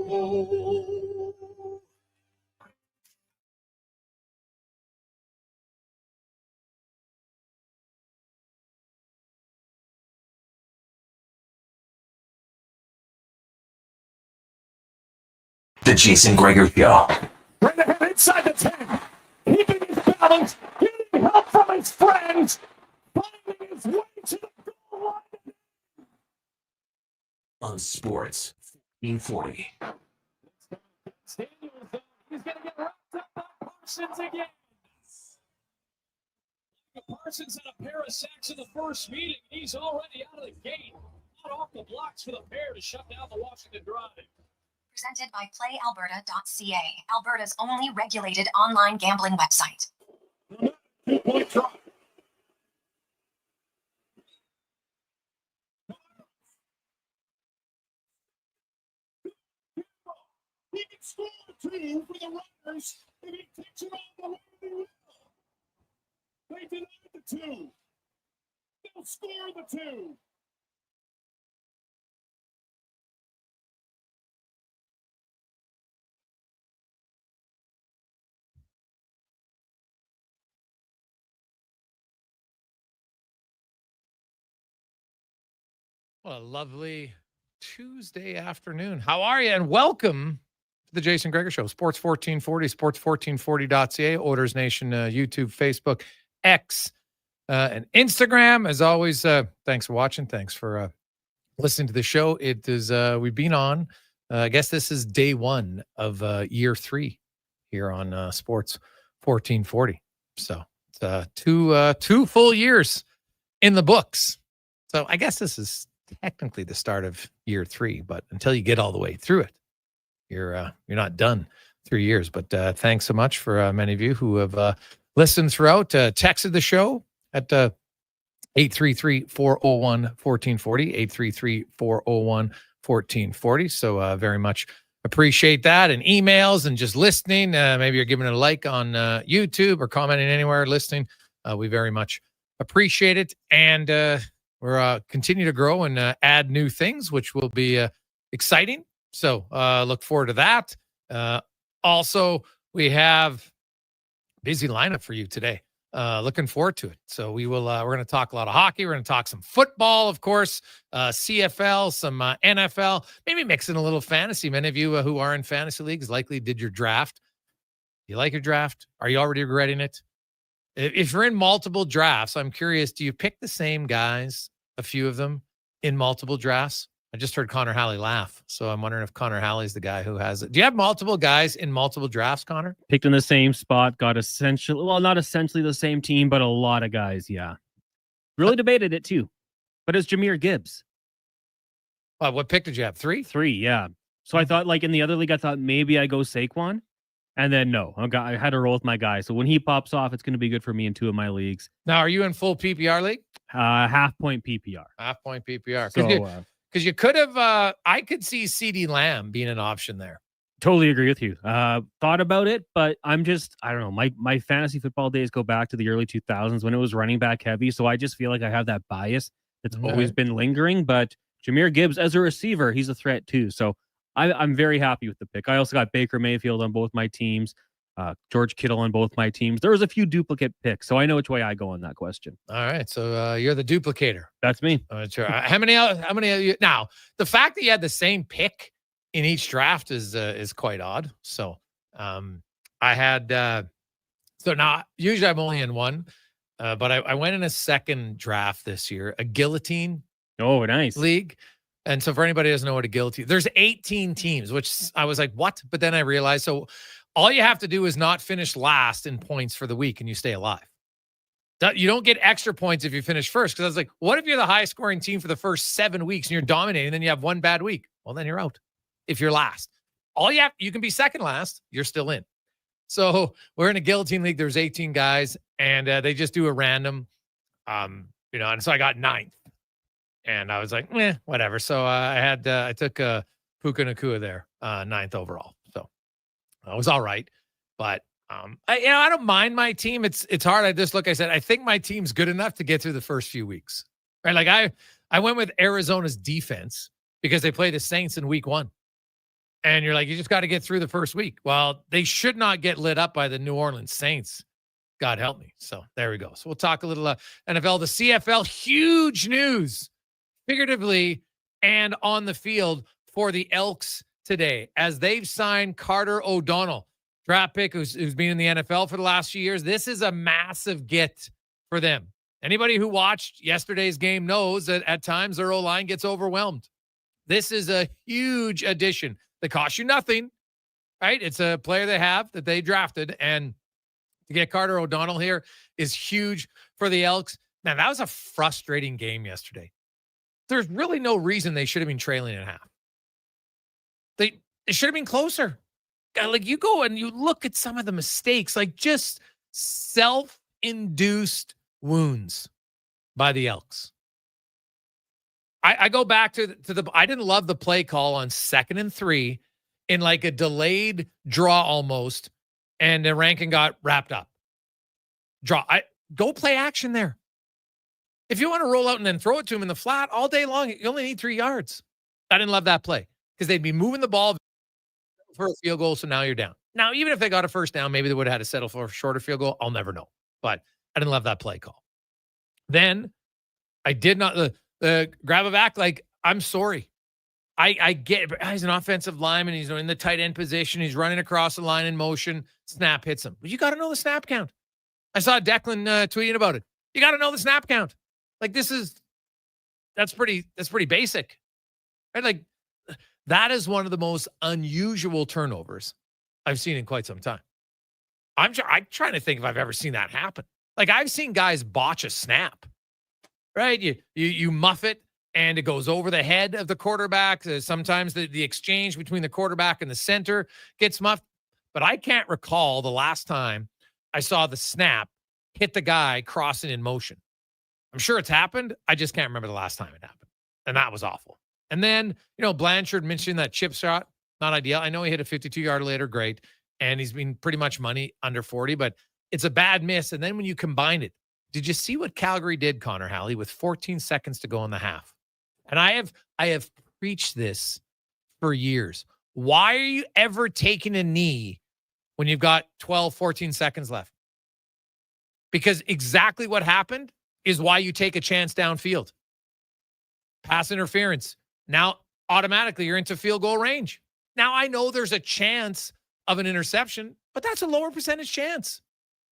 The Jason Gregor Show. Right ahead inside the 10. Keeping his balance. Getting help from his friends. Finding his way to the goal line. On Sports 1440. He's going to get wrapped up by Parsons again. Parsons had a pair of sacks in the first meeting. He's already out of the gate. Not off the blocks for the pair to shut down the Washington drive. Presented by PlayAlberta.ca, Alberta's only regulated online gambling website. 2-point try. He can score the 2 for the Runners, and he takes it all the way to the wheel. They denied the 2. They'll score the 2. Well, a lovely Tuesday afternoon. How are you? And welcome to the Jason Gregor Show. Sports 1440, sports1440.ca, Oilers Nation, YouTube, Facebook, X, and Instagram. As always, thanks for watching. Thanks for listening to the show. It is, we've been on, I guess this is day 1 of year 3 here on Sports 1440. So it's 2 full years in the books. So I guess this is technically the start of year 3, but until you get all the way through it, you're not done 3 years. But thanks so much for many of you who have listened throughout, texted the show at 833-401-1440, 833-401-1440. So very much appreciate that, and emails and just listening. Maybe you're giving it a like on YouTube or commenting anywhere, listening. We very much appreciate it. And we're continue to grow and add new things, which will be exciting. So look forward to that. Also, we have a busy lineup for you today. Looking forward to it. So we will. We're going to talk a lot of hockey. We're going to talk some football, of course, CFL, some NFL, maybe mixing a little fantasy. Many of you who are in fantasy leagues likely did your draft. You like your draft? Are you already regretting it? If you're in multiple drafts, I'm curious, do you pick the same guys, a few of them, in multiple drafts? I just heard Connor Halley laugh, so I'm wondering if Connor Halley's the guy who has it. Do you have multiple guys in multiple drafts, Connor? Picked in the same spot, got essentially, well, not essentially the same team, but a lot of guys, yeah. Really debated it, too. But it's Jahmyr Gibbs. What pick did you have? 3? 3, yeah. So I thought, like, in the other league, I thought maybe I go Saquon. And then, no, I had to roll with my guy. So when he pops off, it's going to be good for me in 2 of my leagues. Now, are you in full PPR league? Half-point PPR. Half-point PPR. So, because you could have, I could see CD Lamb being an option there. Totally agree with you. Thought about it, but I don't know. My fantasy football days go back to the early 2000s when it was running back heavy. So I just feel like I have that bias that's always been lingering. But Jahmyr Gibbs, as a receiver, he's a threat too. So I'm very happy with the pick. I also got Baker Mayfield on both my teams, George Kittle on both my teams. There was a few duplicate picks, so I know which way I go on that question. All right, so you're the duplicator. That's me. Sure. How many of you? Now, the fact that you had the same pick in each draft is quite odd. So I had so now usually I'm only in one, but I went in a second draft this year, a guillotine. Oh, nice league. And so for anybody who doesn't know what a guillotine, there's 18 teams, which I was like, what? But then I realized, so all you have to do is not finish last in points for the week and you stay alive. You don't get extra points if you finish first. Because I was like, what if you're the highest scoring team for the first 7 weeks and you're dominating, and then you have one bad week? Well, then you're out. If you're last, you can be second last. You're still in. So we're in a guillotine league. There's 18 guys, and they just do a random, and so I got 9th. And I was like, whatever. So I took Puka Nacua there, 9th overall. So it was all right. But I don't mind my team. It's hard. I said, I think my team's good enough to get through the first few weeks. Right? Like I went with Arizona's defense because they played the Saints in week 1. And you're like, you just got to get through the first week. Well, they should not get lit up by the New Orleans Saints. God help me. So there we go. So we'll talk a little NFL, the CFL, huge news, figuratively and on the field for the Elks today, as they've signed Carter O'Donnell, draft pick who's been in the NFL for the last few years. This is a massive get for them. Anybody who watched yesterday's game knows that at times their O-line gets overwhelmed. This is a huge addition that costs you nothing, right? It's a player they have that they drafted, and to get Carter O'Donnell here is huge for the Elks. Now, that was a frustrating game yesterday. There's really no reason they should have been trailing at half. They should have been closer. Like, you go and you look at some of the mistakes, like just self-induced wounds by the Elks. I go back to the I didn't love the play call on 2nd and 3 in like a delayed draw almost, and the Rankin got wrapped up. Go play action there. If you want to roll out and then throw it to him in the flat all day long, you only need 3 yards. I didn't love that play because they'd be moving the ball for a field goal, so now you're down. Now, even if they got a first down, maybe they would have had to settle for a shorter field goal. I'll never know. But I didn't love that play call. Then I did not grab it back. Like, I'm sorry. I get it. But he's an offensive lineman. He's in the tight end position. He's running across the line in motion. Snap hits him. But you got to know the snap count. I saw Declan tweeting about it. You got to know the snap count. Like, that's pretty basic. Right? Like, that is one of the most unusual turnovers I've seen in quite some time. I'm trying to think if I've ever seen that happen. Like, I've seen guys botch a snap, right? You muff it and it goes over the head of the quarterback. Sometimes the exchange between the quarterback and the center gets muffed. But I can't recall the last time I saw the snap hit the guy crossing in motion. I'm sure it's happened. I just can't remember the last time it happened. And that was awful. And then, Blanchard mentioned that chip shot, not ideal. I know he hit a 52-yard later, great. And he's been pretty much money under 40, but it's a bad miss. And then when you combine it, did you see what Calgary did, Connor Halley, with 14 seconds to go in the half? And I have preached this for years. Why are you ever taking a knee when you've got 12, 14 seconds left? Because exactly what happened is why you take a chance downfield. Pass interference. Now, automatically, you're into field goal range. Now, I know there's a chance of an interception, but that's a lower percentage chance,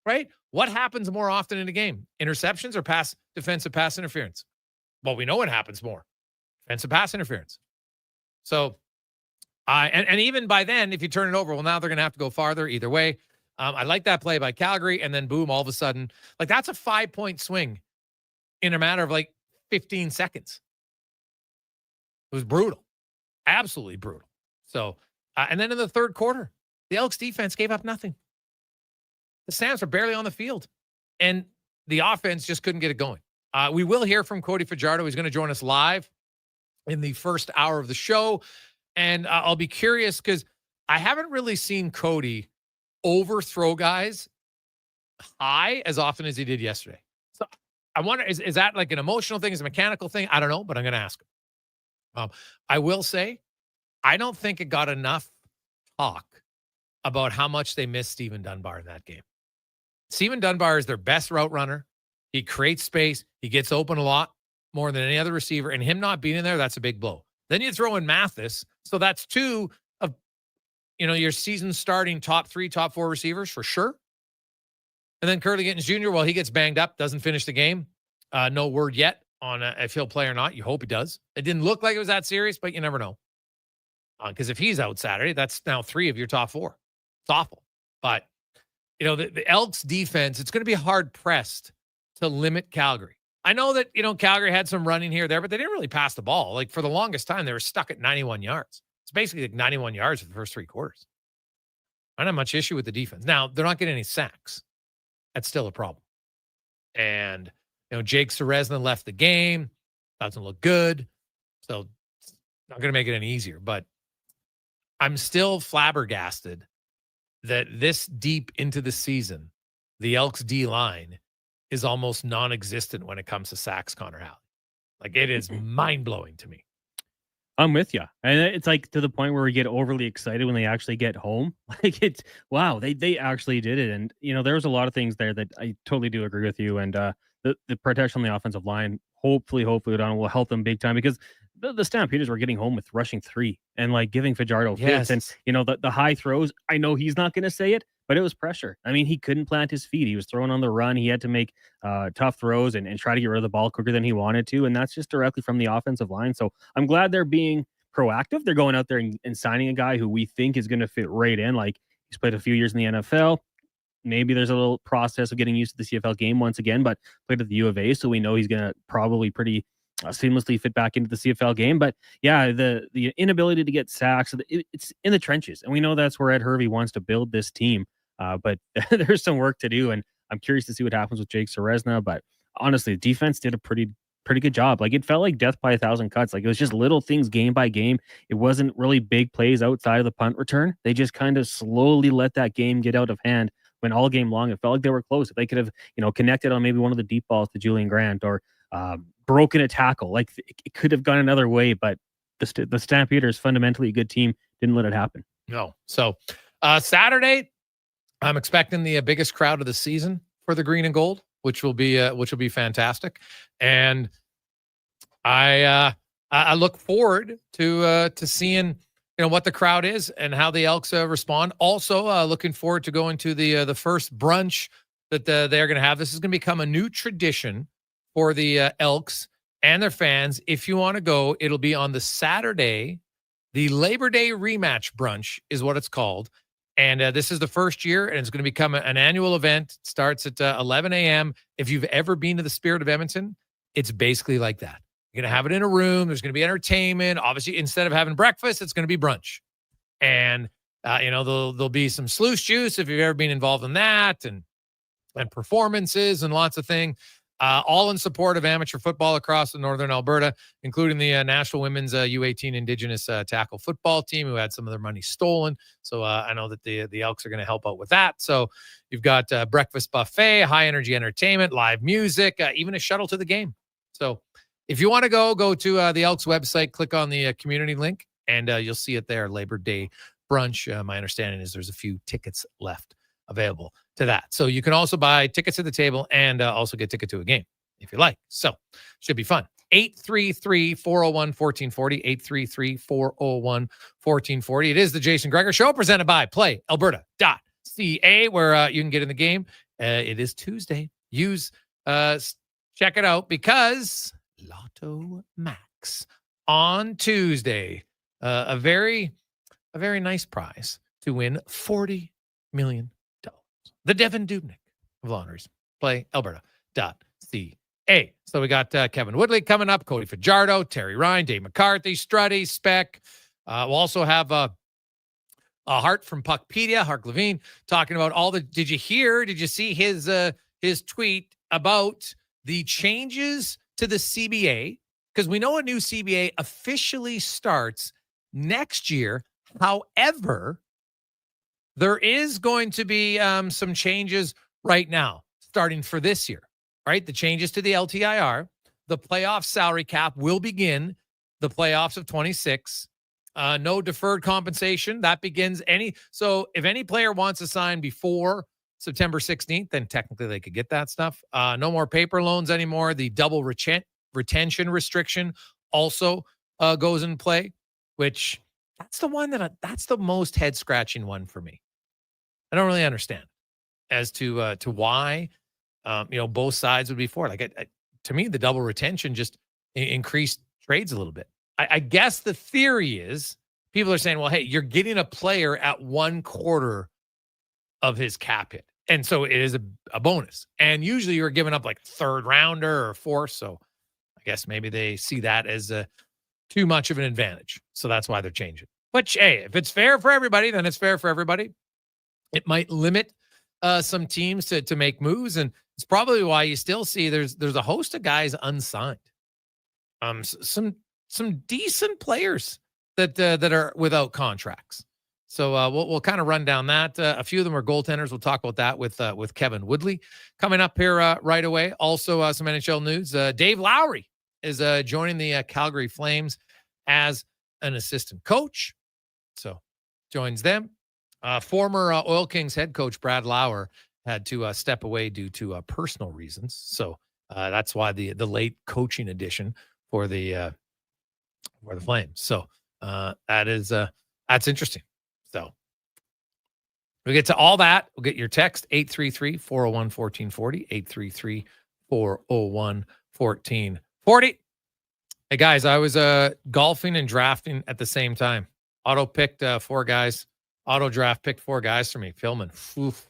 right? What happens more often in a game? Interceptions or defensive pass interference? Well, we know what happens more. Defensive pass interference. So, and even by then, if you turn it over, well, now they're going to have to go farther either way. I like that play by Calgary, and then boom, all of a sudden, like, that's a 5-point swing in a matter of like 15 seconds. It was brutal. Absolutely brutal. So, and then in the third quarter, the Elks defense gave up nothing. The Stamps were barely on the field, and the offense just couldn't get it going. We will hear from Cody Fajardo. He's going to join us live in the first hour of the show. And I'll be curious because I haven't really seen Cody overthrow guys high as often as he did yesterday. So I wonder, is that like an emotional thing? Is it a mechanical thing? I don't know, but I'm going to ask him. I will say, I don't think it got enough talk about how much they missed Steven Dunbar in that game. Steven Dunbar is their best route runner. He creates space. He gets open a lot more than any other receiver. And him not being in there, that's a big blow. Then you throw in Mathis. So that's two of, your season starting top 3, top 4 receivers for sure. And then Curly Gittins Jr., well, he gets banged up, doesn't finish the game. No word yet on if he'll play or not. You hope he does. It didn't look like it was that serious, but you never know. Because if he's out Saturday, that's now 3 of your top 4. It's awful. But, the Elks defense, it's going to be hard pressed to limit Calgary. I know that, Calgary had some running here or there, but they didn't really pass the ball. Like, for the longest time, they were stuck at 91 yards. It's basically like 91 yards for the first 3 quarters. I don't have much issue with the defense. Now, they're not getting any sacks. That's still a problem. And, Jake Seresna left the game. Doesn't look good. So, it's not going to make it any easier. But I'm still flabbergasted that this deep into the season, the Elks D-line is almost non-existent when it comes to sacks, Connor Halley. Like, it is mind-blowing to me. I'm with you. And it's like to the point where we get overly excited when they actually get home. Like it's wow, they actually did it. And there's a lot of things there that I totally do agree with you. And the protection on the offensive line, hopefully O'Donnell will help them big time because the Stampeders were getting home with rushing 3 and like giving Fajardo fits. And the high throws, I know he's not gonna say it, but it was pressure. I mean, he couldn't plant his feet. He was throwing on the run. He had to make tough throws and try to get rid of the ball quicker than he wanted to. And that's just directly from the offensive line. So I'm glad they're being proactive. They're going out there and signing a guy who we think is going to fit right in. Like he's played a few years in the NFL. Maybe there's a little process of getting used to the CFL game once again, but played at the U of A. So we know he's going to probably pretty seamlessly fit back into the CFL game. But yeah, the inability to get sacks, it's in the trenches. And we know that's where Ed Hervey wants to build this team. But there's some work to do, and I'm curious to see what happens with Jake Serezna. But honestly, defense did a pretty good job. Like it felt like death by 1,000 cuts. Like it was just little things game by game. It wasn't really big plays outside of the punt return. They just kind of slowly let that game get out of hand. When all game long, it felt like they were close. If they could have, connected on maybe one of the deep balls to Julian Grant or broken a tackle, like it could have gone another way. But the Stampeders, fundamentally a good team, didn't let it happen. No. So Saturday, I'm expecting the biggest crowd of the season for the green and gold, which will be fantastic. And I look forward to seeing what the crowd is and how the Elks respond. Also, looking forward to going to the first brunch that they're going to have. This is going to become a new tradition for the Elks and their fans. If you want to go, it'll be on the Saturday. The Labor Day rematch brunch is what it's called. And this is the first year, and it's going to become an annual event. It starts at 11 a.m. If you've ever been to the Spirit of Edmonton, it's basically like that. You're going to have it in a room. There's going to be entertainment. Obviously, instead of having breakfast, it's going to be brunch. And, there'll be some sluice juice if you've ever been involved in that, and performances and lots of things. All in support of amateur football across the northern Alberta, including the National Women's U18 Indigenous tackle football team who had some of their money stolen. So I know that the Elks are going to help out with that. So you've got breakfast buffet, high energy entertainment, live music, even a shuttle to the game. So if you want to go to the Elks website, click on the community link, and you'll see it there, Labor Day brunch. My understanding is there's a few tickets left available to that. So you can also buy tickets to the table and also get ticket to a game if you like. So should be fun. 833-401-1440, 833-401-1440. It is the Jason Gregor Show presented by PlayAlberta.ca, where you can get in the game. It is Tuesday. Check it out because Lotto Max on Tuesday, a very nice prize to win $40 million. The Devin Dubnyk of lotteries. PlayAlberta.ca. So we got Kevin Woodley coming up, Cody Fajardo, Terry Ryan, Dave McCarthy, Struddy, Speck. We'll also have Hart from Puckpedia, Hart Levine, talking about all the. Did you see his tweet about the changes to the CBA? Because we know a new CBA officially starts next year. However, there is going to be some changes right now, starting for this year, right? The changes to the LTIR, the playoff salary cap will begin the playoffs of 26. No deferred compensation. That begins so if any player wants to sign before September 16th, then technically they could get that stuff. No more paper loans anymore. The double retention restriction also goes in play, which that's the one that's the most head scratching one for me. I don't really understand as to why, both sides would be for it. Like, to me, the double retention just increased trades a little bit. I guess the theory is people are saying, well, hey, you're getting a player at 1/4 of his cap hit. And so it is a bonus. And usually you're giving up like third rounder or fourth. So I guess maybe they see that as too much of an advantage. So that's why they're changing. Which, hey, if it's fair for everybody, then it's fair for everybody. It might limit some teams to make moves, and it's probably why you still see there's a host of guys unsigned. Some decent players that are without contracts. So we'll kind of run down that. A few of them are goaltenders. We'll talk about that with Kevin Woodley coming up here right away. Also some NHL news. Dave Lowry is joining the Calgary Flames as an assistant coach. So joins them. Former Oil Kings head coach Brad Lauer had to step away due to personal reasons. So that's why the late coaching addition for the Flames. So that's interesting. So we get to all that. We'll get your text 833-401-1440, 833-401-1440. Hey guys, I was golfing and drafting at the same time. Auto picked 4 guys. Auto draft picked 4 guys for me. Filming. Oof.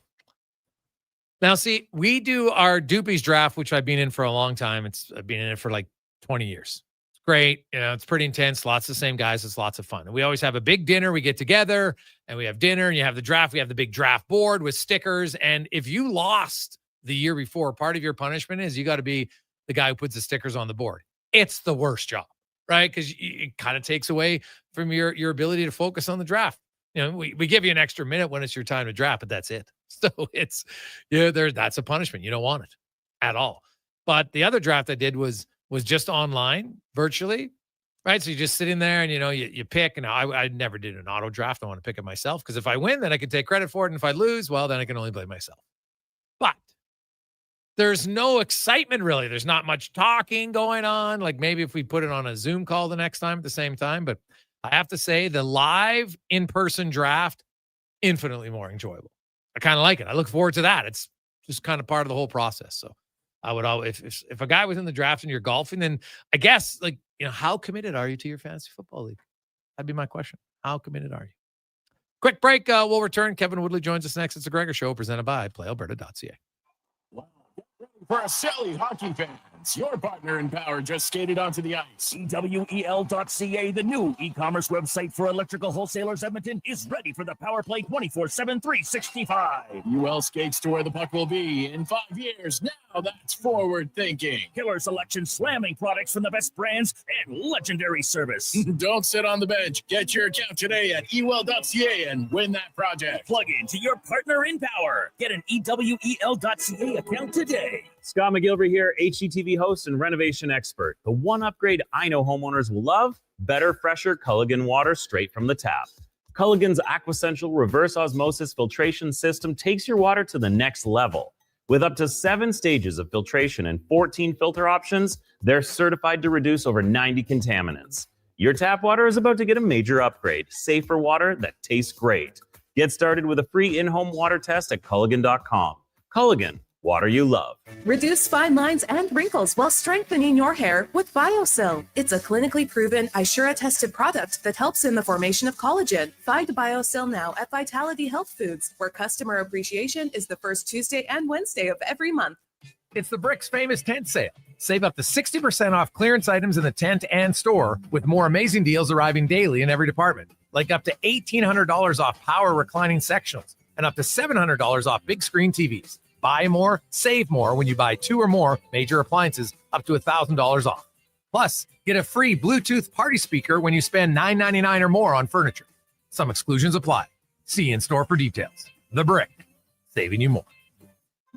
Now, see, we do our Doopies draft, which I've been in for a long time. I've been in it for like 20 years. It's great. It's pretty intense. Lots of the same guys. It's lots of fun. And we always have a big dinner. We get together and we have dinner and you have the draft. We have the big draft board with stickers. And if you lost the year before, part of your punishment is you got to be the guy who puts the stickers on the board. It's the worst job, right? Because it kind of takes away from your ability to focus on the draft. We give you an extra minute when it's your time to draft, but that's it. So it's that's a punishment. You don't want it at all. But the other draft I did was just online, virtually, right? So you just sit in there and you pick. And I never did an auto draft. I want to pick it myself because if I win, then I can take credit for it. And if I lose, well, then I can only blame myself. But there's no excitement really. There's not much talking going on. Like maybe if we put it on a Zoom call the next time at the same time. But I have to say the live in-person draft, infinitely more enjoyable. I kind of like it. I look forward to that. It's just kind of part of the whole process. So I would always, if a guy was in the draft and you're golfing, then I guess how committed are you to your fantasy football league? That'd be my question. How committed are you? Quick break. We'll return. Kevin Woodley joins us next. It's the Gregor Show presented by PlayAlberta.ca. Wow. For Shelly hockey fans, your partner in power just skated onto the ice. EWEL.ca, the new e-commerce website for electrical wholesalers Edmonton, is ready for the power play 24/7, 365. UL skates to where the puck will be in 5 years. Now that's forward thinking. Killer selection, slamming products from the best brands, and legendary service. Don't sit on the bench. Get your account today at EWEL.ca and win that project. Plug into your partner in power. Get an EWEL.ca account today. Scott McGilvery here, HGTV host and renovation expert. The one upgrade I know homeowners will love: better, fresher Culligan water straight from the tap. Culligan's Aquasential reverse osmosis filtration system takes your water to the next level. With up to 7 stages of filtration and 14 filter options, they're certified to reduce over 90 contaminants. Your tap water is about to get a major upgrade: safer water that tastes great. Get started with a free in-home water test at Culligan.com. Culligan, water you love. Reduce fine lines and wrinkles while strengthening your hair with BioSil. It's a clinically proven, Ishura-tested product that helps in the formation of collagen. Find BioSil now at Vitality Health Foods, where customer appreciation is the first Tuesday and Wednesday of every month. It's the Brick's famous tent sale. Save up to 60% off clearance items in the tent and store, with more amazing deals arriving daily in every department. Like up to $1,800 off power reclining sectionals and up to $700 off big screen TVs. Buy more, save more when you buy 2 or more major appliances up to $1,000 off. Plus, get a free Bluetooth party speaker when you spend $9.99 or more on furniture. Some exclusions apply. See in-store for details. The Brick, saving you more.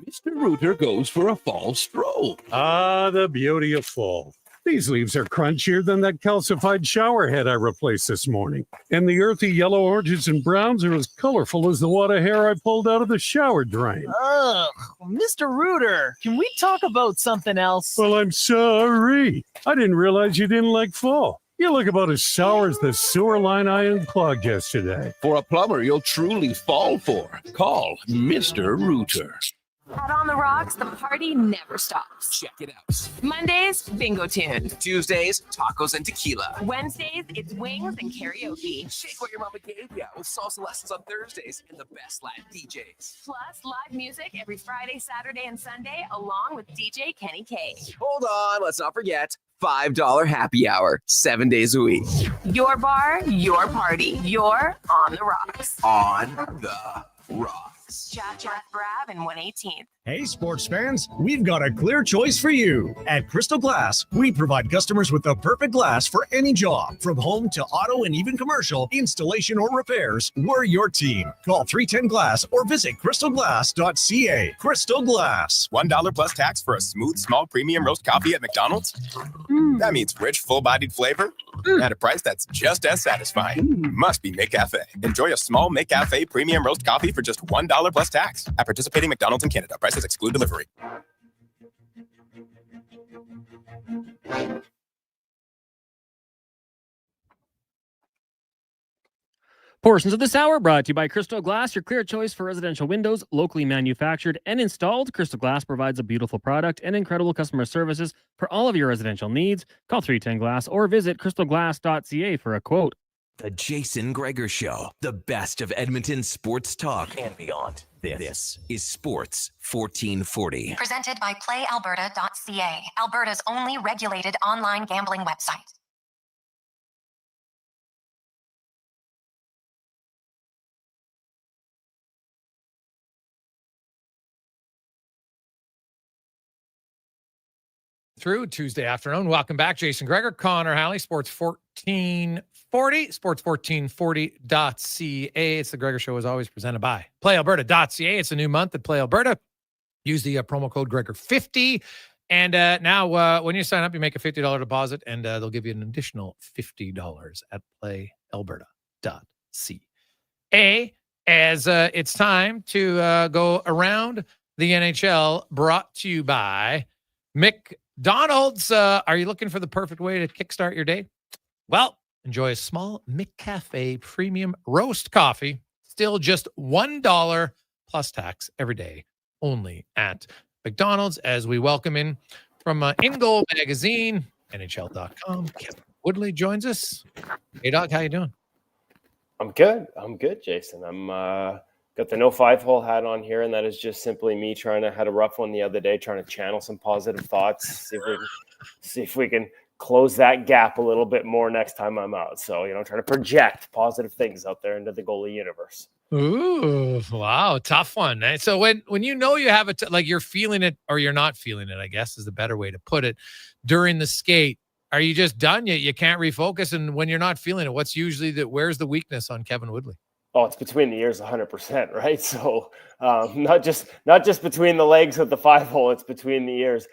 Mr. Rooter goes for a fall stroll. Ah, the beauty of fall. These leaves are crunchier than that calcified shower head I replaced this morning. And the earthy yellow oranges and browns are as colorful as the wad of hair I pulled out of the shower drain. Ugh, Mr. Rooter, can we talk about something else? Well, I'm sorry. I didn't realize you didn't like fall. You look about as sour as the sewer line I unclogged yesterday. For a plumber you'll truly fall for, call Mr. Rooter. Out on the rocks, the party never stops. Check it out. Mondays, bingo tune. Tuesdays, tacos and tequila. Wednesdays, it's wings and karaoke. Shake what your mama gave ya with salsa lessons on Thursdays and the best Latin DJs. Plus, live music every Friday, Saturday, and Sunday, along with DJ Kenny K. Hold on, let's not forget $5 happy hour, 7 days a week. Your bar, your party. You're on the rocks. On the rocks. Chat Brab and 118th. Hey, sports fans, we've got a clear choice for you. At Crystal Glass, we provide customers with the perfect glass for any job. From home to auto and even commercial, installation or repairs, we're your team. Call 310 Glass or visit crystalglass.ca. Crystal Glass. $1 plus tax for a smooth, small premium roast coffee at McDonald's? That means rich, full-bodied flavor at a price that's just as satisfying. Must be McCafe. Enjoy a small McCafe premium roast coffee for just $1 plus tax at participating McDonald's in Canada. Prices exclude delivery. Portions of this hour brought to you by Crystal Glass, your clear choice for residential windows, locally manufactured and installed. Crystal Glass provides a beautiful product and incredible customer services for all of your residential needs. Call 310 Glass or visit crystalglass.ca for a quote. The Jason Gregor Show, the best of Edmonton sports talk and beyond. This is Sports 1440. Presented by PlayAlberta.ca, Alberta's only regulated online gambling website. Through Tuesday afternoon. Welcome back. Jason Gregor, Connor Halley, Sports 1440, sports1440.ca. It's the Gregor Show, as always, presented by PlayAlberta.ca. It's a new month at Play Alberta. Use the promo code Gregor50. And now when you sign up, you make a $50 deposit, and they'll give you an additional $50 at PlayAlberta.ca. As it's time to go around the NHL, brought to you by McDonald's. Are you looking for the perfect way to kickstart your day? Well, enjoy a small McCafe premium roast coffee. Still just $1 plus tax every day, only at McDonald's. As we welcome in from In Goal Magazine, NHL.com, Kevin Woodley joins us. Hey, Doc, how you doing? I'm good, Jason. I'm got the no 5-hole hat on here, and that is just simply me trying to had a rough one the other day, trying to channel some positive thoughts, see if we can close that gap a little bit more next time I'm out. So, trying to project positive things out there into the goalie universe. Ooh, wow, tough one. So when you have it, like you're feeling it or you're not feeling it, I guess is the better way to put it, during the skate, are you just done? You can't refocus, and when you're not feeling it, what's usually where's the weakness on Kevin Woodley? Oh, it's between the ears 100%, right? So not just between the legs with the 5-hole, it's between the ears.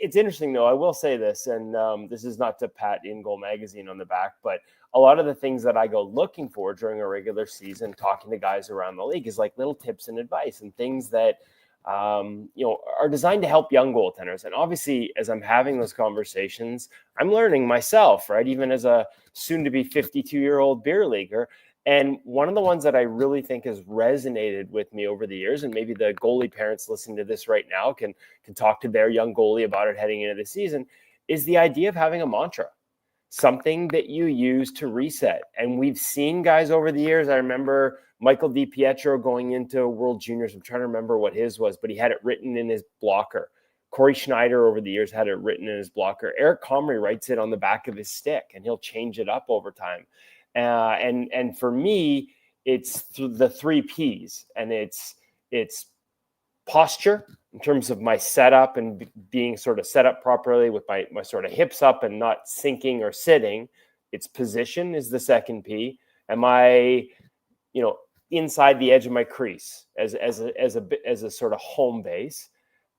It's interesting, though. I will say this, and this is not to pat In Goal Magazine on the back, but a lot of the things that I go looking for during a regular season, talking to guys around the league, is like little tips and advice and things that are designed to help young goaltenders. And obviously, as I'm having those conversations, I'm learning myself, right? Even as a soon-to-be 52-year-old beer leaguer. And one of the ones that I really think has resonated with me over the years, and maybe the goalie parents listening to this right now can talk to their young goalie about it heading into the season, is the idea of having a mantra, something that you use to reset. And we've seen guys over the years. I remember Michael DiPietro going into World Juniors. I'm trying to remember what his was, but he had it written in his blocker. Corey Schneider over the years had it written in his blocker. Eric Comrie writes it on the back of his stick, and he'll change it up over time. And for me, it's the 3 Ps, and it's posture in terms of my setup and being sort of set up properly with my sort of hips up and not sinking or sitting. It's position is the second P. Am I, inside the edge of my crease as a sort of home base?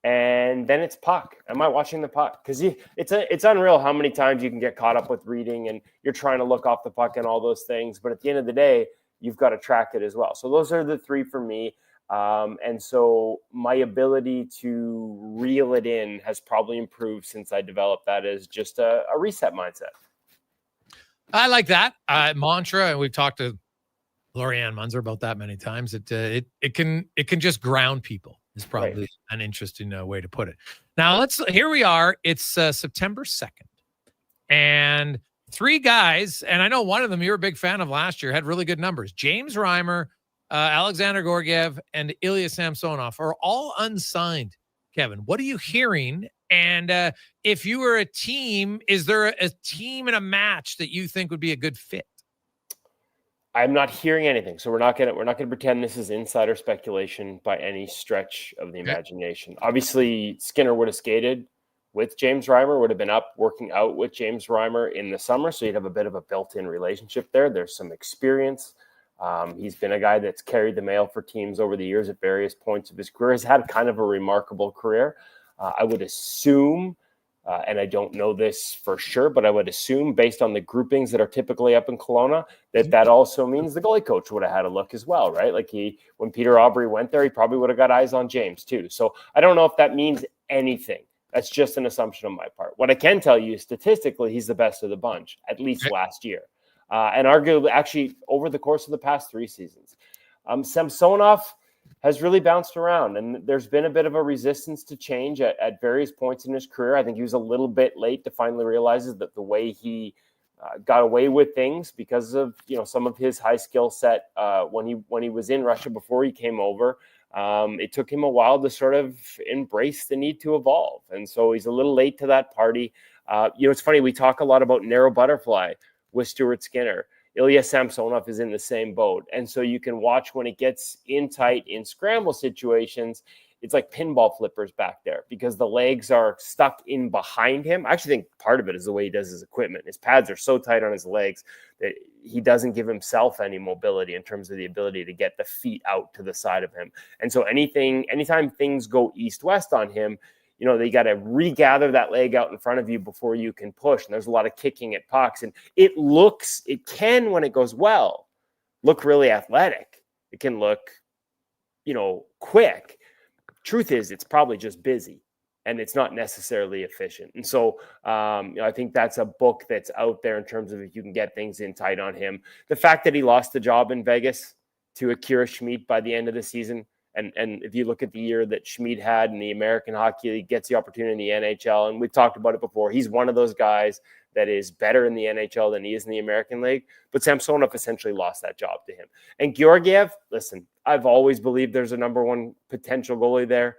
And then it's puck. Am I watching the puck? Because it's unreal how many times you can get caught up with reading and you're trying to look off the puck and all those things. But at the end of the day, you've got to track it as well. So those are the 3 for me. And so my ability to reel it in has probably improved since I developed that as just a reset mindset. I like that mantra, and we've talked to Lorianne Munzer about that many times. It can just ground people. Is probably right. An interesting way to put it. Now here we are. It's September 2nd, and 3 guys, and I know one of them you were a big fan of last year, had really good numbers. James Reimer, Alexander Georgiev, and Ilya Samsonov are all unsigned. Kevin, what are you hearing? And if you were a team, is there a team in a match that you think would be a good fit? I'm not hearing anything, so we're not gonna pretend this is insider speculation by any stretch of the imagination. Obviously, Skinner would have skated with James Reimer, would have been up working out with James Reimer in the summer, so you'd have a bit of a built-in relationship there. There's some experience. He's been a guy that's carried the mail for teams over the years at various points of his career. He's had kind of a remarkable career. I would assume, and I don't know this for sure, but I would assume based on the groupings that are typically up in Kelowna, that also means the goalie coach would have had a look as well, right? Like when Peter Aubry went there, he probably would have got eyes on James too. So I don't know if that means anything. That's just an assumption on my part. What I can tell you, statistically, he's the best of the bunch, at least last year. And arguably, actually, over the course of the past 3 seasons. Samsonov has really bounced around, and there's been a bit of a resistance to change at various points in his career. I think he was a little bit late to finally realize that the way he got away with things because of some of his high skill set when he was in Russia before he came over. It took him a while to sort of embrace the need to evolve, and so he's a little late to that party. It's funny, we talk a lot about narrow butterfly with Stuart Skinner. Ilya Samsonov is in the same boat. And so you can watch when it gets in tight in scramble situations, it's like pinball flippers back there because the legs are stuck in behind him. I actually think part of it is the way he does his equipment. His pads are so tight on his legs that he doesn't give himself any mobility in terms of the ability to get the feet out to the side of him. And so anytime things go east-west on him, they got to regather that leg out in front of you before you can push. And there's a lot of kicking at pucks. And it can, when it goes well, look really athletic. It can look, quick. Truth is, it's probably just busy and it's not necessarily efficient. And so I think that's a book that's out there in terms of if you can get things in tight on him. The fact that he lost the job in Vegas to Akira Schmid by the end of the season, and if you look at the year that Schmid had in the American Hockey League, gets the opportunity in the NHL, and we've talked about it before, he's one of those guys that is better in the NHL than he is in the American League. But Samsonov essentially lost that job to him. And Georgiev, listen, I've always believed there's a number one potential goalie there.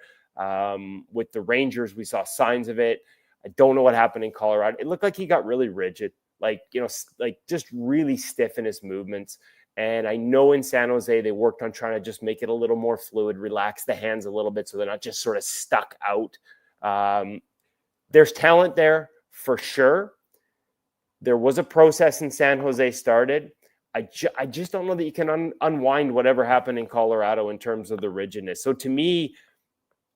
With the Rangers, we saw signs of it. I don't know what happened in Colorado. It looked like he got really rigid, like just really stiff in his movements. And I know in San Jose, they worked on trying to just make it a little more fluid, relax the hands a little bit so they're not just sort of stuck out. There's talent there for sure. There was a process in San Jose started. I just don't know that you can unwind whatever happened in Colorado in terms of the rigidness. So to me,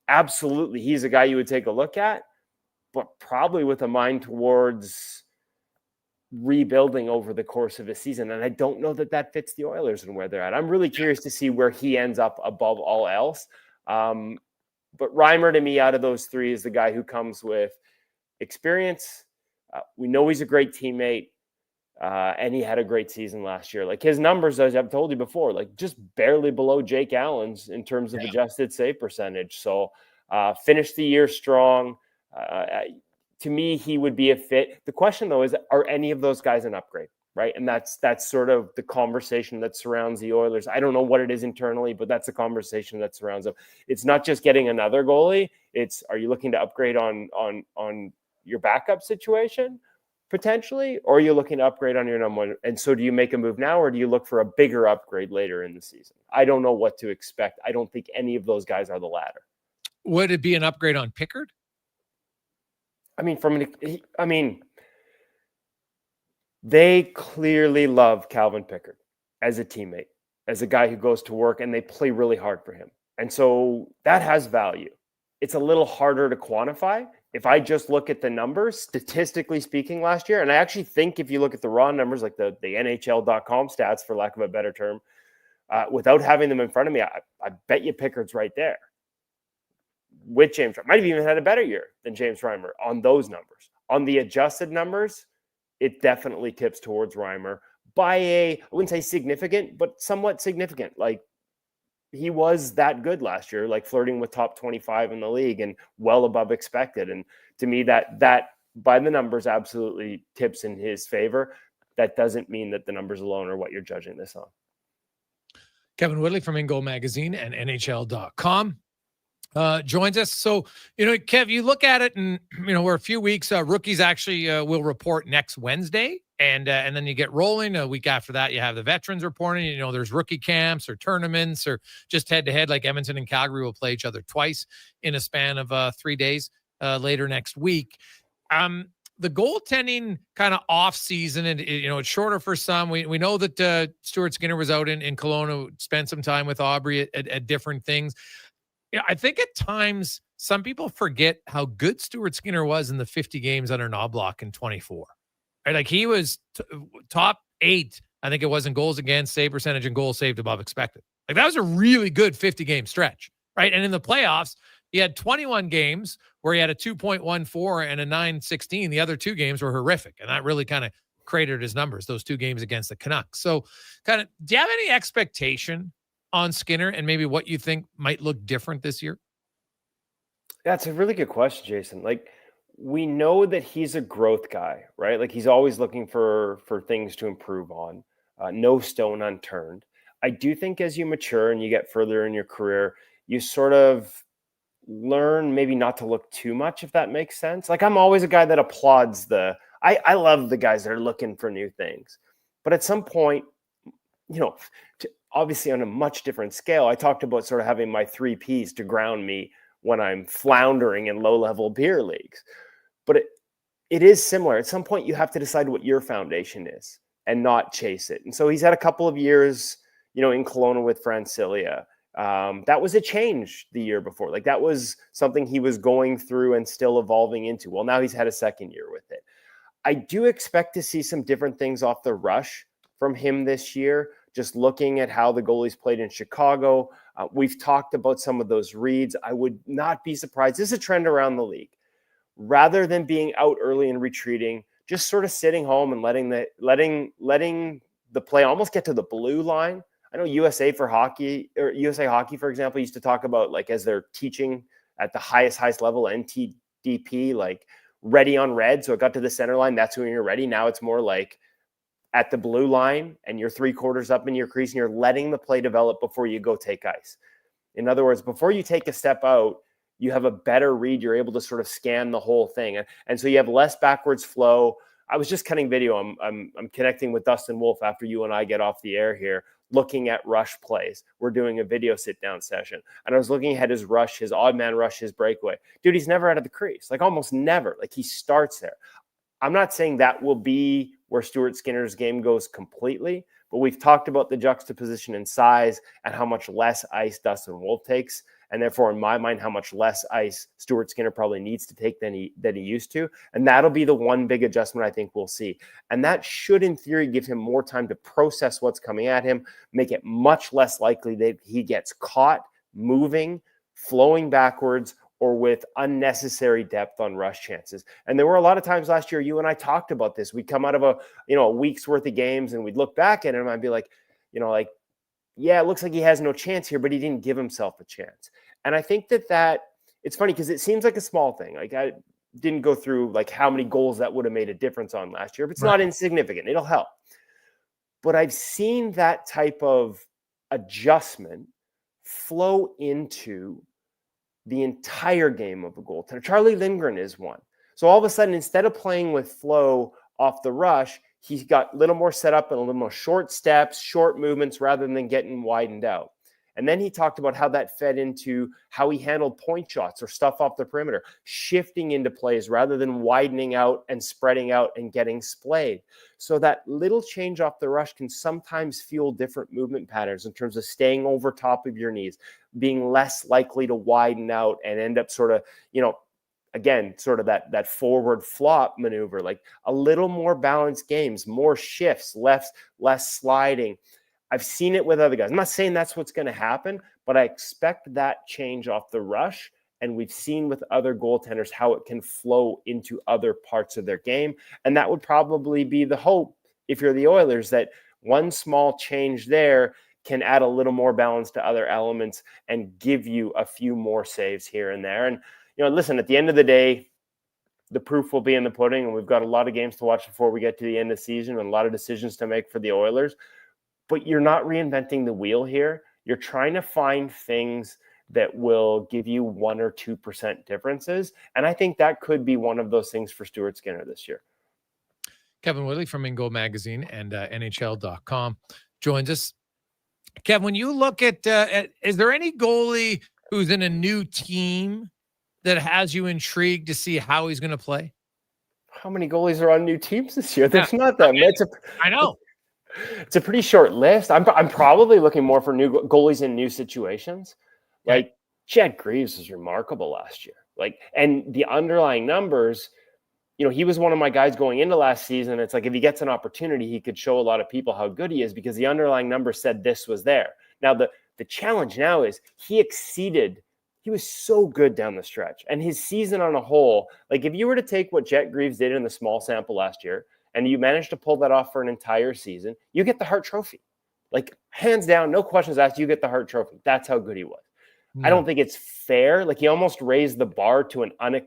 absolutely, he's a guy you would take a look at, but probably with a mind towards rebuilding over the course of a season. And I don't know that fits the Oilers and where they're at. I'm really curious to see where he ends up above all else. But Reimer, to me, out of those three, is the guy who comes with experience. We know he's a great teammate, and he had a great season last year. Like his numbers, as I've told you before, like just barely below Jake Allen's in terms of adjusted save percentage. So finished the year strong. To me, he would be a fit. The question, though, is are any of those guys an upgrade, right? And that's sort of the conversation that surrounds the Oilers. I don't know what it is internally, but that's a conversation that surrounds them. It's not just getting another goalie. It's, are you looking to upgrade on your backup situation potentially, or are you looking to upgrade on your number one? And so do you make a move now, or do you look for a bigger upgrade later in the season? I don't know what to expect. I don't think any of those guys are the latter. Would it be an upgrade on Pickard? They clearly love Calvin Pickard as a teammate, as a guy who goes to work, and they play really hard for him. And so that has value. It's a little harder to quantify. If I just look at the numbers, statistically speaking, last year, and I actually think if you look at the raw numbers, like the NHL.com stats, for lack of a better term, without having them in front of me, I bet you Pickard's right there. With James Reimer. Might have even had a better year than James Reimer on those numbers. On the adjusted numbers, it definitely tips towards Reimer by I wouldn't say significant, but somewhat significant. Like he was that good last year, like flirting with top 25 in the league and well above expected. And to me, that by the numbers absolutely tips in his favor. That doesn't mean that the numbers alone are what you're judging this on. Kevin Woodley from In Goal Magazine and NHL.com. Joins us. So, Kev, you look at it and, we're a few weeks, rookies actually will report next Wednesday. And then you get rolling. A week after that, you have the veterans reporting. You know, there's rookie camps or tournaments or just head-to-head, like Edmonton and Calgary will play each other twice in a span of 3 days later next week. The goaltending kind of off season, and it's shorter for some. We know that Stuart Skinner was out in Kelowna, spent some time with Aubrey at different things. Yeah, I think at times some people forget how good Stuart Skinner was in the 50 games under Knobloch in 24. Right? Like he was top 8, I think it was, in goals against, save percentage, and goals saved above expected. Like that was a really good 50 game stretch, right? And in the playoffs, he had 21 games where he had a 2.14 and a 9.16. The other 2 games were horrific, and that really kind of cratered his numbers, those 2 games against the Canucks. So kind of, do you have any expectation on Skinner and maybe what you think might look different this year? That's a really good question, Jason. Like, we know that he's a growth guy, right? Like he's always looking for things to improve on. No stone unturned. I do think as you mature and you get further in your career, you sort of learn maybe not to look too much, if that makes sense. Like I'm always a guy that applauds I love the guys that are looking for new things. But at some point, obviously on a much different scale, I talked about sort of having my 3 Ps to ground me when I'm floundering in low-level beer leagues. But it is similar. At some point, you have to decide what your foundation is and not chase it. And so he's had a couple of years, in Kelowna with Francilia. That was a change the year before. Like that was something he was going through and still evolving into. Well, now he's had a second year with it. I do expect to see some different things off the rush from him this year. Just looking at how the goalies played in Chicago. We've talked about some of those reads. I would not be surprised. This is a trend around the league. Rather than being out early and retreating, just sort of sitting home and letting the play almost get to the blue line. I know USA Hockey, for example, used to talk about, like, as they're teaching at the highest level, NTDP, like ready on red. So it got to the center line. That's when you're ready. Now it's more like at the blue line and you're 3/4 up in your crease and you're letting the play develop before you go take ice. In other words, before you take a step out, you have a better read. You're able to sort of scan the whole thing. And so you have less backwards flow. I was just cutting video. I'm connecting with Dustin Wolf after you and I get off the air here, looking at rush plays. We're doing a video sit-down session. And I was looking at his rush, his odd man rush, his breakaway. Dude, he's never out of the crease. Like almost never. Like he starts there. I'm not saying that will be where Stuart Skinner's game goes completely, but we've talked about the juxtaposition in size and how much less ice Dustin Wolf takes. And therefore, in my mind, how much less ice Stuart Skinner probably needs to take than he used to. And that'll be the one big adjustment I think we'll see. And that should, in theory, give him more time to process what's coming at him, make it much less likely that he gets caught moving, flowing backwards, or with unnecessary depth on rush chances. And there were a lot of times last year, you and I talked about this. We'd come out of a week's worth of games and we'd look back at him and I'd be like, yeah, it looks like he has no chance here, but he didn't give himself a chance. And I think that it's funny because it seems like a small thing. Like I didn't go through like how many goals that would have made a difference on last year, but it's not insignificant. It'll help. But I've seen that type of adjustment flow into the entire game of a goaltender. Charlie Lindgren is one. So all of a sudden, instead of playing with flow off the rush, he's got a little more set up and a little more short steps, short movements rather than getting widened out. And then he talked about how that fed into how he handled point shots or stuff off the perimeter, shifting into plays rather than widening out and spreading out and getting splayed. So that little change off the rush can sometimes fuel different movement patterns in terms of staying over top of your knees, being less likely to widen out and end up sort of, again, sort of that forward flop maneuver, like a little more balanced games, more shifts, less sliding. I've seen it with other guys. I'm not saying that's what's going to happen, but I expect that change off the rush. And we've seen with other goaltenders how it can flow into other parts of their game. And that would probably be the hope if you're the Oilers, that one small change there can add a little more balance to other elements and give you a few more saves here and there. And, listen, at the end of the day, the proof will be in the pudding. And we've got a lot of games to watch before we get to the end of the season and a lot of decisions to make for the Oilers. But you're not reinventing the wheel here. You're trying to find things that will give you 1 or 2% differences. And I think that could be one of those things for Stuart Skinner this year. Kevin Woodley from In Goal Magazine and NHL.com joins us. Kevin, when you look at is there any goalie who's in a new team that has you intrigued to see how he's going to play? How many goalies are on new teams this year? There's not that many. I know. It's a pretty short list. I'm probably looking more for new goalies in new situations. Like Chad Greaves was remarkable last year. Like, and the underlying numbers, you know, he was one of my guys going into last season. It's like if he gets an opportunity, he could show a lot of people how good he is because the underlying numbers said this was there. Now the challenge now is he was so good down the stretch, and his season on a whole, like if you were to take what Jet Greaves did in the small sample last year, and you managed to pull that off for an entire season, you get the Hart Trophy. Like, hands down, no questions asked, you get the Hart Trophy. That's how good he was. I don't think it's fair. Like, he almost raised the bar to an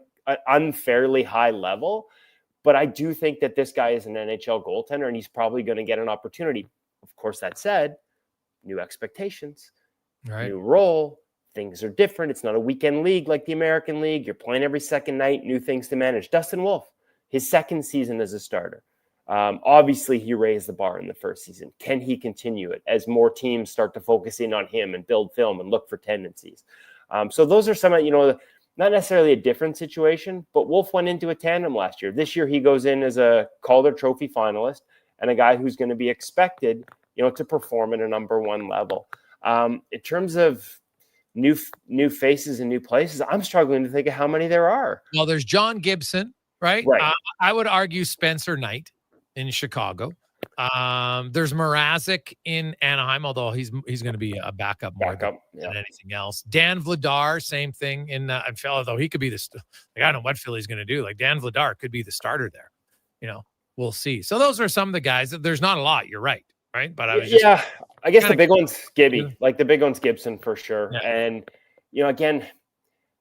unfairly high level. But I do think that this guy is an NHL goaltender, and he's probably going to get an opportunity. Of course, that said, new expectations, new role. Things are different. It's not a weekend league like the American League. You're playing every second night, new things to manage. Dustin Wolf, his second season as a starter. Obviously, he raised the bar in the first season. Can he continue it as more teams start to focus in on him and build film and look for tendencies? So those are some of, not necessarily a different situation, but Wolf went into a tandem last year. This year, he goes in as a Calder Trophy finalist and a guy who's going to be expected, to perform at a number one level. In terms of new faces and new places, I'm struggling to think of how many there are. Well, there's John Gibson, right? I would argue Spencer Knight in Chicago. There's Mrazek in Anaheim, although he's going to be a backup more than anything else. Dan Vladar, same thing in although he could be I don't know what Philly's going to do. Like Dan Vladar could be the starter there. We'll see. So those are some of the guys. There's not a lot. You're right. But I guess the big one's Gibby. Like the big one's Gibson for sure. Yeah. And again,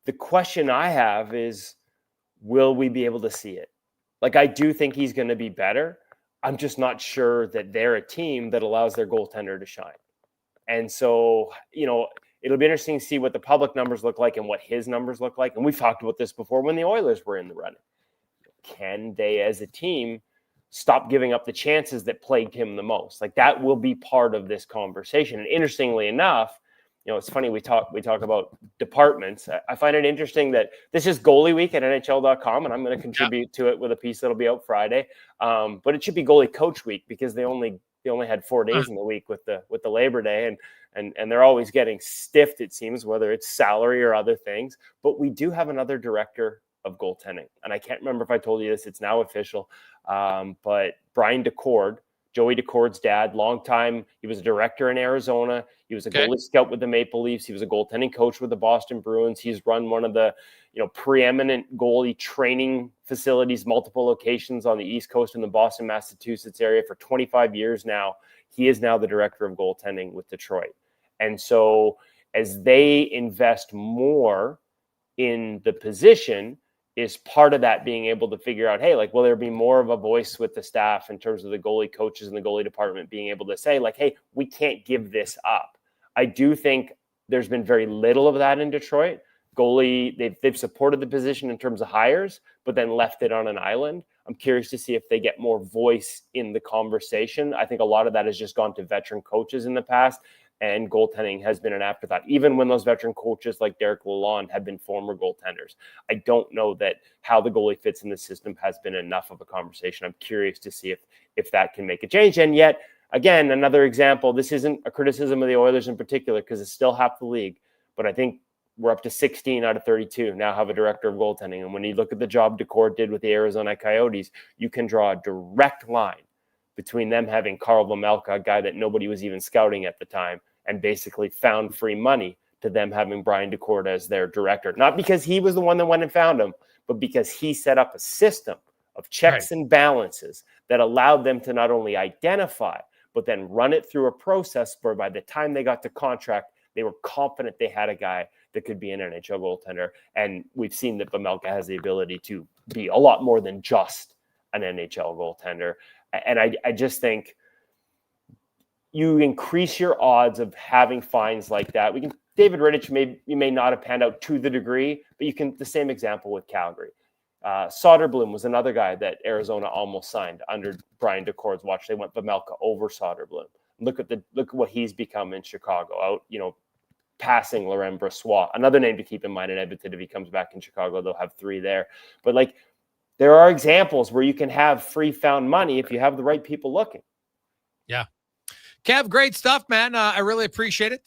the question I have is, will we be able to see it? Like, I do think he's going to be better. I'm just not sure that they're a team that allows their goaltender to shine. And so, it'll be interesting to see what the public numbers look like and what his numbers look like. And we've talked about this before when the Oilers were in the running. Can they, as a team, stop giving up the chances that plagued him the most? Like, that will be part of this conversation. And interestingly enough, it's funny, we talk about departments. I find it interesting that this is goalie week at NHL.com, and I'm going to contribute to it with a piece that'll be out Friday. But it should be goalie coach week because they only had 4 days in the week with the Labor Day, and they're always getting stiffed, it seems, whether it's salary or other things. But we do have another director of goaltending, and I can't remember if I told you this. It's now official. But Brian DeCord, Joey DeCord's dad, long time. He was a director in Arizona. He was a goalie scout with the Maple Leafs. He was a goaltending coach with the Boston Bruins. He's run one of the, preeminent goalie training facilities, multiple locations on the East Coast in the Boston, Massachusetts area for 25 years now. He is now the director of goaltending with Detroit. And so as they invest more in the position, is part of that being able to figure out, hey, like, will there be more of a voice with the staff in terms of the goalie coaches and the goalie department being able to say, like, hey, we can't give this up. I do think there's been very little of that in Detroit. Goalie, they've supported the position in terms of hires, but then left it on an island. I'm curious to see if they get more voice in the conversation. I think a lot of that has just gone to veteran coaches in the past, and goaltending has been an afterthought, even when those veteran coaches like Derek Lalonde have been former goaltenders. I don't know that how the goalie fits in the system has been enough of a conversation. I'm curious to see if that can make a change. And yet, again, another example, this isn't a criticism of the Oilers in particular because it's still half the league, but I think we're up to 16 out of 32 now have a director of goaltending. And when you look at the job DeCord did with the Arizona Coyotes, you can draw a direct line between them having Carl Vejmelka, a guy that nobody was even scouting at the time, and basically found free money, to them having Brian DeCord as their director. Not because he was the one that went and found him, but because he set up a system of checks and balances that allowed them to not only identify, but then run it through a process where by the time they got to contract, they were confident they had a guy that could be an NHL goaltender. And we've seen that Vejmelka has the ability to be a lot more than just an NHL goaltender. And I just think you increase your odds of having finds like that. David Rittich may not have panned out to the degree, but you can, the same example with Calgary. Soderblom was another guy that Arizona almost signed under Brian DeCord's watch. They went Pamelka over Soderblom. Look at what he's become in Chicago. Passing Laurent Brossoit, another name to keep in mind in Edmonton. If he comes back in Chicago, they'll have 3 there. But there are examples where you can have free found money if you have the right people looking. Yeah. Kev, great stuff, man. I really appreciate it.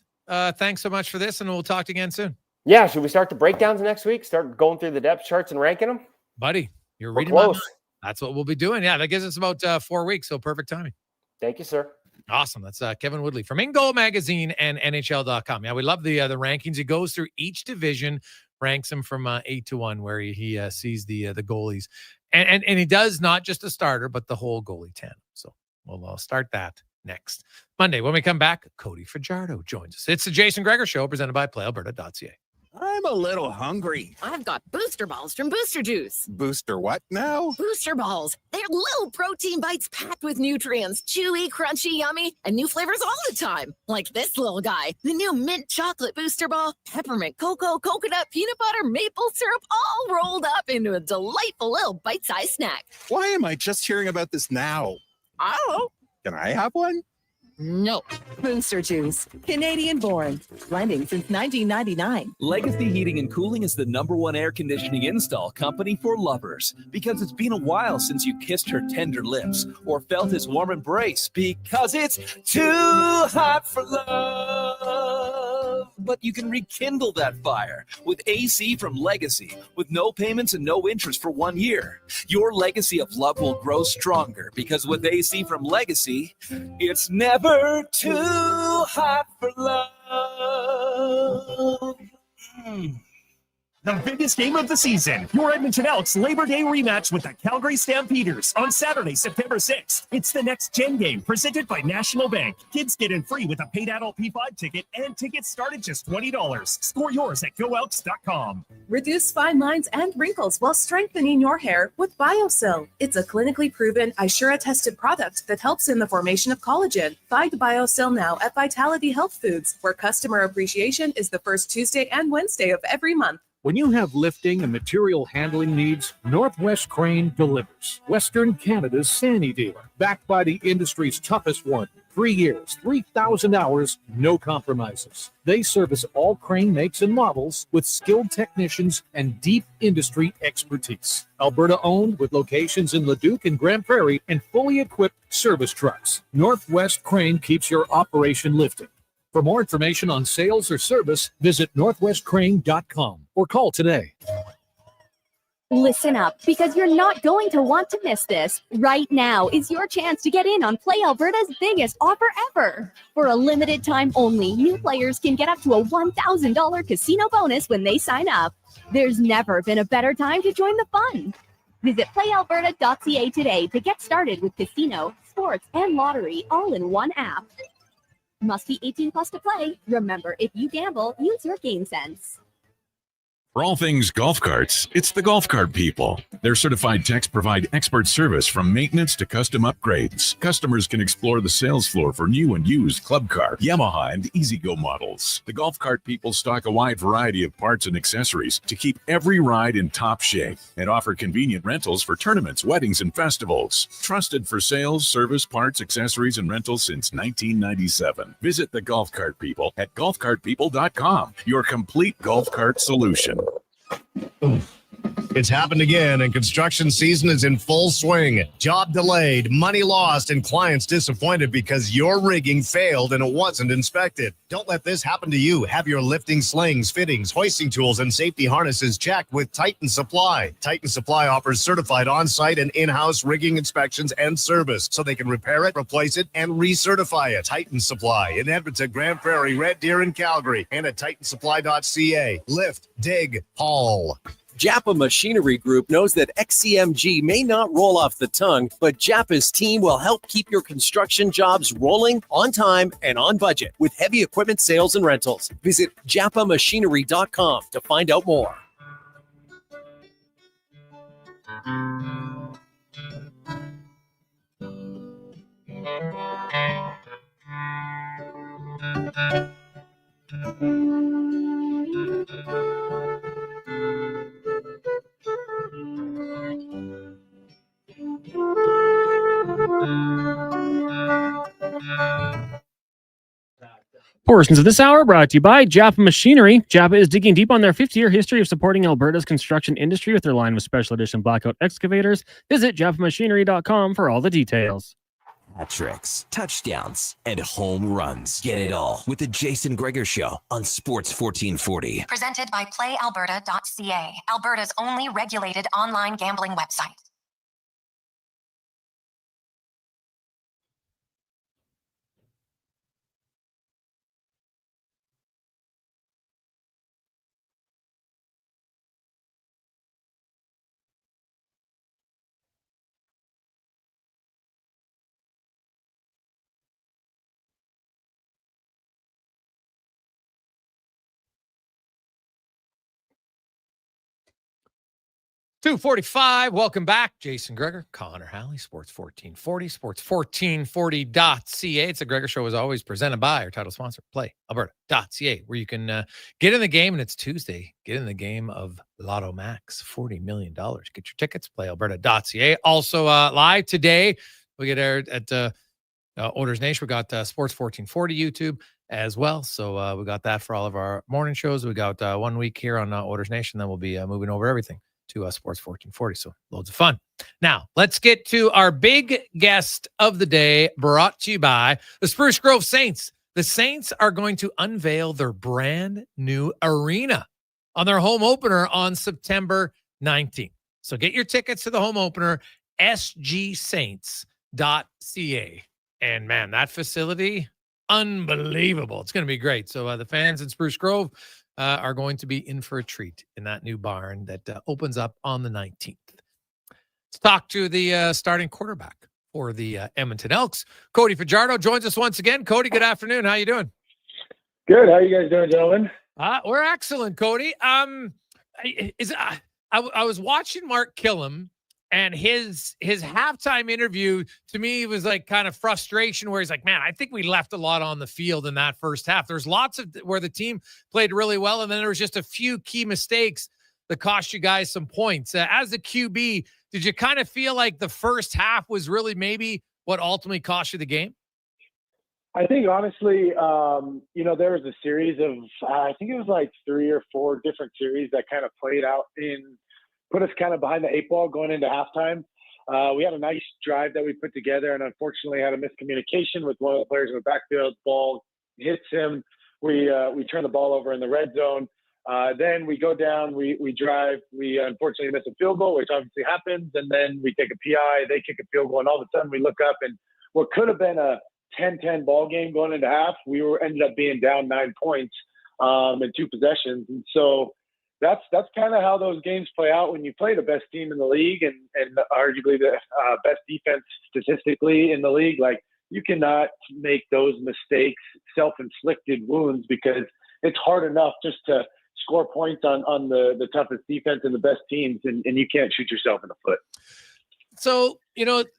Thanks so much for this, and we'll talk again soon. Yeah. Should we start the breakdowns next week? Start going through the depth charts and ranking them? Buddy, you're reading my mind. That's what we'll be doing. Yeah, that gives us about 4 weeks, so perfect timing. Thank you, sir. Awesome. That's Kevin Woodley from In Goal Magazine and NHL.com. Yeah, we love the rankings. He goes through each division, ranks them from 8 to 1, where he sees the goalies. And he does not just a starter, but the whole goalie tandem. So we'll start that next Monday. When we come back, Cody Fajardo joins us. It's the Jason Gregor Show, presented by PlayAlberta.ca. I'm a little hungry. I've got booster balls from Booster Juice. Booster what now? Booster balls. They're little protein bites packed with nutrients. Chewy, crunchy, yummy, and new flavors all the time. Like this little guy, the new mint chocolate booster ball, peppermint cocoa, coconut, peanut butter, maple syrup, all rolled up into a delightful little bite-sized snack. Why am I just hearing about this now? I don't know. Can I have one? No. Booster Juice, Canadian born, blending since 1999. Legacy Heating and Cooling is the #1 air conditioning install company for lovers, because it's been a while since you kissed her tender lips or felt his warm embrace, because it's too hot for love. But you can rekindle that fire with AC from Legacy, with no payments and no interest for 1 year. Your legacy of love will grow stronger, because with AC from Legacy, it's never too hot for love. The biggest game of the season, your Edmonton Elks Labor Day rematch with the Calgary Stampeders on Saturday, September 6th. It's the next gen game presented by National Bank. Kids get in free with a paid adult P5 ticket, and tickets start at just $20. Score yours at GoElks.com. Reduce fine lines and wrinkles while strengthening your hair with BioSil. It's a clinically proven, Ishura-tested product that helps in the formation of collagen. Find BioSil now at Vitality Health Foods, where customer appreciation is the first Tuesday and Wednesday of every month. When you have lifting and material handling needs, Northwest Crane delivers. Western Canada's Sandy dealer, backed by the industry's toughest one. 3 years, 3,000 hours, no compromises. They service all crane makes and models with skilled technicians and deep industry expertise. Alberta owned, with locations in Leduc and Grand Prairie, and fully equipped service trucks. Northwest Crane keeps your operation lifting. For more information on sales or service, visit northwestcrane.com or call today. Listen up, because you're not going to want to miss this. Right now is your chance to get in on Play Alberta's biggest offer ever. For a limited time only, new players can get up to a $1,000 casino bonus when they sign up. There's never been a better time to join the fun. Visit playalberta.ca today to get started with casino, sports, and lottery all in one app. Must be 18 plus to play. Remember, if you gamble, use your game sense. For all things golf carts, it's the Golf Cart people. Their certified techs provide expert service from maintenance to custom upgrades. Customers can explore the sales floor for new and used Club Car, Yamaha, and E-Z-GO models. The Golf Cart people stock a wide variety of parts and accessories to keep every ride in top shape and offer convenient rentals for tournaments, weddings, and festivals. Trusted for sales, service, parts, accessories, and rentals since 1997. Visit the Golf Cart people at golfcartpeople.com, your complete golf cart solution. It's happened again, and construction season is in full swing. Job delayed, money lost, and clients disappointed because your rigging failed and it wasn't inspected. Don't let this happen to you. Have your lifting slings, fittings, hoisting tools, and safety harnesses checked with Titan Supply. Titan Supply offers certified on-site and in-house rigging inspections and service, so they can repair it, replace it, and recertify it. Titan Supply in Edmonton, Grand Prairie, Red Deer, and Calgary, and at titansupply.ca. Lift, dig, haul. Japa Machinery Group knows that XCMG may not roll off the tongue, but Japa's team will help keep your construction jobs rolling on time and on budget with heavy equipment sales and rentals. Visit japamachinery.com to find out more. Portions of this hour brought to you by Japa Machinery. Japa is digging deep on their 50-year history of supporting Alberta's construction industry with their line of special edition blackout excavators. Visit japamachinery.com for all the details. Hat tricks, touchdowns, and home runs. Get it all with the Jason Gregor Show on Sports 1440. Presented by playalberta.ca, Alberta's only regulated online gambling website. .245. Welcome back. Jason Gregor, Connor Halley, Sports 1440, sports1440.ca. It's the Gregor Show, as always, presented by our title sponsor, playalberta.ca, where you can get in the game, and it's Tuesday. Get in the game of Lotto Max, $40 million. Get your tickets, playalberta.ca. Also live today, we get aired at Oilers Nation. We got Sports 1440 YouTube as well. So we got that for all of our morning shows. We got 1 week here on Oilers Nation. Then we'll be moving over everything to Sports 1440. So loads of fun. Now, let's get to our big guest of the day, brought to you by the Spruce Grove Saints. The Saints are going to unveil their brand new arena on their home opener on September 19th. So get your tickets to the home opener, sgsaints.ca. And man, that facility, unbelievable. It's going to be great. So the fans in Spruce Grove are going to be in for a treat in that new barn that opens up on the 19th. Let's talk to the starting quarterback for the Edmonton Elks. Cody Fajardo joins us once again. Cody, good afternoon. How you doing? Good. How you guys doing, gentlemen? We're excellent, Cody. I was watching Mark Killam, and his halftime interview to me was like kind of frustration, where he's like, man, I think we left a lot on the field in that first half. There's lots of where the team played really well, and then there was just a few key mistakes that cost you guys some points. As a QB, did you kind of feel like the first half was really maybe what ultimately cost you the game? I think honestly, there was a series of, I think it was like 3 or 4 different series that kind of played out put us kind of behind the 8 ball going into halftime. We had a nice drive that we put together, and unfortunately had a miscommunication with one of the players in the backfield. Ball hits him. We turn the ball over in the red zone. Then we go down, we drive. We unfortunately miss a field goal, which obviously happens, and then we take a PI. They kick a field goal, and all of a sudden we look up, and what could have been a 10-10 ball game going into half, ended up being down 9 points in 2 possessions. And so that's kind of how those games play out when you play the best team in the league and arguably the best defense statistically in the league. Like, you cannot make those mistakes, self-inflicted wounds, because it's hard enough just to score points on the toughest defense and the best teams, and you can't shoot yourself in the foot. So,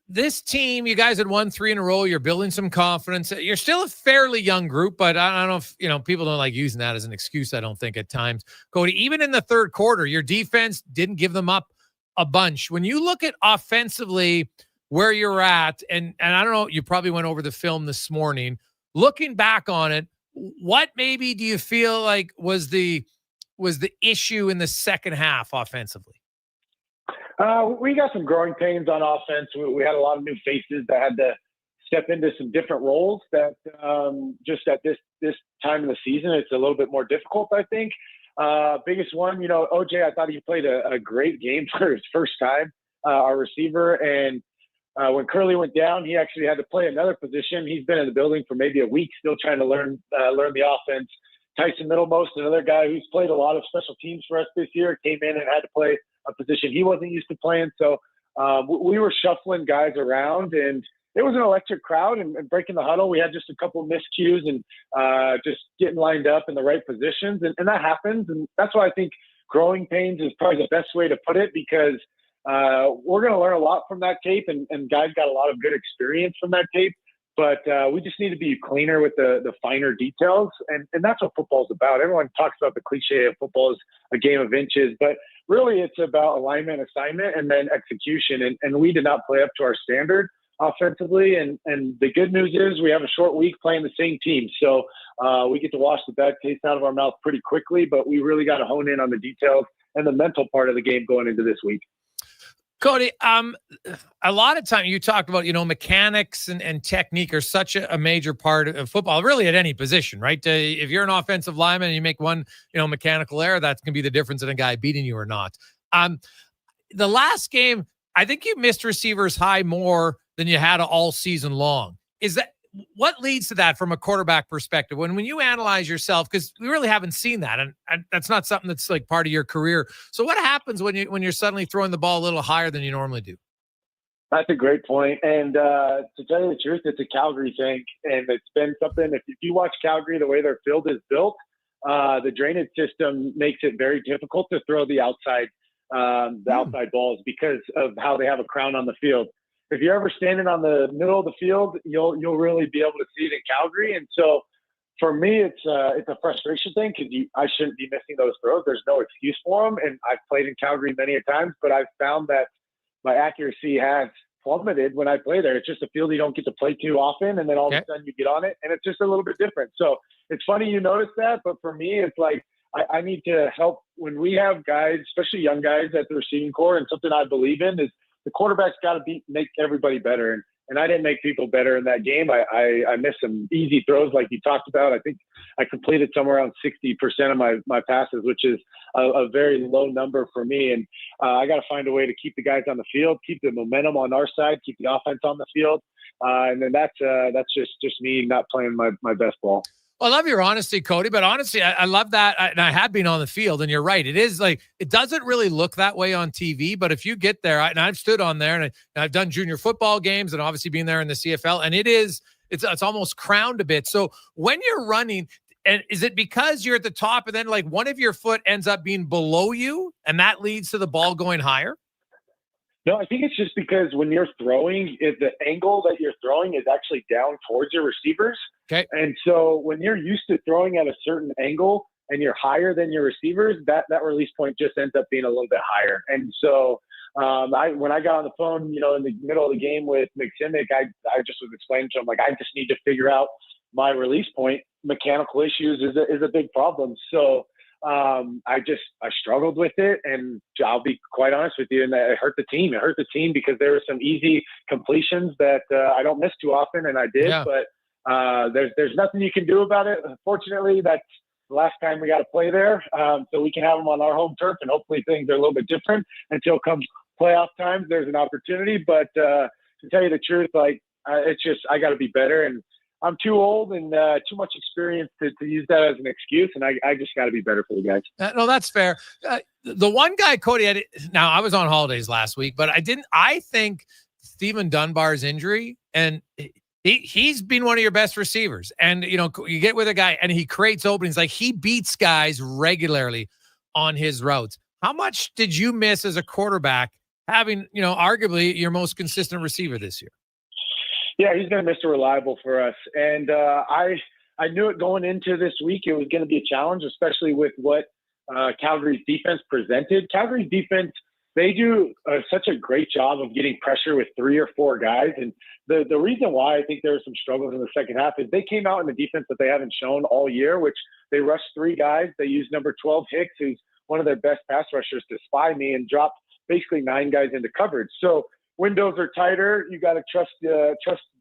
this team, you guys had won 3 in a row. You're building some confidence. You're still a fairly young group, but I don't know if, people don't like using that as an excuse, I don't think, at times. Cody, even in the third quarter, your defense didn't give them up a bunch. When you look at offensively where you're at, and I don't know, you probably went over the film this morning. Looking back on it, what maybe do you feel like was the issue in the second half offensively? We got some growing pains on offense. We had a lot of new faces that had to step into some different roles that just at this time of the season, it's a little bit more difficult, I think. Biggest one, OJ, I thought he played a great game for his first time, our receiver. And when Curley went down, he actually had to play another position. He's been in the building for maybe a week, still trying to learn the offense. Tyson Middlemost, another guy who's played a lot of special teams for us this year, came in and had to play a position he wasn't used to playing. So we were shuffling guys around, and it was an electric crowd and breaking the huddle. We had just a couple of miscues and just getting lined up in the right positions. And that happens. And that's why I think growing pains is probably the best way to put it, because we're going to learn a lot from that tape, and guys got a lot of good experience from that tape. But we just need to be cleaner with the finer details. And that's what football's about. Everyone talks about the cliche of football is a game of inches, but really it's about alignment, assignment, and then execution. And we did not play up to our standard offensively. And the good news is we have a short week playing the same team. So we get to wash the bad taste out of our mouth pretty quickly, but we really got to hone in on the details and the mental part of the game going into this week. Cody, a lot of time you talked about, mechanics and technique are such a major part of football, really at any position, right? If you're an offensive lineman and you make one, mechanical error, that's going to be the difference in a guy beating you or not. The last game, I think you missed receivers high more than you had all season long. What leads to that from a quarterback perspective? When you analyze yourself, because we really haven't seen that, and that's not something that's like part of your career. So what happens when you're suddenly throwing the ball a little higher than you normally do? That's a great point. And to tell you the truth, it's a Calgary thing. And it's been something, if you watch Calgary, the way their field is built, the drainage system makes it very difficult to throw the outside balls because of how they have a crown on the field. If you're ever standing on the middle of the field, you'll really be able to see it in Calgary. And so for me, it's a frustration thing because I shouldn't be missing those throws. There's no excuse for them. And I've played in Calgary many a times, but I've found that my accuracy has plummeted when I play there. It's just a field you don't get to play too often. And then all of a sudden you get on it and it's just a little bit different. So it's funny you notice that, but for me, it's like I need to help when we have guys, especially young guys at the receiving core. And something I believe in is the quarterback's got to make everybody better. And I didn't make people better in that game. I missed some easy throws like you talked about. I think I completed somewhere around 60% of my passes, which is a very low number for me. And I got to find a way to keep the guys on the field, keep the momentum on our side, keep the offense on the field. And then that's just me not playing my best ball. Well, I love your honesty, Cody, but honestly, I love that. And I have been on the field, and you're right. It is like, it doesn't really look that way on TV, but if you get there, and I've stood on there, and I've done junior football games and obviously been there in the CFL, and it's almost crowned a bit. So when you're running, and is it because you're at the top and then like one of your foot ends up being below you and that leads to the ball going higher? No, I think it's just because when you're throwing, the angle that you're throwing is actually down towards your receivers. Okay. And so when you're used to throwing at a certain angle and you're higher than your receivers, that release point just ends up being a little bit higher. And so when I got on the phone, in the middle of the game with McSimic, I just was explaining to him, like, I just need to figure out my release point. Mechanical issues is a big problem. So I struggled with it, and I'll be quite honest with you, and it hurt the team. It hurt the team because there were some easy completions that I don't miss too often, and I did. Yeah. But there's nothing you can do about it. Unfortunately, that's the last time we got to play there, so we can have them on our home turf, and hopefully things are a little bit different until comes playoff times. There's an opportunity, but to tell you the truth, like it's just I got to be better, and I'm too old and too much experience to use that as an excuse, and I just got to be better for the guys. No, that's fair. The one guy, Cody, now I was on holidays last week, but I think Stephen Dunbar's injury, and he's been one of your best receivers. And, you get with a guy and he creates openings. Like he beats guys regularly on his routes. How much did you miss as a quarterback having, arguably your most consistent receiver this year? Yeah, he's been Mr. Reliable for us. And I knew it going into this week. It was going to be a challenge, especially with what Calgary's defense presented. Calgary's defense, they do such a great job of getting pressure with 3 or 4 guys. And the reason why I think there were some struggles in the second half is they came out in the defense that they haven't shown all year, which they rushed 3 guys. They used number 12 Hicks, who's one of their best pass rushers, to spy me and dropped basically 9 guys into coverage. So windows are tighter. You got to trust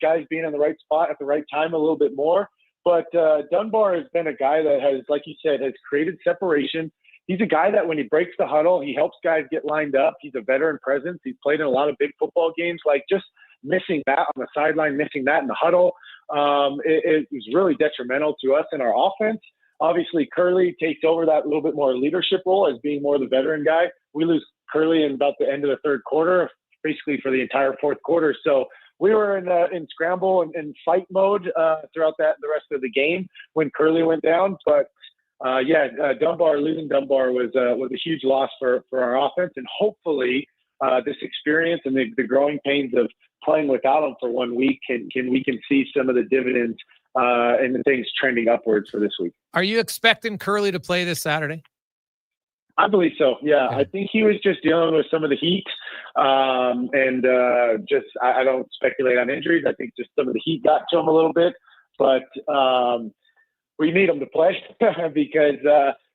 guys being in the right spot at the right time a little bit more. But Dunbar has been a guy that has, like you said, has created separation. He's a guy that when he breaks the huddle, he helps guys get lined up. He's a veteran presence. He's played in a lot of big football games. Like just missing that on the sideline, missing that in the huddle, it was really detrimental to us in our offense. Obviously, Curley takes over that little bit more leadership role as being more the veteran guy. We lose Curley in about the end of the third quarter, basically for the entire fourth quarter. So we were in scramble and fight mode throughout the rest of the game when Curley went down. But losing Dunbar was a huge loss for our offense, and hopefully this experience and the growing pains of playing without him for 1 week we can see some of the dividends and the things trending upwards for this week. Are you expecting Curley to play this Saturday? I believe so. Yeah, I think he was just dealing with some of the heat, and I don't speculate on injuries. I think just some of the heat got to him a little bit, but we need him to play because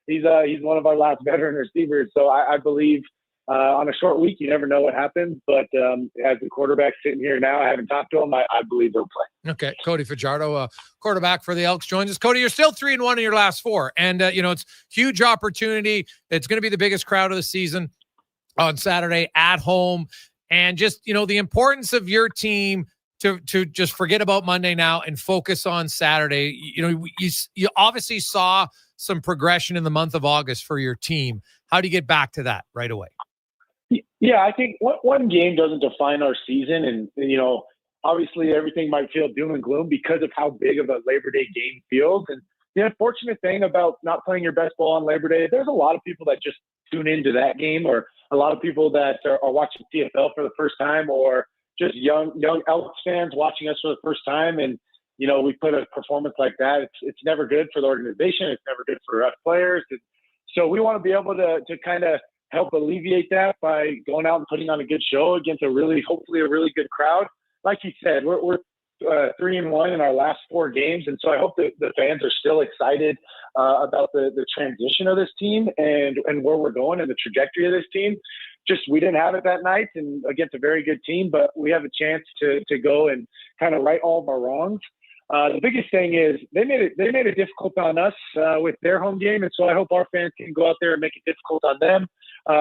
he's one of our last veteran receivers. So I believe on a short week, you never know what happens. But as the quarterback sitting here now, I haven't talked to him. I believe he'll play. Okay, Cody Fajardo, quarterback for the Elks, joins us. Cody, you're still 3-1 in your last 4, and it's huge opportunity. It's going to be the biggest crowd of the season on Saturday at home, and just the importance of your team to just forget about Monday now and focus on Saturday. You obviously saw some progression in the month of August for your team. How do you get back to that right away? Yeah, I think one game doesn't define our season, and obviously everything might feel doom and gloom because of how big of a Labor Day game feels. And the unfortunate thing about not playing your best ball on Labor Day, there's a lot of people that just tune into that game, or a lot of people that are watching CFL for the first time, or just young Elks fans watching us for the first time. And, we put a performance like that. It's never good for the organization. It's never good for us players. And so we want to be able to kind of help alleviate that by going out and putting on a good show against hopefully a really good crowd. Like you said, we're 3-1 in our last 4 games, and so I hope that the fans are still excited about the transition of this team and where we're going and the trajectory of this team. Just we didn't have it that night, and against a very good team, but we have a chance to go and kind of right all of our wrongs. The biggest thing is they made it difficult on us with their home game, and so I hope our fans can go out there and make it difficult on them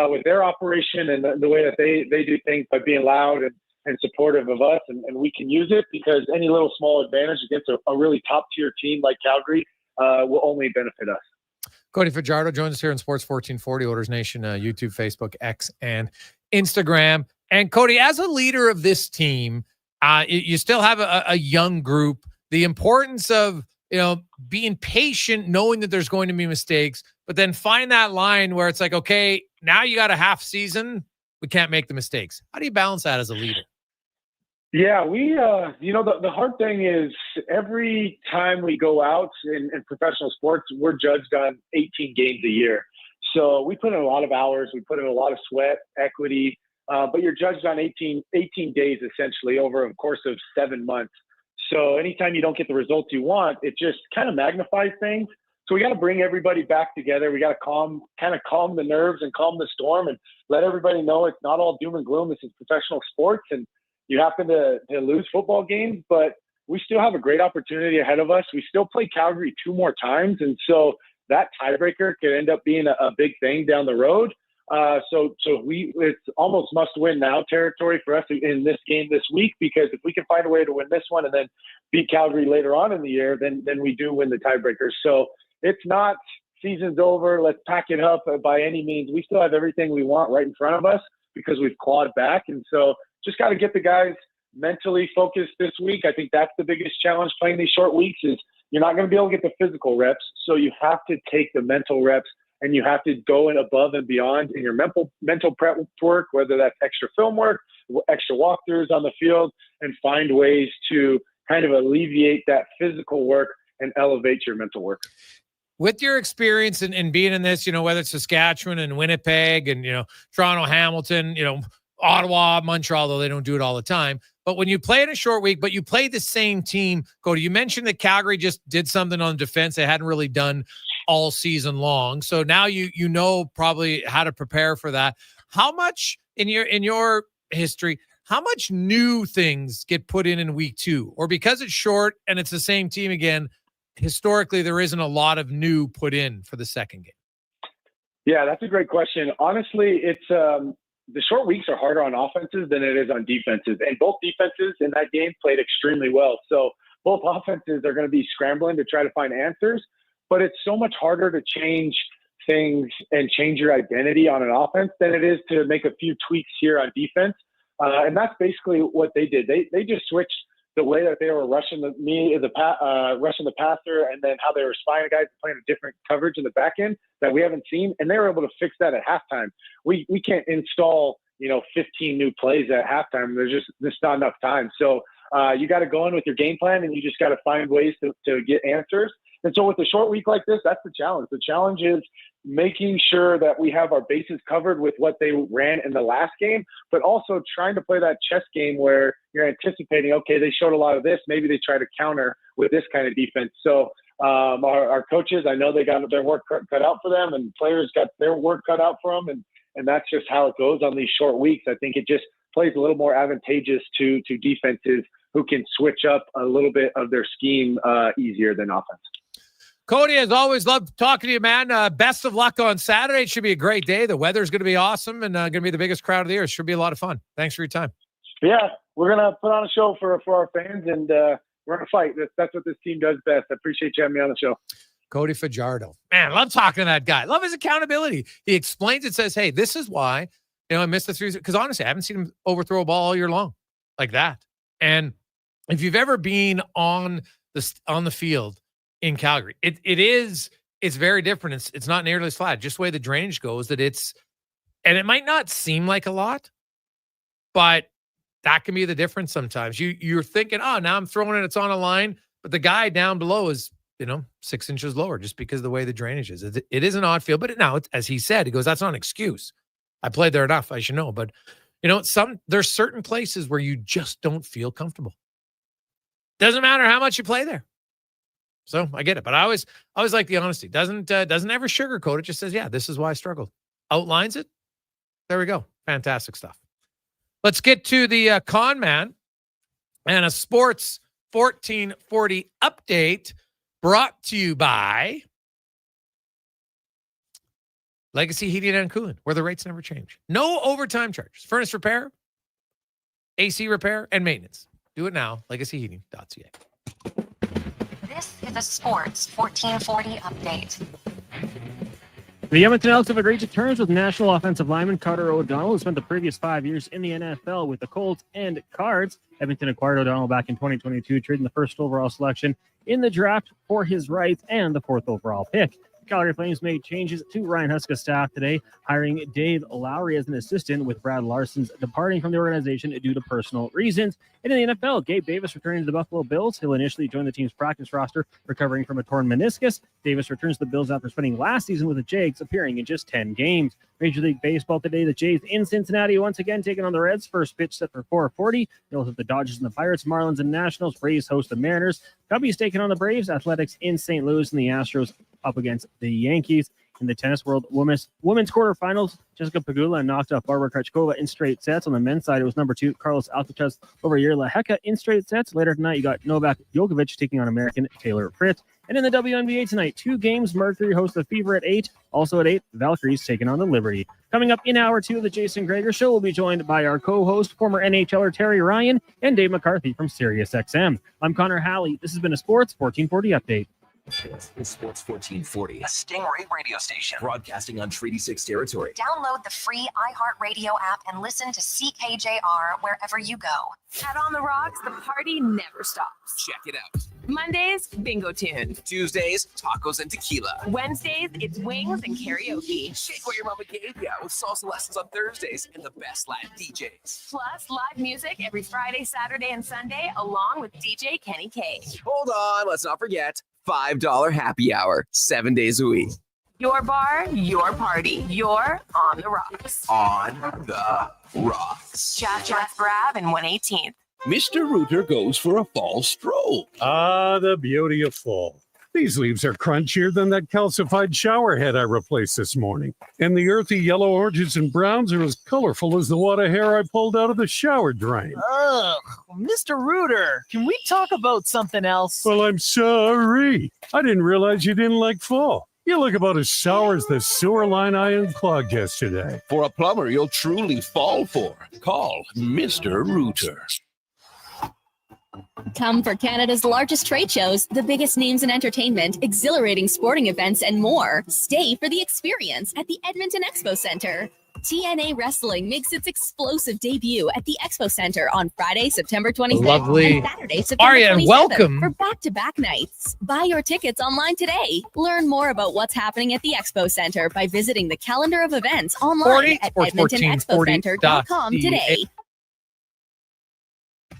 with their operation and the way that they do things by being loud and supportive of us, and we can use it because any little small advantage against a really top-tier team like Calgary will only benefit us. Cody Fajardo joins us here in Sports 1440, Oilers Nation, YouTube, Facebook, X, and Instagram. And Cody, as a leader of this team, you still have a young group. The importance of being patient, knowing that there's going to be mistakes, but then find that line where it's like, okay, now you got a half season, we can't make the mistakes. How do you balance that as a leader? Yeah, we, the hard thing is every time we go out in professional sports, we're judged on 18 games a year. So we put in a lot of hours, we put in a lot of sweat, equity, but you're judged on 18 days essentially over a course of 7 months. So anytime you don't get the results you want, it just kind of magnifies things. So we got to bring everybody back together. We got to calm the nerves and calm the storm and let everybody know it's not all doom and gloom. This is professional sports, and you happen to lose football games, but we still have a great opportunity ahead of us. We still play Calgary 2 more times, and so that tiebreaker could end up being a big thing down the road. So it's almost must-win now territory for us in this game this week, because if we can find a way to win this one and then beat Calgary later on in the year, then we do win the tiebreaker. So it's not season's over, let's pack it up by any means. We still have everything we want right in front of us because we've clawed back, and so just got to get the guys mentally focused this week. I think that's the biggest challenge playing these short weeks is you're not going to be able to get the physical reps, so you have to take the mental reps. And you have to go in above and beyond in your mental prep work, whether that's extra film work, extra walkthroughs on the field, and find ways to kind of alleviate that physical work and elevate your mental work. With your experience in being in this, whether it's Saskatchewan and Winnipeg and, Toronto, Hamilton, Ottawa, Montreal, though they don't do it all the time. But when you play in a short week, but you play the same team, Cody, you mentioned that Calgary just did something on defense they hadn't really done all season long. So now you know probably how to prepare for that. How much in your history, how much new things get put in week 2? Or because it's short and it's the same team again, historically there isn't a lot of new put in for the second game? Yeah, that's a great question. Honestly, it's the short weeks are harder on offenses than it is on defenses. And both defenses in that game played extremely well. So both offenses are going to be scrambling to try to find answers. But it's so much harder to change things and change your identity on an offense than it is to make a few tweaks here on defense. And that's basically what they did. They just switched the way that they were rushing the passer, and then how they were spying guys playing a different coverage in the back end that we haven't seen. And they were able to fix that at halftime. We can't install 15 new plays at halftime. There's not enough time. So you got to go in with your game plan, and you just got to find ways to get answers. And so with a short week like this, that's the challenge. The challenge is making sure that we have our bases covered with what they ran in the last game, but also trying to play that chess game where you're anticipating, okay, they showed a lot of this. Maybe they try to counter with this kind of defense. So our coaches, I know they got their work cut out for them, and players got their work cut out for them. And that's just how it goes on these short weeks. I think it just plays a little more advantageous to defenses who can switch up a little bit of their scheme easier than offense. Cody, as always, love talking to you, man. Best of luck on Saturday. It should be a great day. The weather's going to be awesome and going to be the biggest crowd of the year. It should be a lot of fun. Thanks for your time. Yeah, we're going to put on a show for our fans, and we're going to fight. That's what this team does best. I appreciate you having me on the show. Cody Fajardo. Man, I love talking to that guy. Love his accountability. He explains it, says, hey, this is why, I missed the threes. Because honestly, I haven't seen him overthrow a ball all year long like that. And if you've ever been on the field in Calgary, it's very different. It's not nearly as flat. Just the way the drainage goes, and it might not seem like a lot, but that can be the difference sometimes. You're thinking, oh, now I'm throwing it, it's on a line, but the guy down below is 6 inches lower just because of the way the drainage is. It is an odd field, but now, as he said, he goes, that's not an excuse. I played there enough, I should know. But there's certain places where you just don't feel comfortable. Doesn't matter how much you play there. So I get it, but I always like the honesty. Doesn't ever sugarcoat it. Just says, yeah, this is why I struggled. Outlines it. There we go. Fantastic stuff. Let's get to the con man and a sports 1440 update brought to you by Legacy Heating and Cooling, where the rates never change. No overtime charges. Furnace repair, AC repair, and maintenance. Do it now. LegacyHeating.ca. This is a Sports 1440 update. The Edmonton Elks have agreed to terms with national offensive lineman Connor O'Donnell, who spent the previous 5 years in the NFL with the Colts and Cards. Edmonton acquired O'Donnell back in 2022, trading the first overall selection in the draft for his rights and the fourth overall pick. Calgary Flames made changes to Ryan Huska's staff today, hiring Dave Lowry as an assistant, with Brad Larson's departing from the organization due to personal reasons. And in the NFL, Gabe Davis returning to the Buffalo Bills. He'll initially join the team's practice roster, recovering from a torn meniscus. Davis returns to the Bills after spending last season with the Jags, appearing in just 10 games. Major League Baseball today, the Jays in Cincinnati once again taking on the Reds. First pitch set for 4:40. They'll hit the Dodgers and the Pirates, Marlins and Nationals. Braves host the Mariners. Cubbies taking on the Braves. Athletics in St. Louis, and the Astros up against the Yankees. In the tennis world, women's quarterfinals, Jessica Pegula knocked off Barbara Krejcikova in straight sets. On the men's side, it was number 2 Carlos Alcaraz over Jirla Heka in straight sets. Later tonight, you got Novak Djokovic taking on American Taylor Fritz. And in the WNBA tonight, 2 games. Mercury hosts the Fever at 8. Also at 8, Valkyries taking on the Liberty. Coming up in hour 2 of the Jason Gregor Show, we'll be joined by our co-host, former NHLer Terry Ryan, and Dave McCarthy from SiriusXM. I'm Connor Halley. This has been a Sports 1440 update. This is Sports 1440, a Stingray radio station broadcasting on Treaty 6 territory. Download the free iHeartRadio app and listen to CKJR wherever you go. At On the Rocks, the party never stops. Check it out. Mondays, bingo tunes. Tuesdays, tacos and tequila. Wednesdays, it's wings and karaoke. Shake what your mama gave ya with salsa lessons on Thursdays and the best Latin DJs. Plus, live music every Friday, Saturday, and Sunday, along with DJ Kenny K. Hold on, let's not forget $5 happy hour, 7 days a week. Your bar, your party. You're On the Rocks. On the Rocks. Chat Brab and 118th. Mr. Rooter goes for a fall stroll. Ah, the beauty of fall. These leaves are crunchier than that calcified shower head I replaced this morning. And the earthy yellow oranges and browns are as colorful as the wad of hair I pulled out of the shower drain. Ugh, Mr. Rooter, can we talk about something else? Well, I'm sorry. I didn't realize you didn't like fall. You look about as sour as the sewer line I unclogged yesterday. For a plumber you'll truly fall for, call Mr. Rooter. Come for Canada's largest trade shows, the biggest names in entertainment, exhilarating sporting events, and more. Stay for the experience at the Edmonton Expo Center. TNA Wrestling makes its explosive debut at the Expo Center on Friday, September 25th Lovely. and Saturday, September Aria, 27th welcome. for back-to-back nights. Buy your tickets online today. Learn more about what's happening at the Expo Center by visiting the calendar of events online at EdmontonExpoCenter.com today.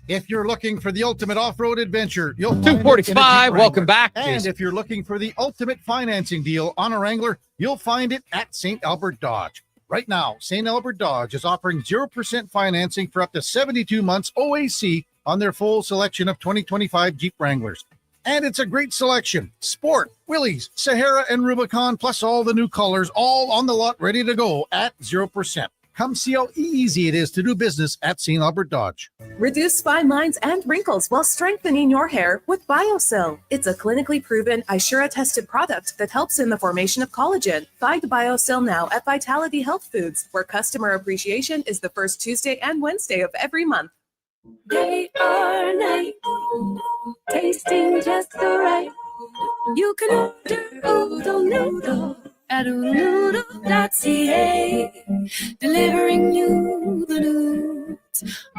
If you're looking for the ultimate off-road adventure, you'll find it in a Jeep 245. Welcome Wrangler. back. And if you're looking for the ultimate financing deal on a Wrangler, you'll find it at St. Albert Dodge. Right now, St. Albert Dodge is offering 0% financing for up to 72 months OAC on their full selection of 2025 Jeep Wranglers. And it's a great selection. Sport, Willys, Sahara, and Rubicon, plus all the new colors, all on the lot ready to go at 0%. Come see how easy it is to do business at St. Albert Dodge. Reduce fine lines and wrinkles while strengthening your hair with BioSil. It's a clinically proven, Ishura-tested product that helps in the formation of collagen. Find BioSil now at Vitality Health Foods, where customer appreciation is the first Tuesday and Wednesday of every month. Day or night, tasting just so right. You can order Oodle Noodle at oodlenoodle.ca, delivering you the news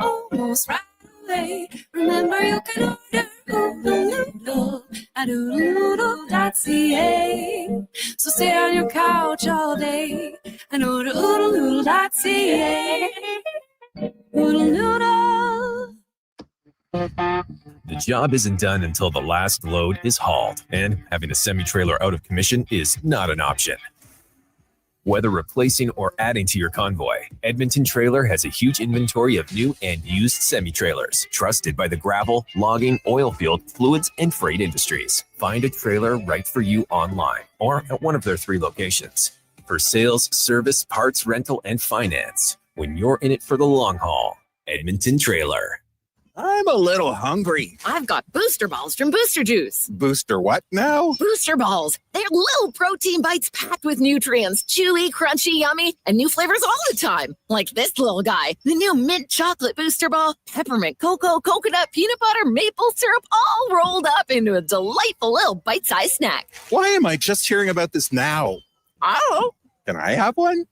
almost right away. Remember, you can order Oodle Noodle at oodlenoodle.ca. So stay on your couch all day and order oodlenoodle.ca. Oodle Noodle. The job isn't done until the last load is hauled, and having a semi-trailer out of commission is not an option. Whether replacing or adding to your convoy, Edmonton Trailer has a huge inventory of new and used semi-trailers, trusted by the gravel, logging, oil field, fluids, and freight industries. Find a trailer right for you online or at one of their 3 locations. For sales, service, parts, rental, and finance, when you're in it for the long haul, Edmonton Trailer. I'm a little hungry. I've got booster balls from Booster Juice. Booster what now? Booster balls. They're little protein bites packed with nutrients, chewy, crunchy, yummy, and new flavors all the time. Like this little guy, the new mint chocolate booster ball, peppermint cocoa, coconut, peanut butter, maple syrup, all rolled up into a delightful little bite-sized snack. Why am I just hearing about this now? I don't know. Can I have one?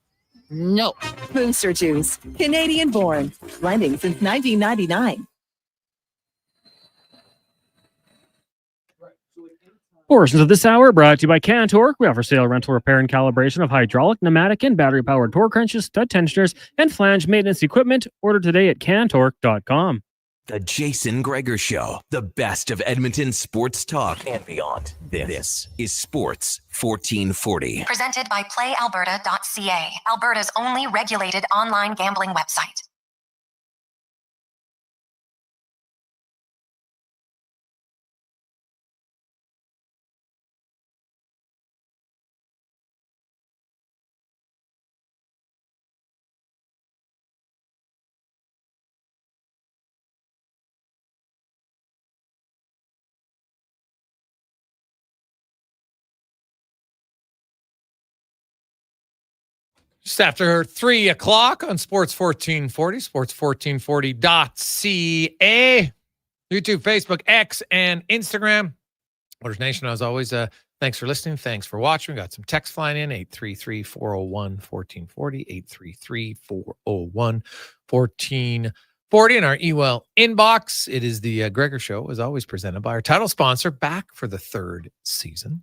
No. Booster Juice, Canadian born, blending since 1999. Portions of this hour brought to you by Cantork. We offer sale, rental, repair, and calibration of hydraulic, pneumatic, and battery-powered torque wrenches, stud tensioners, and flange maintenance equipment. Order today at cantork.com. The Jason Gregor Show, the best of Edmonton sports talk and beyond. This is Sports 1440. Presented by PlayAlberta.ca, Alberta's only regulated online gambling website. Just after 3 o'clock on Sports 1440, sports1440.ca, YouTube, Facebook, X, and Instagram. Oilers Nation, as always, thanks for listening. Thanks for watching. We got some text flying in, 833-401-1440, 833-401-1440 in our email inbox. It is the Gregor Show, as always, presented by our title sponsor, back for the 3rd season,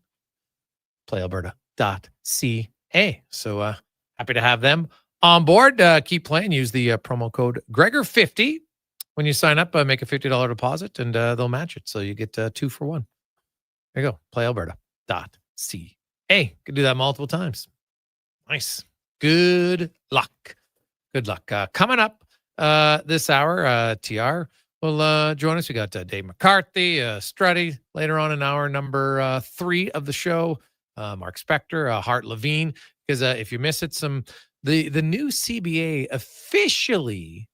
PlayAlberta.ca. So, happy to have them on board. Keep playing. Use the promo code Gregor50 when you sign up. Make a $50 deposit, and they'll match it. So you get 2 for 1. There you go. PlayAlberta.ca. Could do that multiple times. Nice. Good luck. Good luck. Coming up this hour, TR will join us. We got Dave McCarthy, Struddy later on in hour number 3 of the show. Mark Spector, Hart Levine. Because if you miss it, the new CBA officially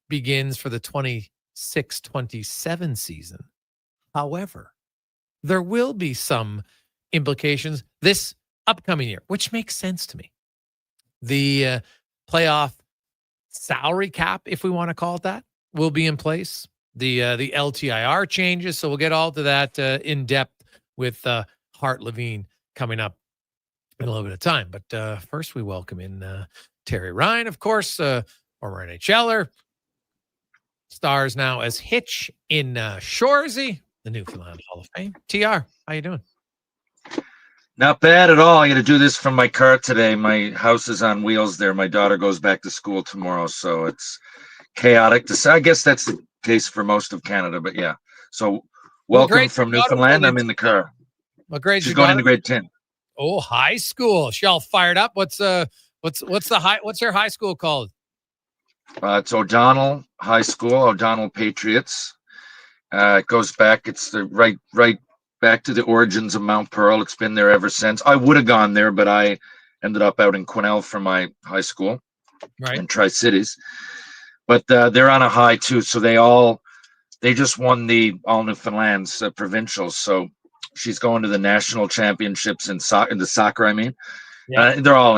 begins for the 26-27 season. However, there will be some implications this upcoming year, which makes sense to me. The playoff salary cap, if we want to call it that, will be in place. The LTIR changes, so we'll get all to that in depth with Hart Levine coming up in a little bit of time. But first, we welcome in Terry Ryan, of course, former NHLer, stars now as Hitch in Shoresy, the Newfoundland Hall of Fame. TR, how you doing? Not bad at all. I got to do this from my car today. My house is on wheels there. My daughter goes back to school tomorrow, so it's chaotic. I guess that's case for most of Canada, but yeah. So welcome from Newfoundland. I'm in the car. What grade? She's going into grade 10. Oh, high school. She all fired up. What's her high school called? It's O'Donnell High School, O'Donnell Patriots. It goes back. It's the right back to the origins of Mount Pearl. It's been there ever since. I would have gone there, but I ended up out in Quesnel for my high school, right, in Tri-Cities. But they're on a high too. So they just won the All Newfoundlands provincials. So she's going to the national championships in the soccer. I mean, yeah. They're all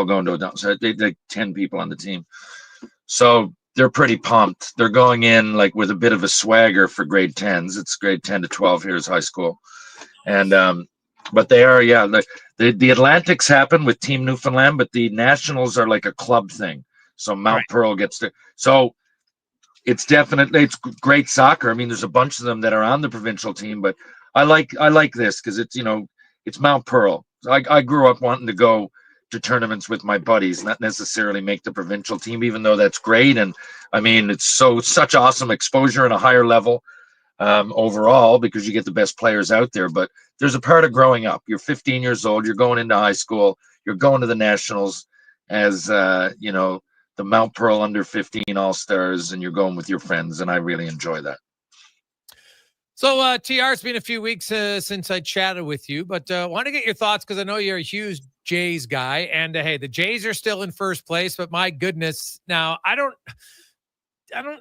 going to O'Donnell. So they 10 people on the team. So they're pretty pumped. They're going in like with a bit of a swagger for grade 10s. It's grade 10 to 12 here is high school. And but they are, yeah, the Atlantics happen with Team Newfoundland, but the nationals are like a club thing. So Mount Pearl gets to, so it's great soccer. I mean, there's a bunch of them that are on the provincial team, but I like this because it's, it's Mount Pearl. I grew up wanting to go to tournaments with my buddies, not necessarily make the provincial team, even though that's great. And I mean, it's such awesome exposure and a higher level overall because you get the best players out there. But there's a part of growing up. You're 15 years old. You're going into high school. You're going to the nationals as, the Mount Pearl under 15 All-Stars, and you're going with your friends. And I really enjoy that. So, TR, it's been a few weeks since I chatted with you, but I want to get your thoughts because I know you're a huge Jays guy. And hey, the Jays are still in first place, but my goodness, now I don't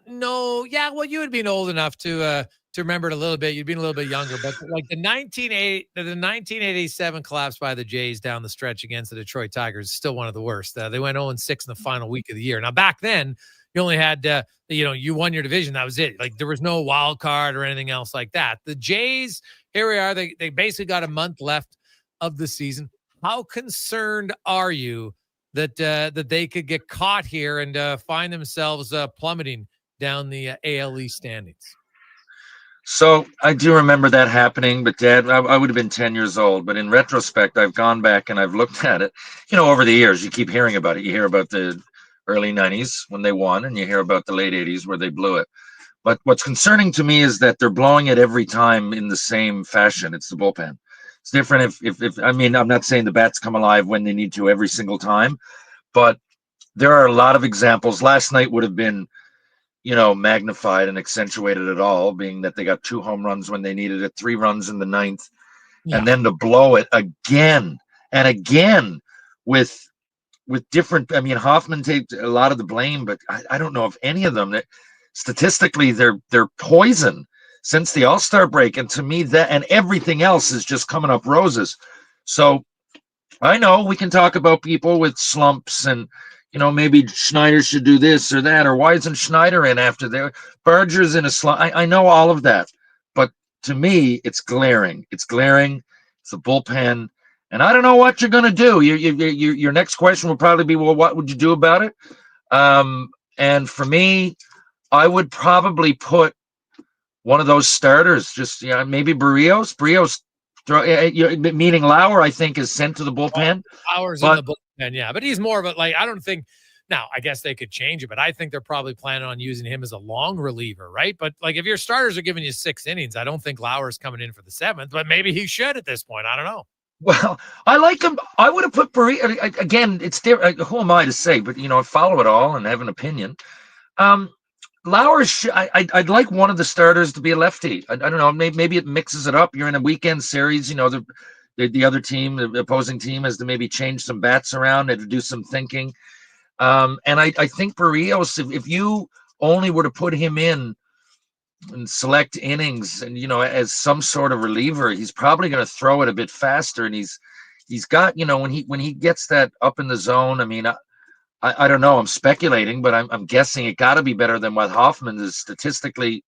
know. Yeah, well, you had been old enough to remember it a little bit. You'd been a little bit younger, but like the 1987 collapse by the Jays down the stretch against the Detroit Tigers is still one of the worst. They went 0-6 in the final week of the year. Now, back then, you only had, you won your division. That was it. Like there was no wild card or anything else like that. The Jays, here we are. They basically got a month left of the season. How concerned are you that they could get caught here and find themselves plummeting down the AL East standings? So I do remember that happening, but Dad, I would have been 10 years old. But in retrospect, I've gone back and I've looked at it. Over the years, you keep hearing about it. You hear about the early 90s when they won, and you hear about the late 80s where they blew it. But what's concerning to me is that they're blowing it every time in the same fashion. It's the bullpen. It's different if I mean, I'm not saying the bats come alive when they need to every single time, but there are a lot of examples. Last night would have been, magnified and accentuated at all, being that they got 2 home runs when they needed it, 3 runs in the 9th, and then to blow it again and again with different. I mean, Hoffman takes a lot of the blame, but I don't know if any of them that statistically they're poison since the All-Star break. And to me, that and everything else is just coming up roses. So I know we can talk about people with slumps and, maybe Schneider should do this or that, or why isn't Schneider in after their Barger's in a slump? I know all of that, but to me, it's glaring. It's glaring. It's a bullpen. And I don't know what you're going to do. Your next question will probably be, well, what would you do about it? And for me, I would probably put one of those starters, just maybe Barrios. Meaning Lauer, I think, is sent to the bullpen. Lauer's in the bullpen, yeah. But he's more of a, I don't think, now, I guess they could change it, but I think they're probably planning on using him as a long reliever, right? But, if your starters are giving you 6 innings, I don't think Lauer's coming in for the 7th, but maybe he should at this point. I don't know. Well, I like him. I would have put Barrios. Again, it's different. Who am I to say? But, I follow it all and have an opinion. Lauer, I'd like one of the starters to be a lefty. I don't know. Maybe it mixes it up. You're in a weekend series. The other team, the opposing team, has to maybe change some bats around and do some thinking. And I think Barrios, if you only were to put him in and select innings and, as some sort of reliever, he's probably going to throw it a bit faster. And he's got, when he gets that up in the zone, I mean, I don't know. I'm speculating, but I'm guessing it got to be better than what Hoffman is statistically.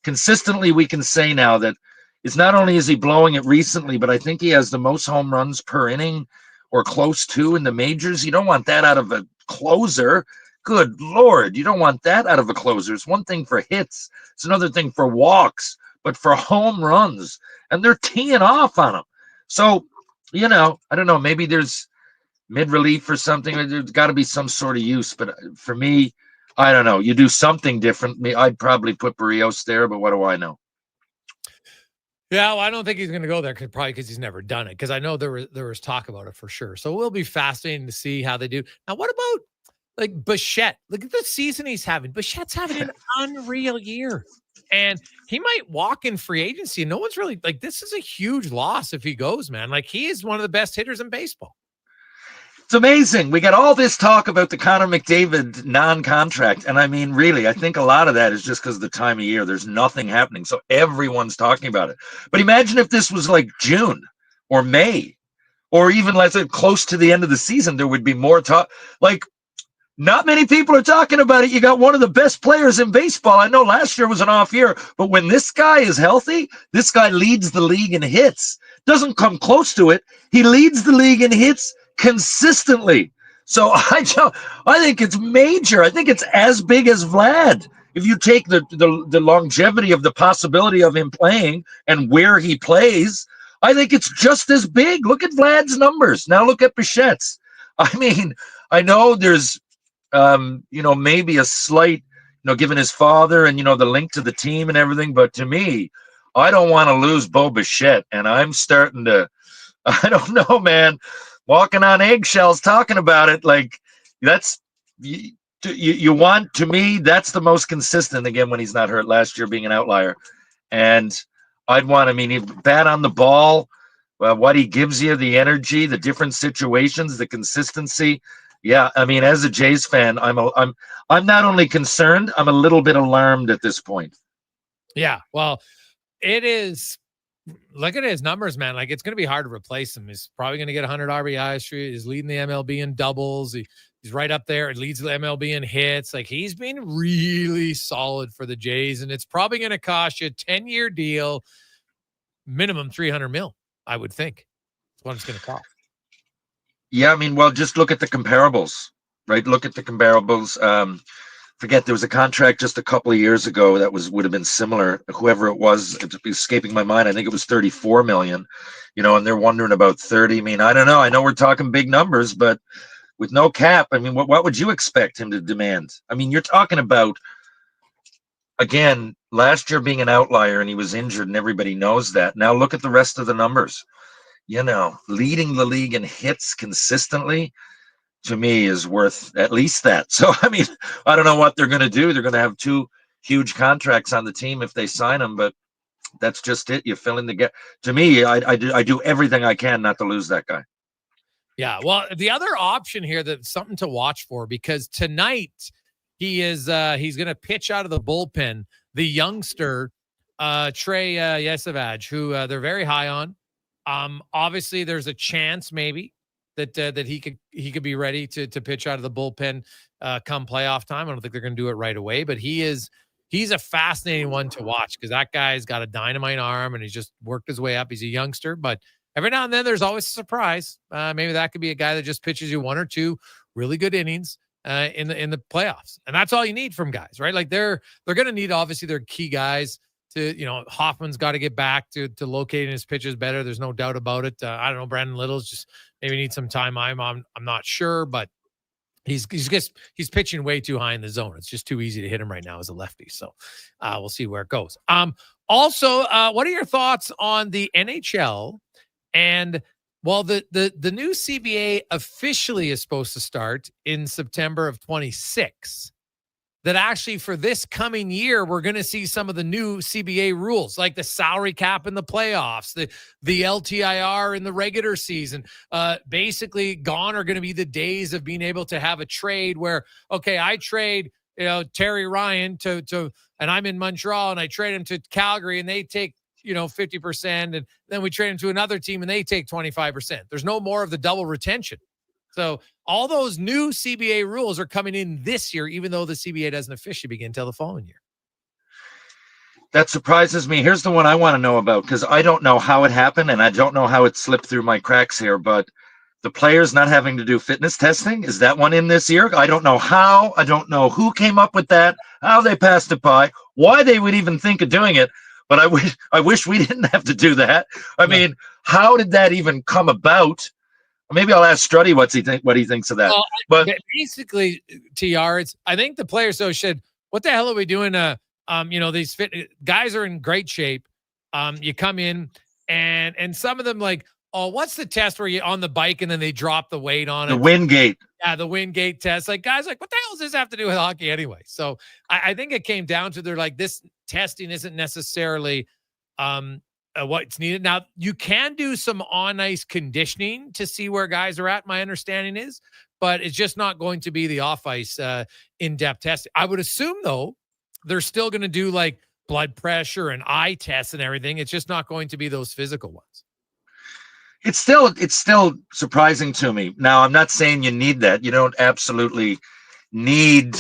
Consistently, we can say now that it's not only is he blowing it recently, but I think he has the most home runs per inning or close to in the majors. You don't want that out of a closer. Good Lord, you don't want that out of a closer. It's one thing for hits. It's another thing for walks, but for home runs, and they're teeing off on him. So, I don't know. Maybe there's mid-relief or something. There's got to be some sort of use. But for me, I don't know. You do something different. I'd probably put Barrios there, but what do I know? Yeah, well, I don't think he's going to go there probably because he's never done it. Because I know there was talk about it for sure. So it will be fascinating to see how they do. Now, what about like Bichette? Look at the season he's having. Bichette's having an unreal year, and he might walk in free agency. No one's really like, this is a huge loss if he goes, man. Like, he is one of the best hitters in baseball. It's amazing. We got all this talk about the Connor McDavid non-contract. And I mean, really, I think a lot of that is just because of the time of year. There's nothing happening. So everyone's talking about it. But imagine if this was like June or May, or even let's say close to the end of the season, there would be more talk. Like, not many people are talking about it. You got one of the best players in baseball. I know last year was an off year, but when this guy is healthy, this guy leads the league in hits. Doesn't come close to it. He leads the league in hits consistently. So I think it's major. I think it's as big as Vlad. If you take the longevity of the possibility of him playing and where he plays, I think it's just as big. Look at Vlad's numbers. Now look at Bichette's. I mean, I know there's maybe a slight, given his father and, the link to the team and everything. But to me, I don't want to lose Bo Bichette. And I'm starting to, I don't know, man, walking on eggshells talking about it. Like, that's, you want, to me, that's the most consistent, again, when he's not hurt last year, being an outlier. And I'd want, he bat on the ball, what he gives you, the energy, the different situations, the consistency. Yeah, as a Jays fan, I'm not only concerned, I'm a little bit alarmed at this point. Yeah, well, it is. Look at his numbers, man. Like, it's going to be hard to replace him. He's probably going to get 100 RBIs. He's leading the MLB in doubles. He's right up there. It leads the MLB in hits. Like, he's been really solid for the Jays, and it's probably going to cost you a 10-year deal, minimum $300 million, I would think. That's what it's going to cost. Yeah, just look at the comparables, right? Look at the comparables. Forget, there was a contract just a couple of years ago that would have been similar. Whoever it was, it's escaping my mind. I think it was $34 million, and they're wondering about 30. I don't know. I know we're talking big numbers, but with no cap, what would you expect him to demand? You're talking about, again, last year being an outlier and he was injured and everybody knows that. Now look at the rest of the numbers. Leading the league in hits consistently, to me, is worth at least that. So, I don't know what they're going to do. They're going to have two huge contracts on the team if they sign them, but that's just it. You fill in the gap. To me, I do everything I can not to lose that guy. Yeah, well, the other option here, that's something to watch for, because tonight he's going to pitch out of the bullpen, the youngster, Trey Yesavage, who they're very high on. Obviously, there's a chance maybe that he could be ready to pitch out of the bullpen come playoff time. I don't think they're going to do it right away, but he's a fascinating one to watch, because that guy's got a dynamite arm and he's just worked his way up. He's a youngster, but every now and then there's always a surprise. Maybe that could be a guy that just pitches you one or two really good innings in the playoffs, and that's all you need from guys, right? Like, they're going to need, obviously, their key guys to, Hoffman's got to get back to locating his pitches better. There's no doubt about it. I don't know. Brandon Little's just maybe needs some time. I'm not sure, but he's pitching way too high in the zone. It's just too easy to hit him right now as a lefty. So we'll see where it goes. Also, what are your thoughts on the NHL? And well, the new CBA officially is supposed to start in September of 26. That actually for this coming year, we're going to see some of the new CBA rules, like the salary cap in the playoffs, the LTIR in the regular season. Basically, gone are going to be the days of being able to have a trade where, okay, I trade Terry Ryan to and I'm in Montreal and I trade him to Calgary and they take 50%, and then we trade him to another team and they take 25%. There's no more of the double retention. So all those new CBA rules are coming in this year, even though the CBA doesn't officially begin until the following year. That surprises me. Here's the one I want to know about, because I don't know how it happened and I don't know how it slipped through my cracks here, but the players not having to do fitness testing, is that one in this year? I don't know how. I don't know who came up with that, how they passed it by, why they would even think of doing it. But I wish we didn't have to do that. How did that even come about? Maybe I'll ask Struddy what he thinks of that. Well, but basically, TR, I think the players should. What the hell are we doing? These guys are in great shape. You come in and some of them what's the test where you're on the bike and then they drop the weight on it? The Wingate. Yeah, the Wingate test. Guys what the hell does this have to do with hockey anyway? So I think it came down to this testing isn't necessarily what's needed. Now, you can do some on-ice conditioning to see where guys are at, my understanding is, but it's just not going to be the off-ice in-depth testing. I would assume, though, they're still going to do blood pressure and eye tests and everything. It's just not going to be those physical ones. It's still surprising to me. Now, I'm not saying you need that. You don't absolutely need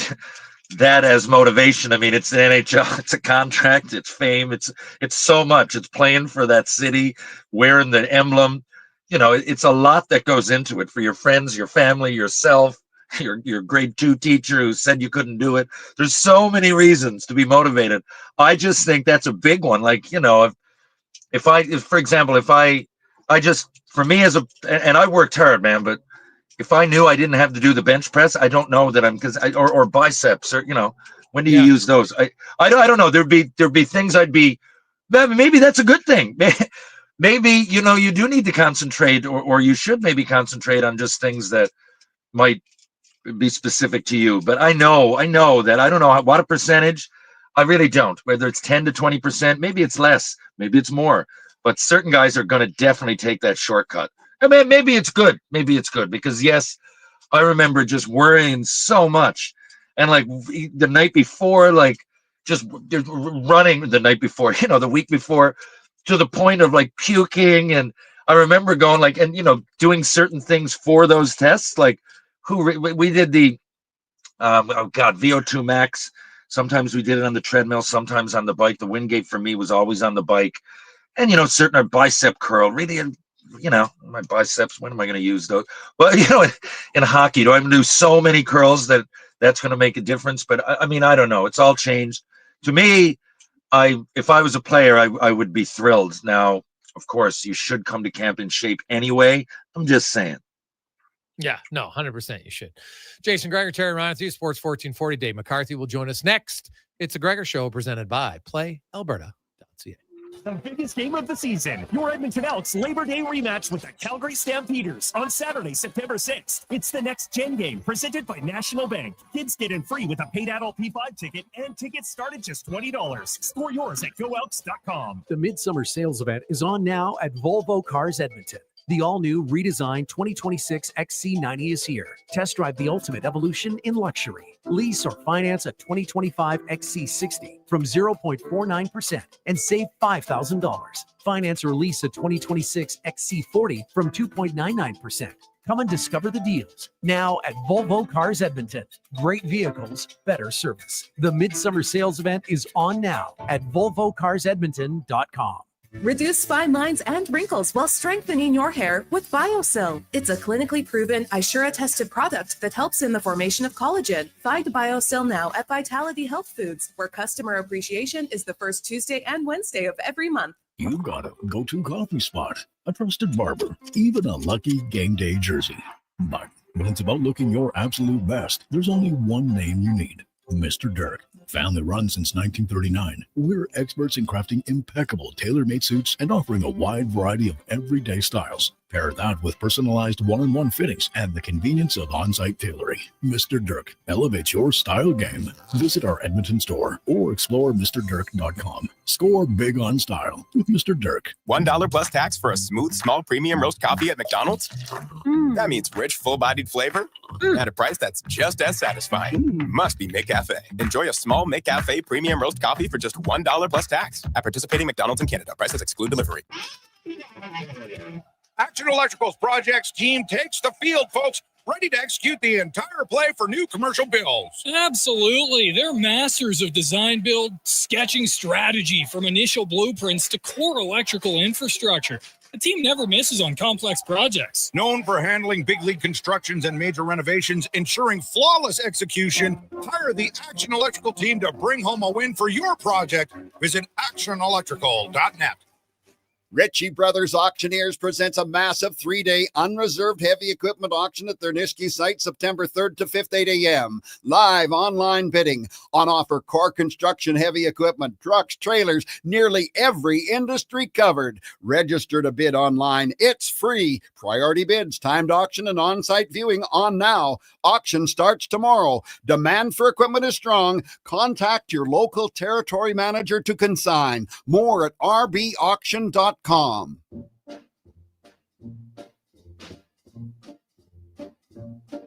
that as motivation. I mean, it's the NHL. It's a contract. It's fame. It's so much. It's playing for that city, wearing the emblem. It's a lot that goes into it for your friends, your family, yourself, your grade 2 teacher who said you couldn't do it. There's so many reasons to be motivated. I just think that's a big one. For me and I worked hard, man, but if I knew I didn't have to do the bench press, I don't know that or biceps or, when do you use those? I don't know. There'd be things maybe that's a good thing. Maybe, you do need to concentrate or you should maybe concentrate on just things that might be specific to you. But I know that I don't know what a percentage. I really don't, whether it's 10 to 20%, maybe it's less, maybe it's more. But certain guys are going to definitely take that shortcut. I mean, maybe it's good. Because, yes, I remember just worrying so much. And, the night before, just running the night before, the week before, to the point of, puking. And I remember going, doing certain things for those tests. We did the, VO2 max. Sometimes we did it on the treadmill, sometimes on the bike. The Wingate for me was always on the bike. And, certain bicep curl, really, my biceps, when am I going to use those? But, in hockey, do I do so many curls that's going to make a difference? But, I mean, I don't know. It's all changed. To me, if I was a player, I would be thrilled. Now, of course, you should come to camp in shape anyway. I'm just saying. Yeah, no, 100% you should. Jason Gregor, Terry Ryan, with you, Sports 1440. Dave McCarthy will join us next. It's a Gregor Show presented by PlayAlberta.ca. The biggest game of the season. Your Edmonton Elks Labor Day rematch with the Calgary Stampeders on Saturday, September 6th. It's the next gen game presented by National Bank. Kids get in free with a paid adult P5 ticket and tickets start at just $20. Score yours at goelks.com. The Midsummer Sales Event is on now at Volvo Cars Edmonton. The all-new redesigned 2026 XC90 is here. Test drive the ultimate evolution in luxury. Lease or finance a 2025 XC60 from 0.49% and save $5,000. Finance or lease a 2026 XC40 from 2.99%. Come and discover the deals now at Volvo Cars Edmonton. Great vehicles, better service. The Midsummer Sales Event is on now at volvocarsedmonton.com. Reduce fine lines and wrinkles while strengthening your hair with BioSil. It's a clinically proven, Ishura-tested product that helps in the formation of collagen. Find BioSil now at Vitality Health Foods, where customer appreciation is the first Tuesday and Wednesday of every month. You got a go-to coffee spot, a trusted barber, even a lucky game day jersey. But when it's about looking your absolute best, there's only one name you need: Mr. Dirk. Family run since 1939, we're experts in crafting impeccable tailor-made suits and offering a wide variety of everyday styles. Pair that with personalized one-on-one fittings and the convenience of on-site tailoring. Mr. Dirk elevates your style game. Visit our Edmonton store or explore MrDirk.com. Score big on style with Mr. Dirk. $1 plus tax for a smooth, small premium roast coffee at McDonald's? That means rich, full-bodied flavor at a price that's just as satisfying. Must be McCafe. Enjoy a small McCafe premium roast coffee for just $1 plus tax at participating McDonald's in Canada. Prices exclude delivery. Action Electrical's projects team takes the field, folks, ready to execute the entire play for new commercial builds. Absolutely. They're masters of design, build, sketching strategy, from initial blueprints to core electrical infrastructure. The team never misses on complex projects. Known for handling big league constructions and major renovations, ensuring flawless execution, hire the Action Electrical team to bring home a win for your project. Visit actionelectrical.net. Ritchie Brothers Auctioneers presents a massive 3-day unreserved heavy equipment auction at their Nisky site, September 3rd to 5th, 8 a.m. Live online bidding. On offer core construction heavy equipment, trucks, trailers, nearly every industry covered. Register to bid online. It's free. Priority bids, timed auction, and on-site viewing on now. Auction starts tomorrow. Demand for equipment is strong. Contact your local territory manager to consign. More at rbauction.com.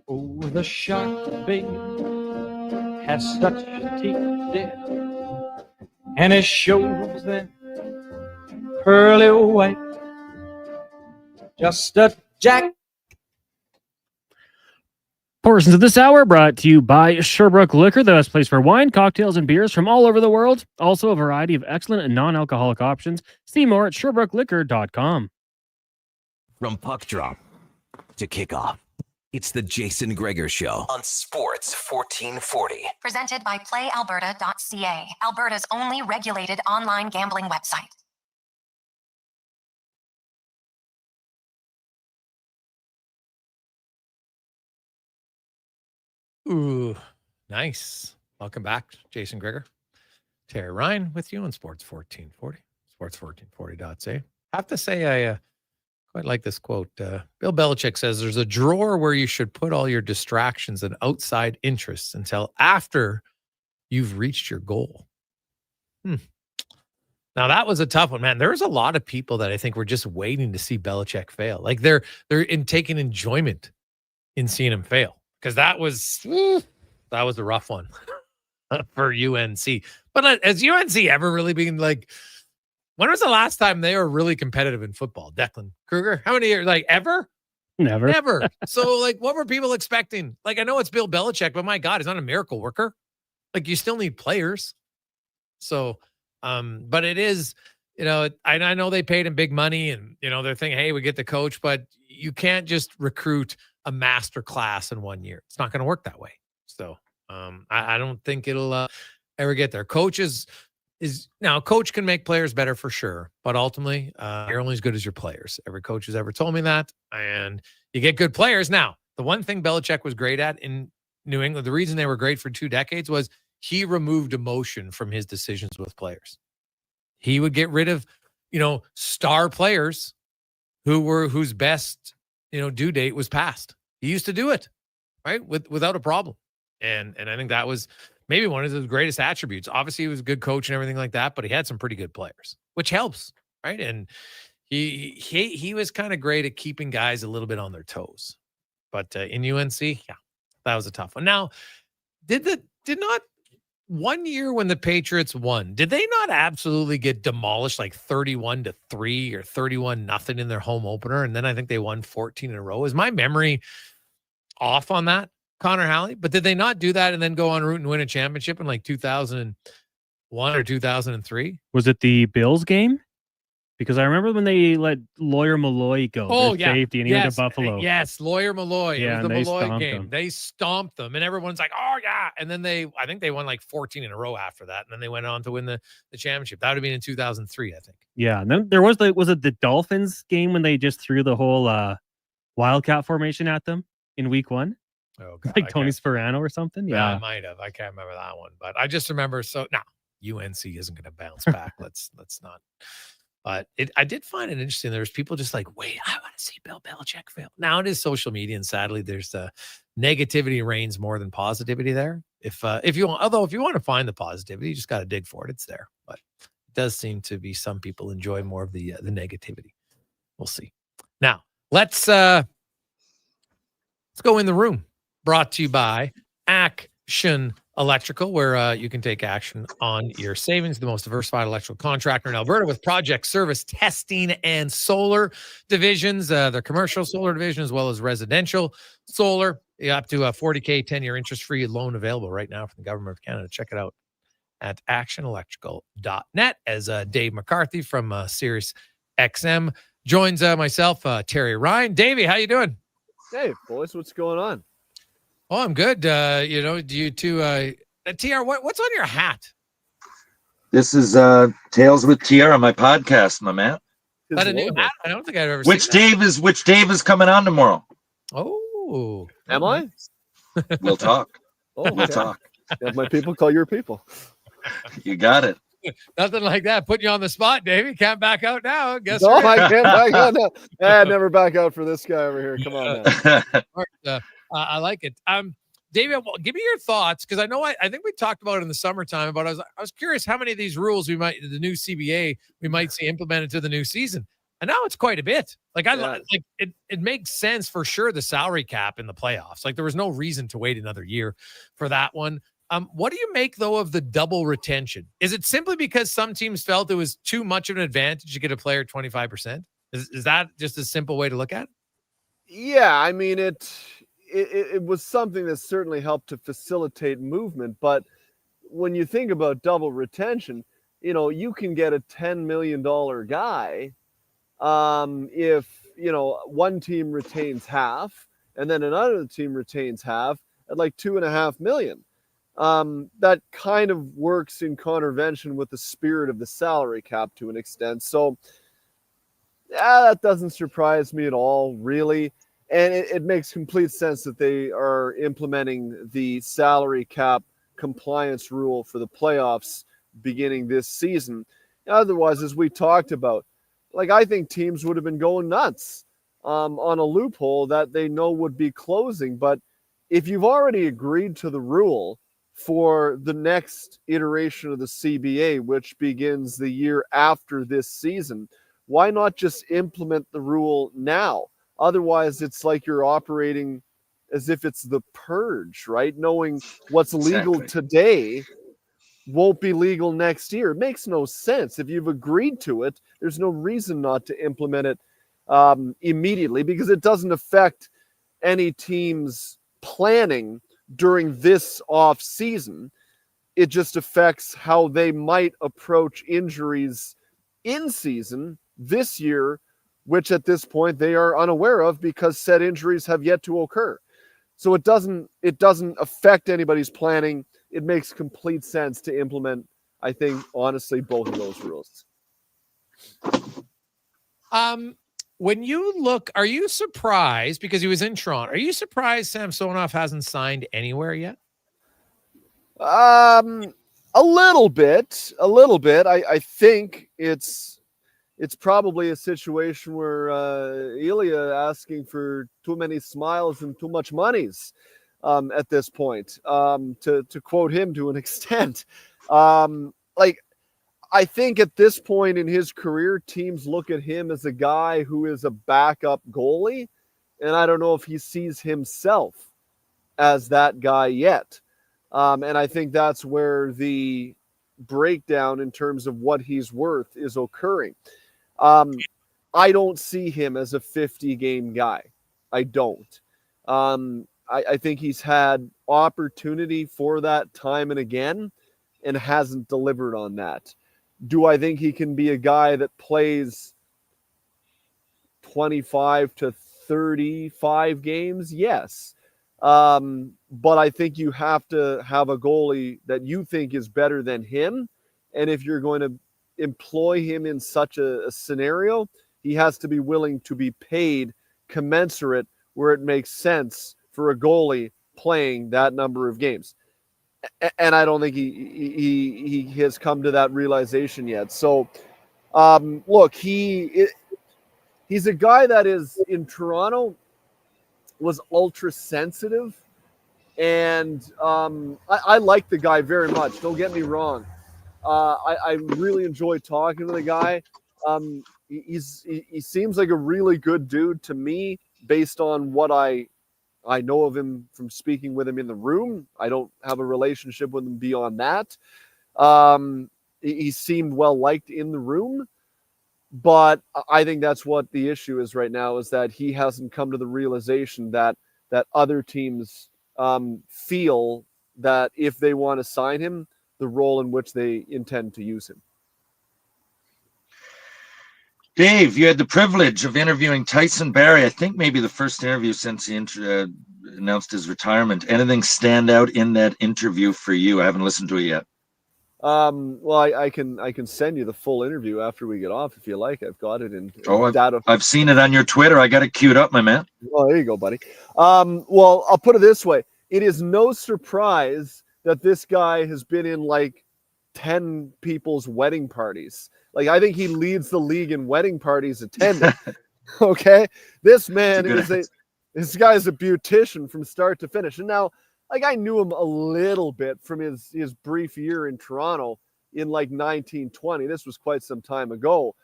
Oh, the shark, baby, has such teeth, dear, and it shows them pearly white. Just a jack. Portions of this hour brought to you by Sherbrooke Liquor, the best place for wine, cocktails, and beers from all over the world. Also a variety of excellent and non-alcoholic options. See more at sherbrooke.liquor.com. From puck drop to kickoff, it's the Jason Gregor Show on Sports 1440. Presented by playalberta.ca, Alberta's only regulated online gambling website. Ooh, nice. Welcome back, Jason Gregor. Terry Ryan with you on Sports 1440, sports1440.ca. I have to say, I quite like this quote. Bill Belichick says there's a drawer where you should put all your distractions and outside interests until after you've reached your goal. Now, that was a tough one, man. There's a lot of people that I think were just waiting to see Belichick fail. Like they're taking enjoyment in seeing him fail. Because that was a rough one for UNC. But has UNC ever really been like, when was the last time they were really competitive in football? Declan Kruger? How many years? Like ever? Never. So like, what were people expecting? Like, I know it's Bill Belichick, but my God, he's not a miracle worker. Like, you still need players. So, but it is, I know they paid him big money and, they're thinking, hey, we get the coach, but you can't just recruit a master class in 1 year. It's not going to work that way. So I don't think it'll ever get there. Coach coach can make players better for sure, but ultimately you're only as good as your players. Every coach has ever told me that, and you get good players. Now, the one thing Belichick was great at in New England, the reason they were great for 2 decades was he removed emotion from his decisions with players. He would get rid of, star players whose best due date was past. He used to do it, right? Without a problem. And I think that was maybe one of his greatest attributes. Obviously, he was a good coach and everything like that, but he had some pretty good players, which helps, right? And he was kind of great at keeping guys a little bit on their toes. But in UNC, that was a tough one. Now, did not 1 year when the Patriots won, did they not absolutely get demolished like 31-3 or 31-0 in their home opener? And then I think they won 14 in a row. Is my memory off on that, Connor Halley? But did they not do that and then go en route and win a championship in like 2001 or 2003? Was it the Bills game? Because I remember when they let Lawyer Malloy go. Oh, their safety, and he went to Buffalo. Yes, Lawyer Malloy. Yeah, it was the Malloy game. Them. They stomped them, and everyone's like, oh, yeah. And then I think they won like 14 in a row after that. And then they went on to win the championship. That would have been in 2003, I think. Yeah. And then there was it the Dolphins game when they just threw the whole Wildcat formation at them in week 1? Oh, God. Like Tony Sperano or something? Yeah. I might have. I can't remember that one. But I just remember, UNC isn't going to bounce back. Let's not. But I did find it interesting. There's people just like, wait, I want to see Bill Belichick fail. Now it is social media, and sadly, there's negativity reigns more than positivity there. If you want to find the positivity, you just got to dig for it. It's there. But it does seem to be some people enjoy more of the negativity. We'll see. Now let's go in the room. Brought to you by Action Electrical, where you can take action on your savings. The most diversified electrical contractor in Alberta with project, service, testing, and solar divisions. Their commercial solar division as well as residential solar. Up to a $40,000 10-year interest-free loan available right now from the government of Canada. Check it out at actionelectrical.net. As Dave McCarthy from Sirius XM joins myself, Terry Ryan. Davey, how you doing? Hey, boys, what's going on? Oh, I'm good. Do you two, TR, what's on your hat? This is Tales with TR on my podcast, my man. I don't think I've ever Which seen that. Which Dave is coming on tomorrow? Oh, Am I? We'll talk. Oh, We'll okay. talk. Have my people call your people. You got it. Nothing like that. Putting you on the spot, Dave. You can't back out now. Guess No, what? I can't back out now. Never back out for this guy over here. Come on now. I like it. David, give me your thoughts, because I know I think we talked about it in the summertime, but I was curious how many of these rules the new CBA we might see implemented to the new season. And now it's quite a bit. Like it makes sense for sure, the salary cap in the playoffs. Like there was no reason to wait another year for that one. What do you make though of the double retention? Is it simply because some teams felt it was too much of an advantage to get a player 25%? Is that just a simple way to look at it? Yeah, I mean it was something that certainly helped to facilitate movement, but when you think about double retention, you can get a $10 million guy if one team retains half and then another team retains half at like $2.5 million. That kind of works in contravention with the spirit of the salary cap to an extent. So that doesn't surprise me at all, really. And it makes complete sense that they are implementing the salary cap compliance rule for the playoffs beginning this season. Otherwise, as we talked about, I think teams would have been going nuts on a loophole that they know would be closing. But if you've already agreed to the rule for the next iteration of the CBA, which begins the year after this season, why not just implement the rule now? Otherwise, it's like you're operating as if it's the purge, right? Knowing what's legal today won't be legal next year. It makes no sense. If you've agreed to it, there's no reason not to implement it immediately, because it doesn't affect any team's planning during this off season. It just affects how they might approach injuries in season this year, which at this point they are unaware of because said injuries have yet to occur. So it doesn't affect anybody's planning. It makes complete sense to implement, I think, honestly, both of those rules. When you look, are you surprised, because he was in Toronto, are you surprised Samsonov hasn't signed anywhere yet? A little bit. I think it's probably a situation where Ilya asking for too many smiles and too much monies at this point, to quote him to an extent. I think at this point in his career, teams look at him as a guy who is a backup goalie, and I don't know if he sees himself as that guy yet. And I think that's where the breakdown in terms of what he's worth is occurring. I don't see him as a 50-game guy. I don't. I think he's had opportunity for that time and again and hasn't delivered on that. Do I think he can be a guy that plays 25 to 35 games? Yes. But I think you have to have a goalie that you think is better than him. And if you're going to employ him in such a scenario, he has to be willing to be paid commensurate where it makes sense for a goalie playing that number of games. And I don't think he has come to that realization yet. So, look, he's a guy that is in Toronto, was ultra sensitive, and I like the guy very much. Don't get me wrong. I really enjoy talking to the guy. He seems like a really good dude to me, based on what I know of him from speaking with him in the room. I don't have a relationship with him beyond that. He seemed well liked in the room, but I think that's what the issue is right now, is that he hasn't come to the realization that other teams feel that if they want to sign him, the role in which they intend to use him. Dave, you had the privilege of interviewing Tyson Barrie. I think maybe the first interview since he announced his retirement. Anything stand out in that interview for you? I haven't listened to it yet. Well, I can send you the full interview after we get off if you like. I've got it in data. I've seen it on your Twitter. I got it queued up, my man. Oh, there you go, buddy. Well, I'll put it this way. It is no surprise that this guy has been in like 10 people's wedding parties. Like, I think he leads the league in wedding parties attended. Okay. This man this guy's a beautician from start to finish. And now, like, I knew him a little bit from his brief year in Toronto in like 1920. This was quite some time ago.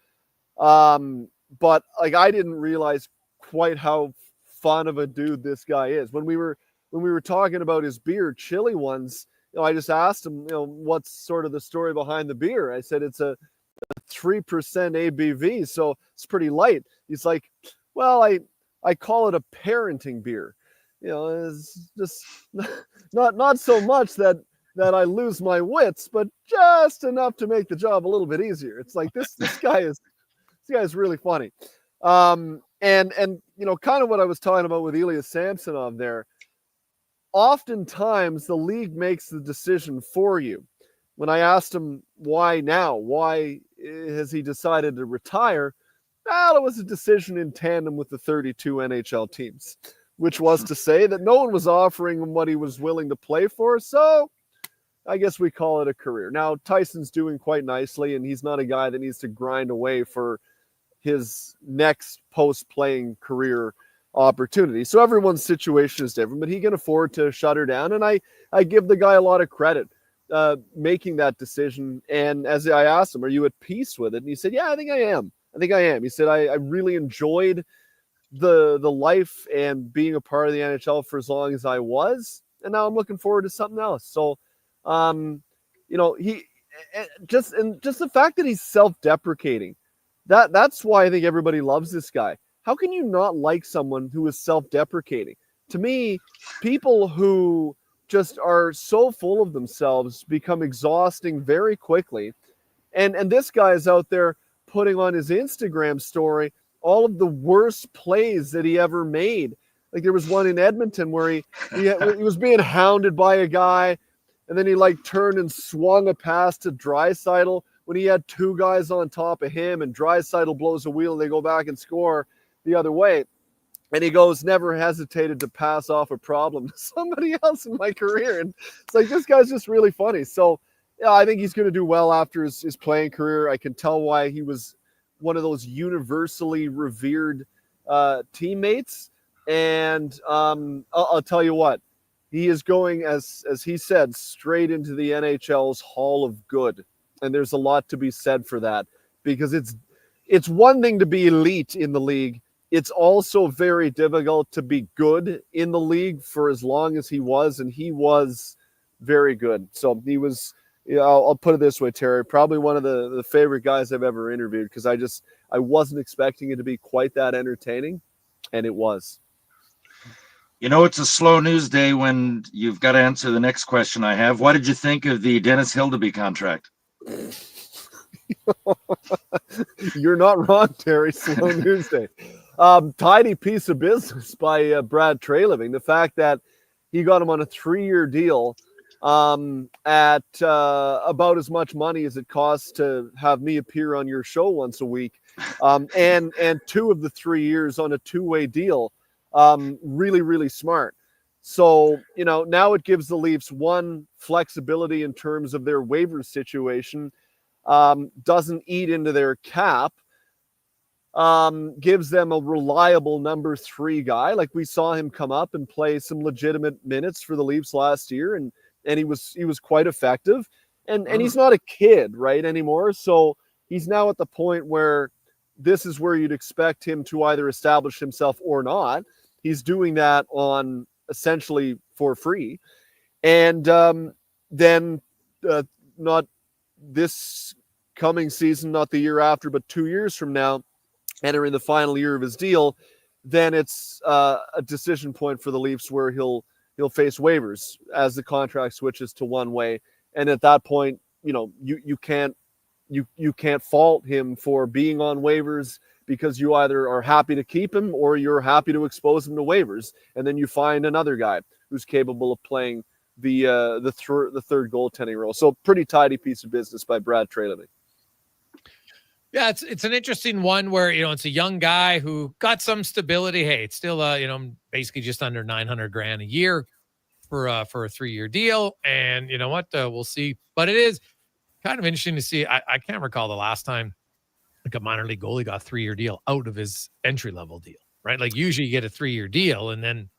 But like, I didn't realize quite how fun of a dude this guy is. When we were talking about his beer, Chili Ones, I just asked him, what's sort of the story behind the beer? I said, it's a 3% ABV, so it's pretty light. He's like, well, I call it a parenting beer. It's just not so much that I lose my wits, but just enough to make the job a little bit easier. It's like this guy is really funny. And kind of what I was talking about with Ilya Samsonov there. Oftentimes the league makes the decision for you. When I asked him why now, why has he decided to retire? Well, it was a decision in tandem with the 32 NHL teams, which was to say that no one was offering him what he was willing to play for. So I guess we call it a career. Now, Tyson's doing quite nicely, and he's not a guy that needs to grind away for his next post-playing career opportunity. So everyone's situation is different, but he can afford to shut her down. And I give the guy a lot of credit making that decision. And as I asked him, are you at peace with it? And he said, yeah, I think I am. He said, I really enjoyed the life and being a part of the NHL for as long as I was. And now I'm looking forward to something else. So, he just the fact that he's self-deprecating, that's why I think everybody loves this guy. How can you not like someone who is self-deprecating? To me, people who just are so full of themselves become exhausting very quickly. And this guy is out there putting on his Instagram story all of the worst plays that he ever made. Like, there was one in Edmonton where he was being hounded by a guy, and then he like turned and swung a pass to Draisaitl when he had two guys on top of him, and Draisaitl blows a wheel and they go back and score the other way. And he goes, never hesitated to pass off a problem to somebody else in my career. And it's like, this guy's just really funny. So yeah, I think he's going to do well after his playing career. I can tell why he was one of those universally revered teammates. And I'll tell you what, he is going, as he said, straight into the NHL's Hall of Good. And there's a lot to be said for that, because it's one thing to be elite in the league. It's also very difficult to be good in the league for as long as he was, and he was very good. So he was, I'll put it this way, Terry, probably one of the favorite guys I've ever interviewed, because I wasn't expecting it to be quite that entertaining, and it was. It's a slow news day when you've got to answer the next question I have. What did you think of the Dennis Hildeby contract? You're not wrong, Terry. Slow news day. Tidy piece of business by Brad Treliving. The fact that he got him on a 3-year deal at about as much money as it costs to have me appear on your show once a week, and 2 of the 3 years on a 2-way deal. Really, really smart. So, now it gives the Leafs one flexibility in terms of their waiver situation. Doesn't eat into their cap. Gives them a reliable number 3 guy. Like, we saw him come up and play some legitimate minutes for the Leafs last year, and he was quite effective. And he's not a kid, right, anymore. So he's now at the point where this is where you'd expect him to either establish himself or not. He's doing that on essentially for free. And then not this coming season, not the year after, but 2 years from now, entering the final year of his deal, then it's a decision point for the Leafs where he'll face waivers as the contract switches to one way. And at that point, you can't fault him for being on waivers, because you either are happy to keep him or you're happy to expose him to waivers. And then you find another guy who's capable of playing the third goaltending role. So pretty tidy piece of business by Brad Treliving. Yeah, it's an interesting one where, it's a young guy who got some stability. Hey, it's still basically just under $900,000 a year for a 3-year deal. And you know what? We'll see. But it is kind of interesting to see. I can't recall the last time like a minor league goalie got a 3-year deal out of his entry level deal, right? Like usually you get a 3-year deal and then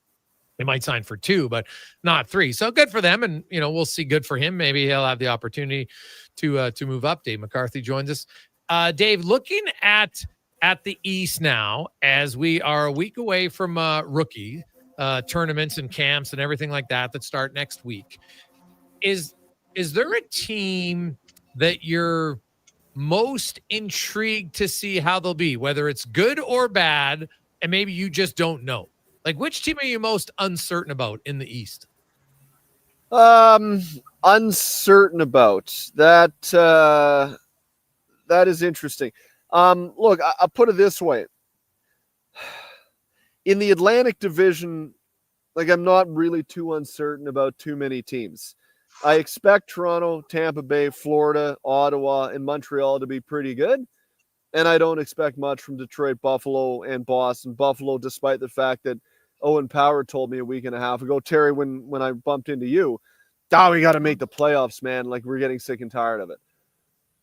they might sign for 2, but not 3. So good for them. And, we'll see. Good for him. Maybe he'll have the opportunity to move up. Dave McCarthy joins us. Dave, looking at the East now, as we are a week away from rookie tournaments and camps and everything like that start next week, is there a team that you're most intrigued to see how they'll be, whether it's good or bad, and maybe you just don't know? Like, which team are you most uncertain about in the East? Uncertain about that. That is interesting. Look, I'll put it this way. In the Atlantic Division, like, I'm not really too uncertain about too many teams. I expect Toronto, Tampa Bay, Florida, Ottawa, and Montreal to be pretty good. And I don't expect much from Detroit, Buffalo, and Boston. Buffalo, despite the fact that Owen Power told me a week and a half ago, Terry, when I bumped into you, we got to make the playoffs, man. Like, we're getting sick and tired of it.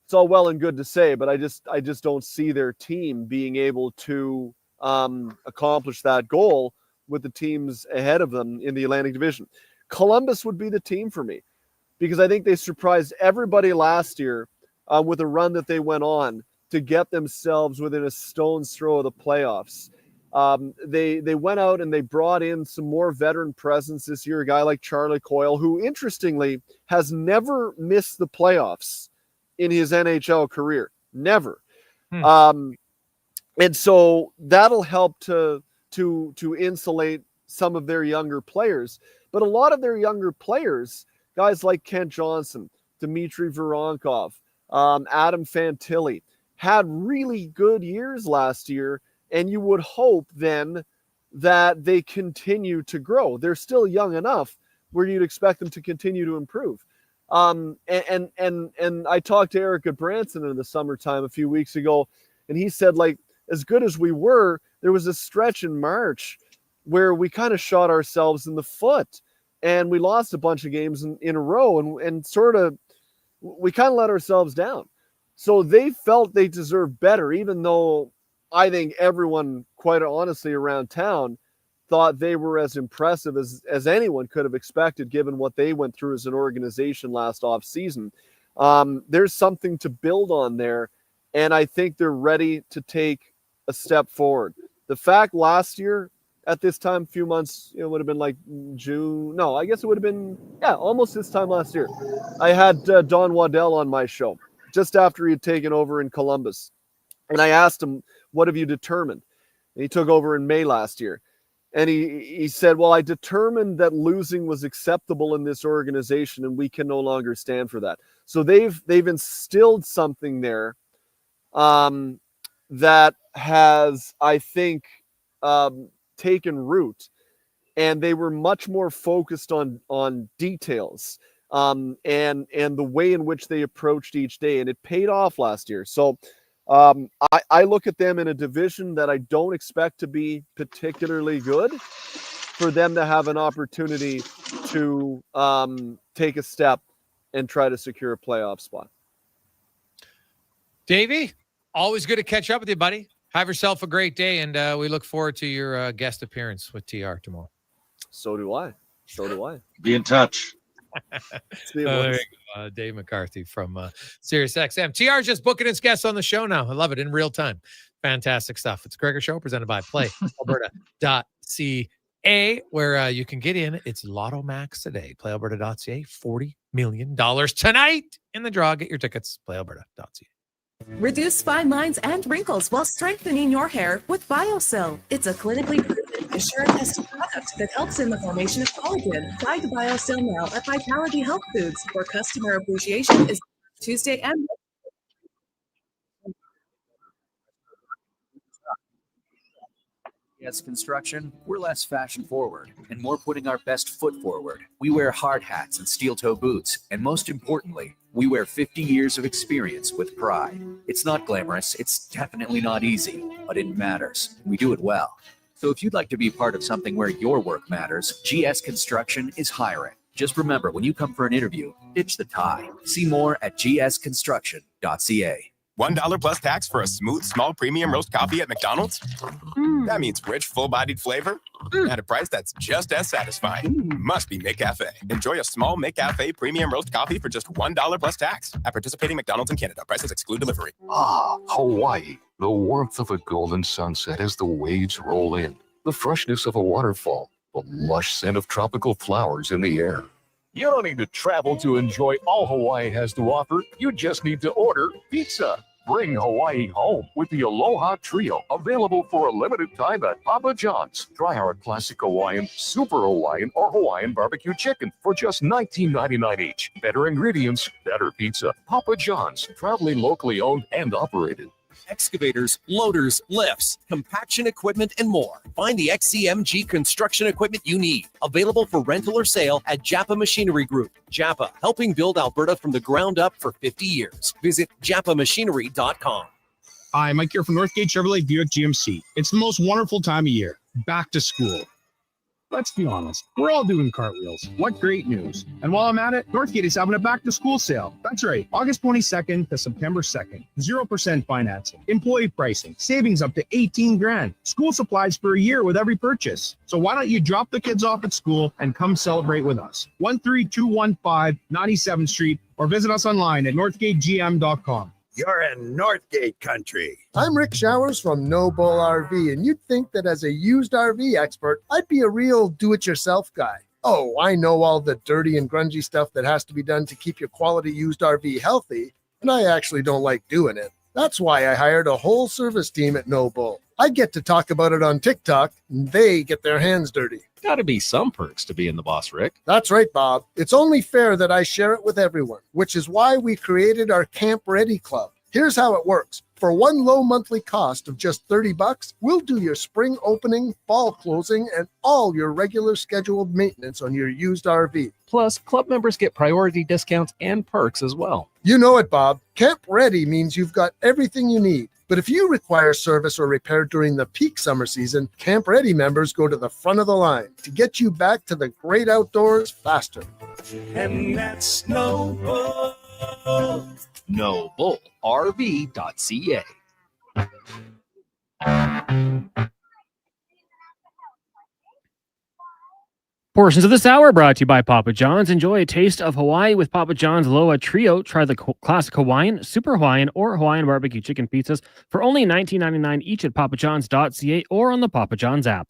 It's all well and good to say, but I just don't see their team being able to accomplish that goal with the teams ahead of them in the Atlantic Division. Columbus would be the team for me because I think they surprised everybody last year with a run that they went on to get themselves within a stone's throw of the playoffs. They went out and they brought in some more veteran presence this year, a guy like Charlie Coyle, who interestingly has never missed the playoffs in his NHL career. Never. And so that'll help to insulate some of their younger players. But a lot of their younger players, guys like Kent Johnson, Dmitry Voronkov, Adam Fantilli, had really good years last year. And you would hope then that they continue to grow. They're still young enough where you'd expect them to continue to improve. And I talked to Eric Branson in the summertime a few weeks ago, and he said, like, as good as we were, there was a stretch in March where we kind of shot ourselves in the foot and we lost a bunch of games in a row and sort of, we kind of let ourselves down. So they felt they deserved better, even though I think everyone, quite honestly, around town thought they were as impressive as anyone could have expected, given what they went through as an organization last offseason. There's something to build on there, and I think they're ready to take a step forward. The fact last year at this time, a few months, it would have been like June. No, I guess it would have been, almost this time last year. I had Don Waddell on my show just after he had taken over in Columbus. And I asked him, what have you determined? And he took over in May last year. And he said, well, I determined that losing was acceptable in this organization and we can no longer stand for that. So they've instilled something there that has, I think, taken root. And they were much more focused on details and the way in which they approached each day. And it paid off last year. So I look at them in a division that I don't expect to be particularly good, for them to have an opportunity to take a step and try to secure a playoff spot. Davey, always good to catch up with you, buddy. Have yourself a great day, and we look forward to your guest appearance with TR tomorrow. So do I. Be in touch. There you go. Dave McCarthy from SiriusXM. TR just booking his guests on the show now. I love it in real time. Fantastic stuff. It's Gregor Show presented by PlayAlberta.ca, where you can get in. It's Lotto Max today. PlayAlberta.ca, $40 million tonight in the draw. Get your tickets. PlayAlberta.ca. Reduce fine lines and wrinkles while strengthening your hair with BioSil. It's a clinically proven, assure-tested product that helps in the formation of collagen. Try BioSil now at Vitality Health Foods, where customer appreciation is Tuesday and GS Construction, we're less fashion forward and more putting our best foot forward. We wear hard hats and steel toe boots, and most importantly, we wear 50 years of experience with pride. It's not glamorous, it's definitely not easy, but it matters. We do it well. So if you'd like to be part of something where your work matters, GS Construction is hiring. Just remember, when you come for an interview, ditch the tie. See more at gsconstruction.ca. $1 plus tax for a smooth, small premium roast coffee at McDonald's? That means rich, full-bodied flavor at a price that's just as satisfying. Must be McCafe. Enjoy a small McCafe premium roast coffee for just $1 plus tax at participating McDonald's in Canada. Prices exclude delivery. Ah, Hawaii. The warmth of a golden sunset as the waves roll in. The freshness of a waterfall. The lush scent of tropical flowers in the air. You don't need to travel to enjoy all Hawaii has to offer. You just need to order pizza. Bring Hawaii home with the Aloha Trio, available for a limited time at Papa John's. Try our classic Hawaiian, super Hawaiian, or Hawaiian barbecue chicken for just $19.99 each. Better ingredients, better pizza. Papa John's, proudly locally owned and operated. Excavators, loaders, lifts, compaction equipment, and more. Find the XCMG construction equipment you need. Available for rental or sale at Japa Machinery Group. Japa, helping build Alberta from the ground up for 50 years. Visit japamachinery.com. Hi, Mike here from Northgate Chevrolet Buick GMC. It's the most wonderful time of year. Back to school. Let's be honest, we're all doing cartwheels. What great news. And while I'm at it, Northgate is having a back to school sale. That's right, August 22nd to September 2nd. 0% financing, employee pricing, savings up to 18 grand, school supplies for a year with every purchase. So why don't you drop the kids off at school and come celebrate with us? 13215 97th Street or visit us online at northgategm.com. You're in Northgate country. I'm Rick Showers from No Bull RV, and you'd think that as a used RV expert, I'd be a real do-it-yourself guy. Oh, I know all the dirty and grungy stuff that has to be done to keep your quality used RV healthy, and I actually don't like doing it. That's why I hired a whole service team at No Bull. I get to talk about it on TikTok, and they get their hands dirty. Gotta be some perks to being the boss, Rick. That's right, Bob. It's only fair that I share it with everyone, which is why we created our Camp Ready Club. Here's how it works. For one low monthly cost of just $30, we'll do your spring opening, fall closing, and all your regular scheduled maintenance on your used RV. Plus, club members get priority discounts and perks as well. You know it, Bob. Camp Ready means you've got everything you need. But if you require service or repair during the peak summer season, Camp Ready members go to the front of the line to get you back to the great outdoors faster. And that's No Bull. NoBullRV.ca. Portions of this hour brought to you by Papa John's. Enjoy a taste of Hawaii with Papa John's Loa Trio. Try the classic Hawaiian, super Hawaiian, or Hawaiian barbecue chicken pizzas for only $19.99 each at papajohns.ca or on the Papa John's app.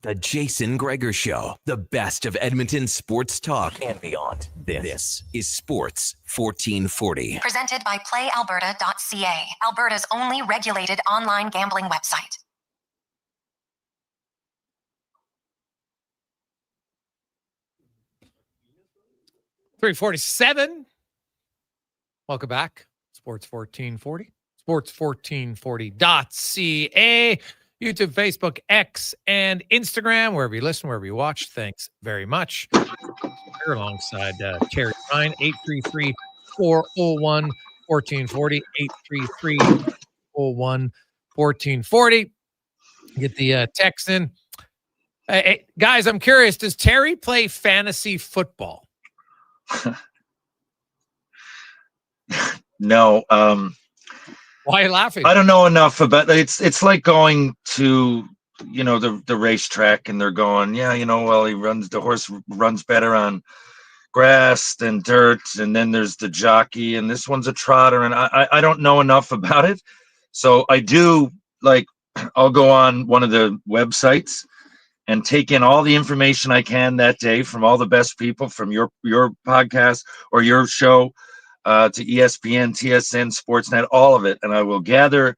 The Jason Gregor Show, the best of Edmonton sports talk and beyond. This is Sports 1440. Presented by PlayAlberta.ca, Alberta's only regulated online gambling website. $347. Welcome back. Sports 1440. Sports1440.ca. YouTube, Facebook, X, and Instagram, wherever you listen, wherever you watch. Thanks very much. We're alongside Terry Ryan, 833-401-1440, 833-401-1440. Get the text in. Hey, guys, I'm curious, does Terry play fantasy football? No. Why are you laughing? I don't know enough about it. It's like going to, the racetrack and they're going, the horse runs better on grass than dirt. And then there's the jockey and this one's a trotter. And I don't know enough about it. So I do I'll go on one of the websites and take in all the information I can that day from all the best people from your podcast or your show to ESPN, TSN, Sportsnet, all of it. And I will gather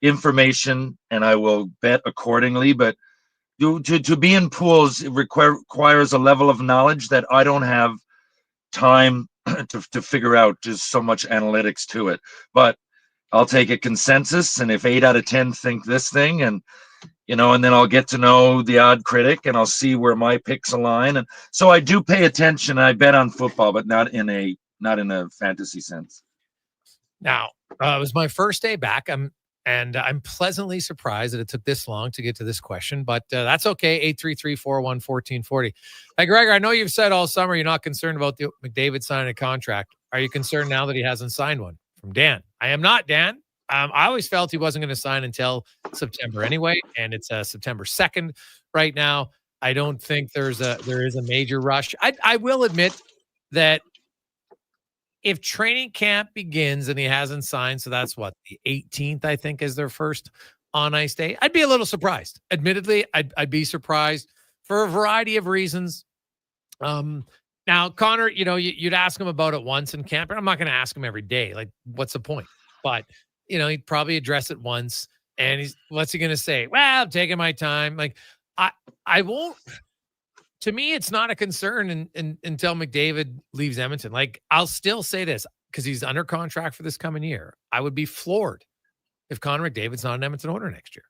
information and I will bet accordingly. But to be in pools, it requires a level of knowledge that I don't have time to figure out. There's so much analytics to it. But I'll take a consensus. And if 8 out of 10 think this thing, and and then I'll get to know the odd critic and I'll see where my picks align. And so I do pay attention. I bet on football, but not in a fantasy sense. Now, it was my first day back. I'm pleasantly surprised that it took this long to get to this question, but that's okay. 833-401-1440. Hey, Gregor, I know you've said all summer you're not concerned about the McDavid signing a contract. Are you concerned now that he hasn't signed one? From Dan. I am not, Dan. I always felt he wasn't going to sign until September anyway, and it's September 2nd right now. I don't think there is a major rush. I will admit that if training camp begins and he hasn't signed, so that's what, the 18th, I think, is their first on-ice day, I'd be a little surprised. Admittedly, I'd be surprised for a variety of reasons. Now, Connor, you'd ask him about it once in camp, and I'm not going to ask him every day. Like, what's the point? But, he'd probably address it once, and what's he going to say? Well, I'm taking my time. Like, I won't. To me, it's not a concern until McDavid leaves Edmonton. Like, I'll still say this because he's under contract for this coming year. I would be floored if Connor McDavid's not an Edmonton Oiler next year.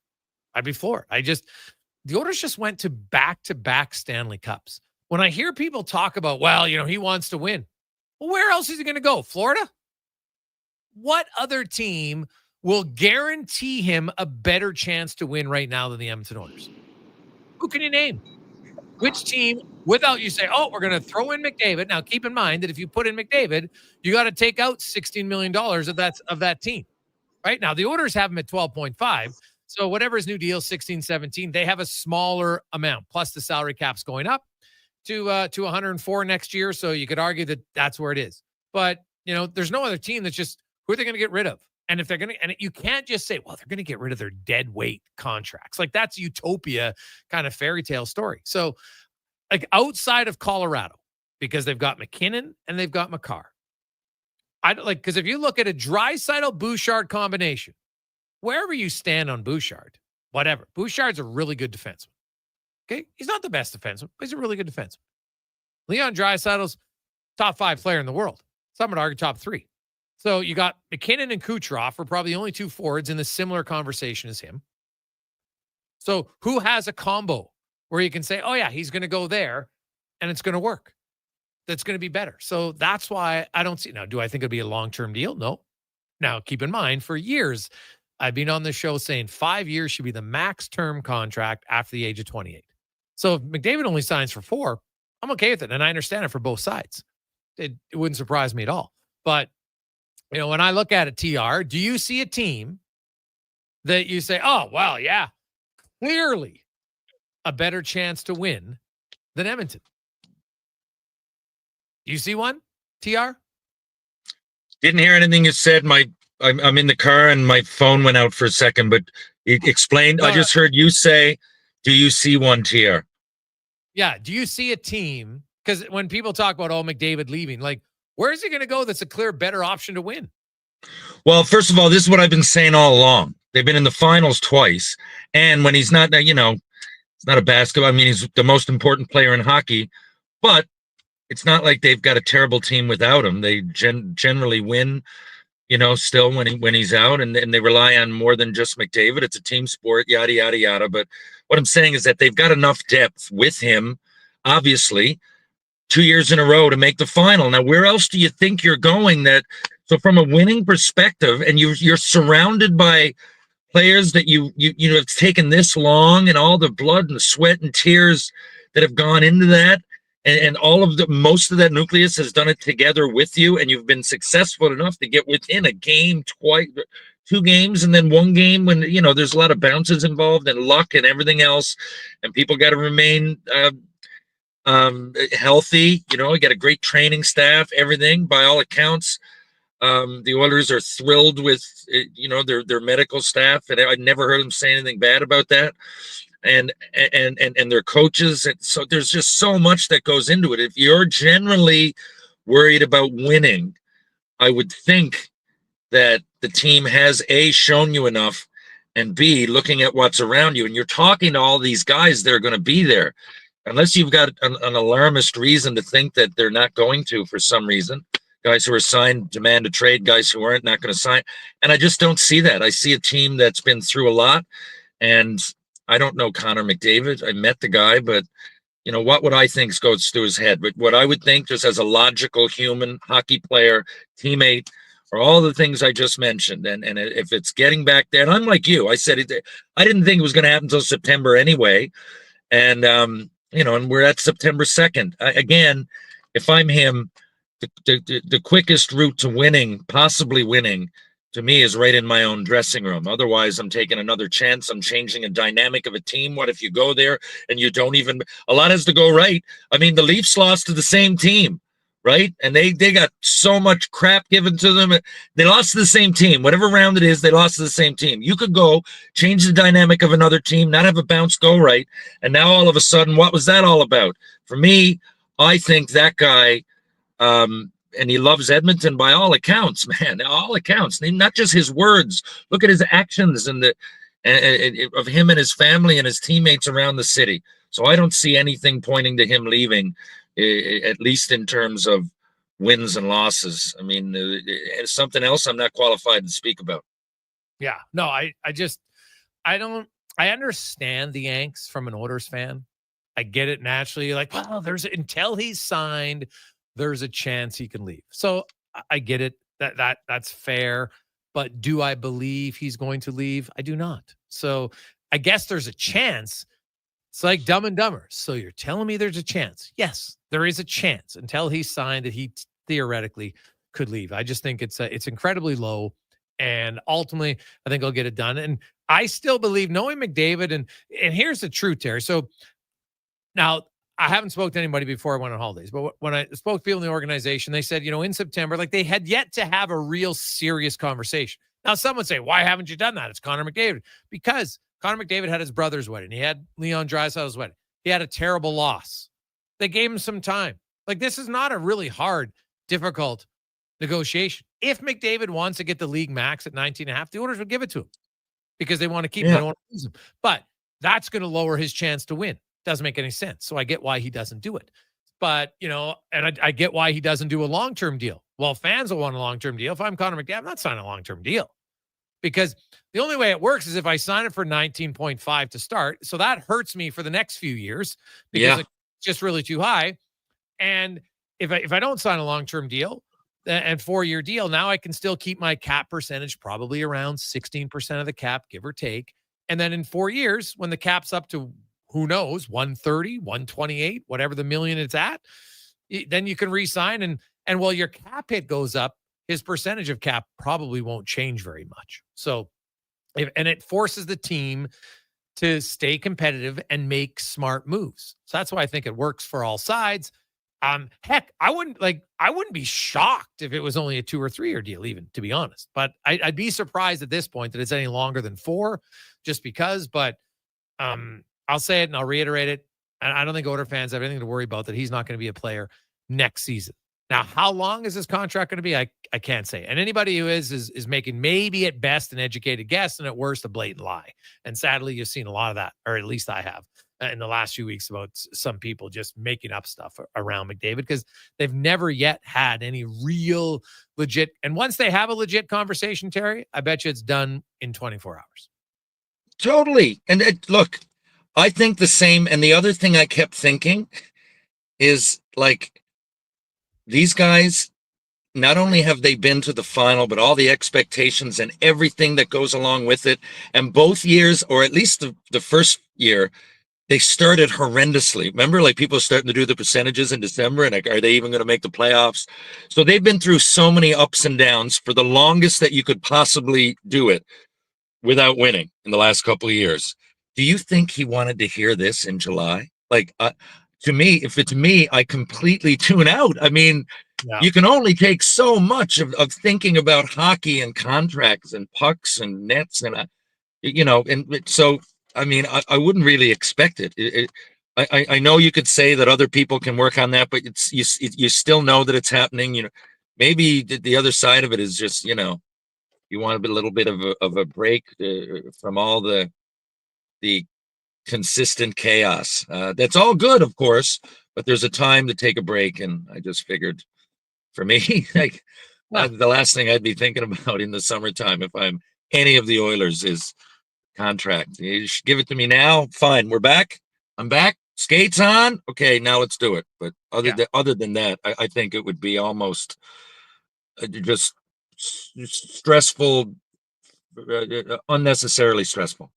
I'd be floored. The Oilers just went to back-to-back Stanley Cups. When I hear people talk about, well, he wants to win. Well, where else is he going to go? Florida? What other team will guarantee him a better chance to win right now than the Edmonton Oilers? Who can you name? Which team, without you say, oh, we're going to throw in McDavid. Now, keep in mind that if you put in McDavid, you got to take out $16 million of that team. Right now, the Oilers have him at 12.5. So whatever his new deal, 16, 17, they have a smaller amount. Plus the salary cap's going up to 104 next year. So you could argue that that's where it is. But, there's no other team that's just, who are they going to get rid of? And if they're going to, and you can't just say, well, they're going to get rid of their dead weight contracts. Like, that's utopia kind of fairy tale story. So, like, outside of Colorado, because they've got McKinnon and they've got Makar. Because if you look at a Draisaitl-Bouchard combination, wherever you stand on Bouchard, whatever, Bouchard's a really good defenseman. Okay, he's not the best defenseman, but he's a really good defenseman. Leon Draisaitl's top 5 player in the world. Some would argue top 3. So you got McKinnon and Kucherov are probably the only 2 forwards in the similar conversation as him. So who has a combo where you can say, oh yeah, he's going to go there and it's going to work? That's going to be better. So that's why I don't see. Now, do I think it'll be a long-term deal? No. Now, keep in mind, for years, I've been on this show saying 5 years should be the max term contract after the age of 28. So if McDavid only signs for 4, I'm okay with it. And I understand it for both sides. It wouldn't surprise me at all. But when I look at it, TR, do you see a team that you say, oh, well, yeah, clearly a better chance to win than Edmonton? Do you see one, TR? Didn't hear anything you said. I'm in the car and my phone went out for a second, but it explained. I just heard you say, do you see one, TR? Yeah. Do you see a team? Because when people talk about, McDavid leaving, like, where is he going to go that's a clear, better option to win? Well, first of all, this is what I've been saying all along. They've been in the finals twice. And when he's not, it's not a basketball. I mean, he's the most important player in hockey. But it's not like they've got a terrible team without him. They generally win, still when he's out. And they rely on more than just McDavid. It's a team sport, yada, yada, yada. But what I'm saying is that they've got enough depth with him, obviously, 2 years in a row to make the final. Now, where else do you think you're going? So from a winning perspective, and you're surrounded by players that it's taken this long, and all the blood and the sweat and tears that have gone into that, and most of that nucleus has done it together with you, and you've been successful enough to get within a game, 2 games, and then 1 game when there's a lot of bounces involved and luck and everything else, and people got to remain healthy. You got a great training staff, everything by all accounts. The Oilers are thrilled with their medical staff, and I never heard them say anything bad about that. And their coaches. And so there's just so much that goes into it. If you're generally worried about winning, I would think that the team has A, shown you enough, and B, looking at what's around you. And you're talking to all these guys that are going to be there. Unless you've got an alarmist reason to think that they're not going to for some reason. Guys who are signed demand a trade, guys who aren't not going to sign. And I just don't see that. I see a team that's been through a lot, and I don't know Connor McDavid. I met the guy, but what would I think goes through his head? But what I would think, just as a logical human hockey player, teammate, are all the things I just mentioned. And if it's getting back there, and I'm like you, I said I didn't think it was going to happen until September anyway. And and we're at September 2nd. Again, if I'm him, the quickest route to winning, possibly winning, to me, is right in my own dressing room. Otherwise, I'm taking another chance. I'm changing a dynamic of a team. What if you go there and you don't even – a lot has to go right. I mean, the Leafs lost to the same team, right? And they got so much crap given to them. They lost to the same team. Whatever round it is, they lost to the same team. You could go change the dynamic of another team, not have a bounce go right, and now all of a sudden, what was that all about? For me, I think that guy and he loves Edmonton by all accounts, man, all accounts, not just his words. Look at his actions and of him and his family and his teammates around the city. So I don't see anything pointing to him leaving, at least in terms of wins and losses. I mean, it's something else I'm not qualified to speak about. Yeah, no, I understand the angst from an Oilers fan. I get it naturally. Like, well, until he's signed, there's a chance he can leave. So I get it. That's fair. But do I believe he's going to leave? I do not. So I guess there's a chance. It's like Dumb and Dumber. So you're telling me there's a chance? Yes, there is a chance until he's signed that he theoretically could leave. I just think it's incredibly low. And ultimately, I think he'll get it done. And I still believe, knowing McDavid, and here's the truth, Terry. So now, I haven't spoken to anybody before I went on holidays, but when I spoke to people in the organization, they said, in September, like, they had yet to have a real serious conversation. Now, some would say, why haven't you done that? It's Connor McDavid. Because Connor McDavid had his brother's wedding. He had Leon Draisaitl's wedding. He had a terrible loss. They gave him some time. Like, this is not a really hard, difficult negotiation. If McDavid wants to get the league max at 19.5, the Oilers would give it to him because they want to keep him. They don't want to lose him. But that's going to lower his chance to win. Doesn't make any sense. So I get why he doesn't do it. But, and I get why he doesn't do a long-term deal. Well, fans will want a long-term deal. If I'm Connor McDavid, I'm not signing a long-term deal. Because the only way it works is if I sign it for 19.5 to start. So that hurts me for the next few years because it's just really too high. And if I don't sign a long-term deal and 4-year deal, now I can still keep my cap percentage probably around 16% of the cap, give or take. And then in 4 years, when the cap's up to, who knows, 130, 128, whatever the million it's at, then you can re-sign. And while your cap hit goes up, his percentage of cap probably won't change very much. So, and it forces the team to stay competitive and make smart moves. So that's why I think it works for all sides. Heck, I wouldn't be shocked if it was only a 2 or 3 year deal, even, to be honest. But I'd be surprised at this point that it's any longer than 4, just because. But I'll say it and I'll reiterate it. And I don't think Oilers fans have anything to worry about, that he's not going to be a player next season. Now, how long is his contract going to be? I can't say. And anybody who is making maybe at best an educated guess and at worst a blatant lie. And sadly, you've seen a lot of that, or at least I have, in the last few weeks, about some people just making up stuff around McDavid because they've never yet had any real legit. And once they have a legit conversation, Terry, I bet you it's done in 24 hours. Totally. And look, I think the same. And the other thing I kept thinking is, like, these guys, not only have they been to the final, but all the expectations and everything that goes along with it. And both years, or at least the first year, they started horrendously. Remember, like, people are starting to do the percentages in December and, like, are they even going to make the playoffs? So they've been through so many ups and downs for the longest that you could possibly do it without winning in the last couple of years. Do you think he wanted to hear this in July? Like, to me, if it's me, I completely tune out. I mean, you can only take so much of thinking about hockey and contracts and pucks and nets and, and so, I mean, I wouldn't really expect it. I know you could say that other people can work on that, but you still know that it's happening. Maybe the other side of it is just, you want a little bit of a break from all the consistent chaos. That's all good, of course, but there's a time to take a break. And I just figured, for me, like, the last thing I'd be thinking about in the summertime, if I'm any of the Oilers, is contract. You should give it to me now. Fine, we're back. I'm back. Skates on. Okay, now let's do it. But other than that, I think it would be almost just stressful, unnecessarily stressful.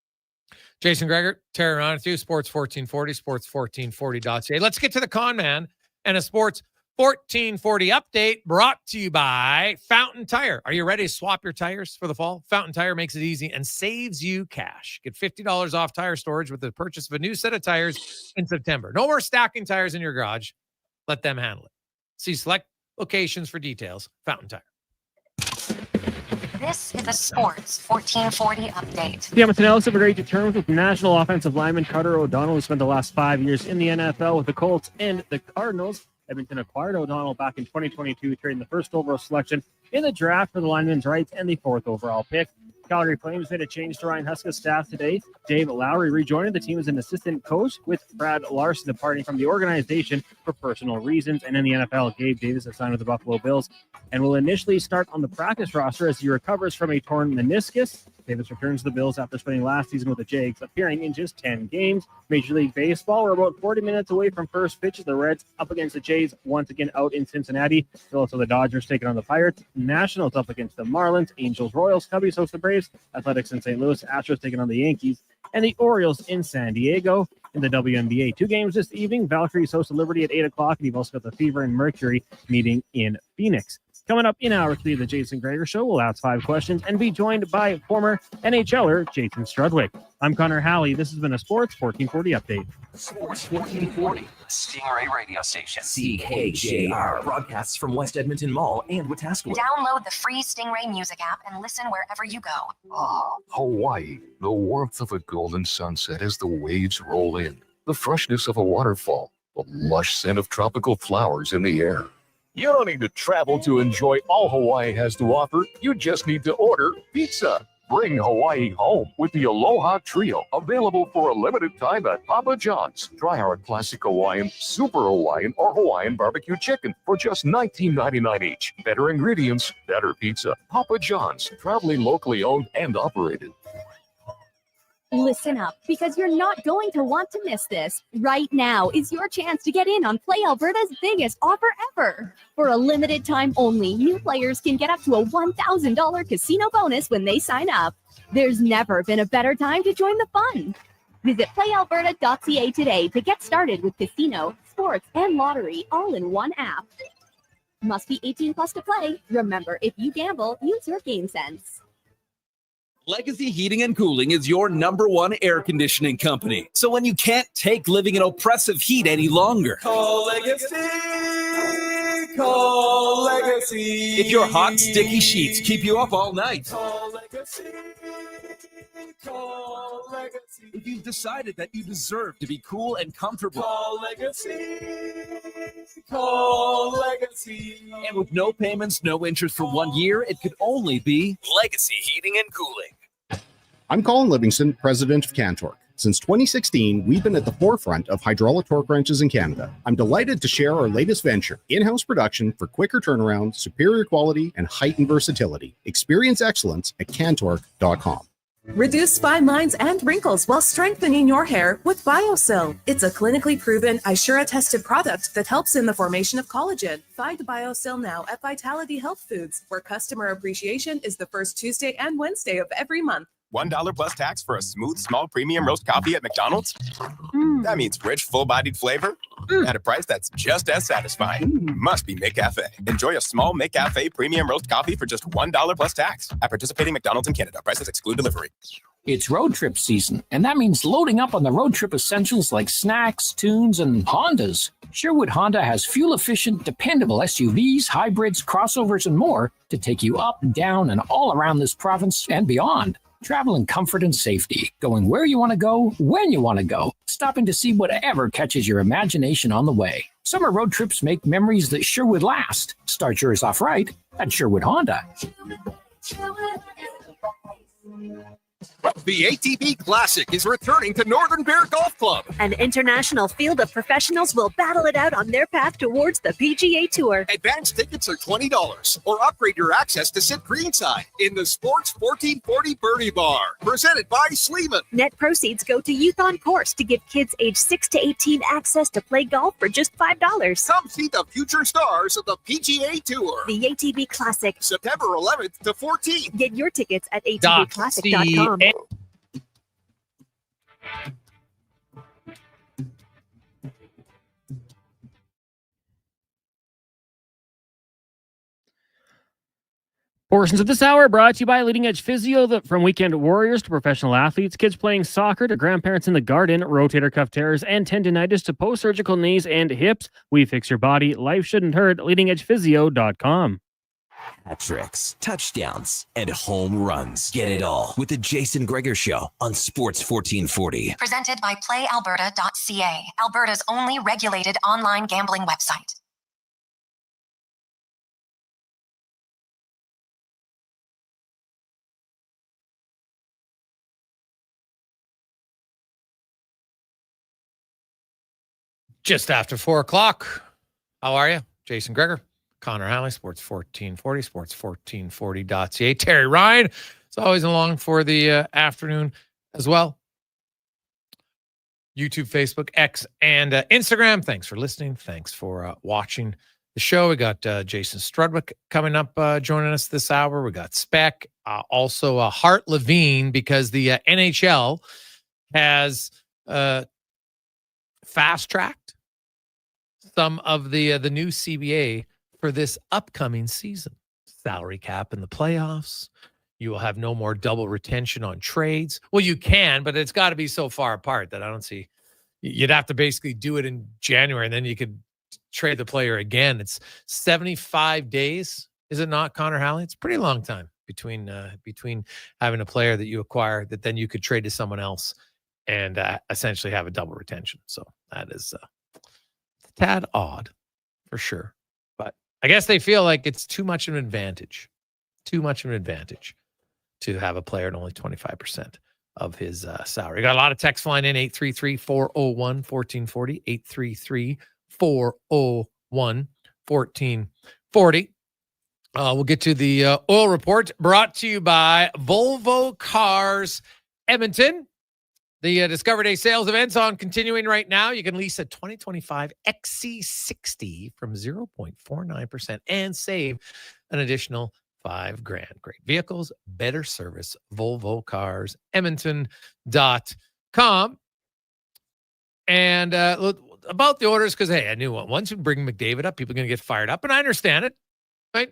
Jason Gregor, Terry on with you, Sports 1440, sports1440.ca. Let's get to the con man and a Sports 1440 update brought to you by Fountain Tire. Are you ready to swap your tires for the fall? Fountain Tire makes it easy and saves you cash. Get $50 off tire storage with the purchase of a new set of tires in September. No more stacking tires in your garage. Let them handle it. See select locations for details. Fountain Tire. This is a Sports 1440 update. The Edmonton Elks have agreed to terms with national offensive lineman Carter O'Donnell, who spent the last 5 years in the NFL with the Colts and the Cardinals. Edmonton acquired O'Donnell back in 2022, trading the first overall selection in the draft for the lineman's rights and the 4th overall pick. Calgary Flames made a change to Ryan Huska's staff today. Dave Lowry rejoining the team as an assistant coach, with Brad Larson departing from the organization for personal reasons. And in the NFL, Gabe Davis has signed with the Buffalo Bills and will initially start on the practice roster as he recovers from a torn meniscus. Davis returns to the Bills after spending last season with the Jags, appearing in just 10 games. Major League Baseball, we're about 40 minutes away from first pitch as the Reds up against the Jays, once again out in Cincinnati. Also the Dodgers taking on the Pirates. Nationals up against the Marlins. Angels, Royals, Cubbies host the Braves. Athletics in St. Louis. Astros taking on the Yankees. And the Orioles in San Diego. In the WNBA, 2 games this evening. Valkyries host Liberty at 8 o'clock. And you've also got the Fever and Mercury meeting in Phoenix. Coming up in hour 3 of the Jason Gregor Show, we'll ask 5 questions and be joined by former NHLer Jason Strudwick. I'm Connor Halley. This has been a Sports 1440 update. Sports 1440, Stingray radio station. CKJR broadcasts from West Edmonton Mall and Wetaskiwin. Download the free Stingray music app and listen wherever you go. Ah, Hawaii. The warmth of a golden sunset as the waves roll in. The freshness of a waterfall. The lush scent of tropical flowers in the air. You don't need to travel to enjoy all Hawaii has to offer. You just need to order pizza. Bring Hawaii home with the Aloha Trio, available for a limited time at Papa John's. Try our classic Hawaiian, Super Hawaiian, or Hawaiian barbecue chicken for just $19.99 each. Better ingredients, better pizza. Papa John's, proudly locally owned and operated. Listen up, because you're not going to want to miss this. Right now is your chance to get in on Play Alberta's biggest offer ever. For a limited time only, new players can get up to a $1,000 casino bonus when they sign up. There's never been a better time to join the fun. Visit playalberta.ca today to get started with casino, sports, and lottery all in one app. Must be 18 plus to play. Remember, if you gamble, use your game sense. Legacy Heating and Cooling is your #1 air conditioning company. So when you can't take living in oppressive heat any longer, Call Legacy. Call Legacy. if your hot, sticky sheets keep you up all night, Call Legacy. Call Legacy. if you've decided that you deserve to be cool and comfortable, Call Legacy. Call Legacy. and with no payments, no interest for 1 year, it could only be Legacy Heating and Cooling. I'm Colin Livingston, president of Cantork. Since 2016, we've been at the forefront of hydraulic torque wrenches in Canada. I'm delighted to share our latest venture, in-house production for quicker turnaround, superior quality, and heightened versatility. Experience excellence at cantork.com. Reduce fine lines and wrinkles while strengthening your hair with BioSil. It's a clinically proven, Ishura-tested product that helps in the formation of collagen. Find BioSil now at Vitality Health Foods, where customer appreciation is the first Tuesday and Wednesday of every month. $1 plus tax for a smooth, small premium roast coffee at McDonald's? That means rich, full-bodied flavor at a price that's just as satisfying. Must be McCafe. Enjoy a small McCafe premium roast coffee for just $1 plus tax at participating McDonald's in Canada. Prices exclude delivery. It's road trip season, and that means loading up on the road trip essentials like snacks, tunes, and Hondas. Sherwood Honda has fuel-efficient, dependable SUVs, hybrids, crossovers, and more to take you up, down, and all around this province and beyond. Travel in comfort and safety, going where you want to go, when you want to go, stopping to see whatever catches your imagination on the way. Summer road trips make memories that sure would last. Start yours off right at Sherwood Honda. The ATB Classic is returning to Northern Bear Golf Club. An international field of professionals will battle it out on their path towards the PGA Tour. Advance tickets are $20 or upgrade your access to sit greenside in the Sports 1440 Birdie Bar. Presented by Sleeman. Net proceeds go to Youth on Course to give kids age 6 to 18 access to play golf for just $5. Come see the future stars of the PGA Tour. The ATB Classic, September 11th to 14th. Get your tickets at atbclassic.com. Portions of this hour brought to you by Leading Edge Physio, from weekend warriors to professional athletes, kids playing soccer to grandparents in the garden, rotator cuff tears and tendinitis to post-surgical knees and hips. We fix your body. Life shouldn't hurt. LeadingEdgePhysio.com. Hat tricks, touchdowns, and home runs. Get it all with the Jason Gregor Show on Sports 1440. Presented by PlayAlberta.ca, Alberta's only regulated online gambling website. Just after 4 o'clock. How are you? Jason Gregor, Connor Halley, Sports 1440, sports1440.ca. Terry Ryan is always along for the afternoon as well. YouTube, Facebook, X, and Instagram. Thanks for listening. Thanks for watching the show. We got Jason Strudwick coming up, joining us this hour. We got Spec, also Hart Levine, because the NHL has fast-tracked some of the new CBA for this upcoming season. Salary cap in the playoffs. You will have no more double retention on trades. Well, you can, but it's got to be so far apart that I don't see. You'd have to basically do it in January, and then you could trade the player again. It's 75 days, is it not, Connor Halley? It's a pretty long time between having a player that you acquire that then you could trade to someone else and essentially have a double retention. So that is a tad odd for sure. But I guess they feel like it's too much of an advantage to have a player at only 25% of his salary. Got a lot of text flying in, 833-401-1440, 833-401-1440. We'll get to the oil report, brought to you by Volvo Cars Edmonton. The Discover Day sales event's on, continuing right now. You can lease a 2025 XC60 from 0.49% and save an additional $5,000. Great vehicles, better service. Volvo Cars Edmonton.com. And about the orders, because hey, I knew once you bring McDavid up, people are going to get fired up, and I understand it, right?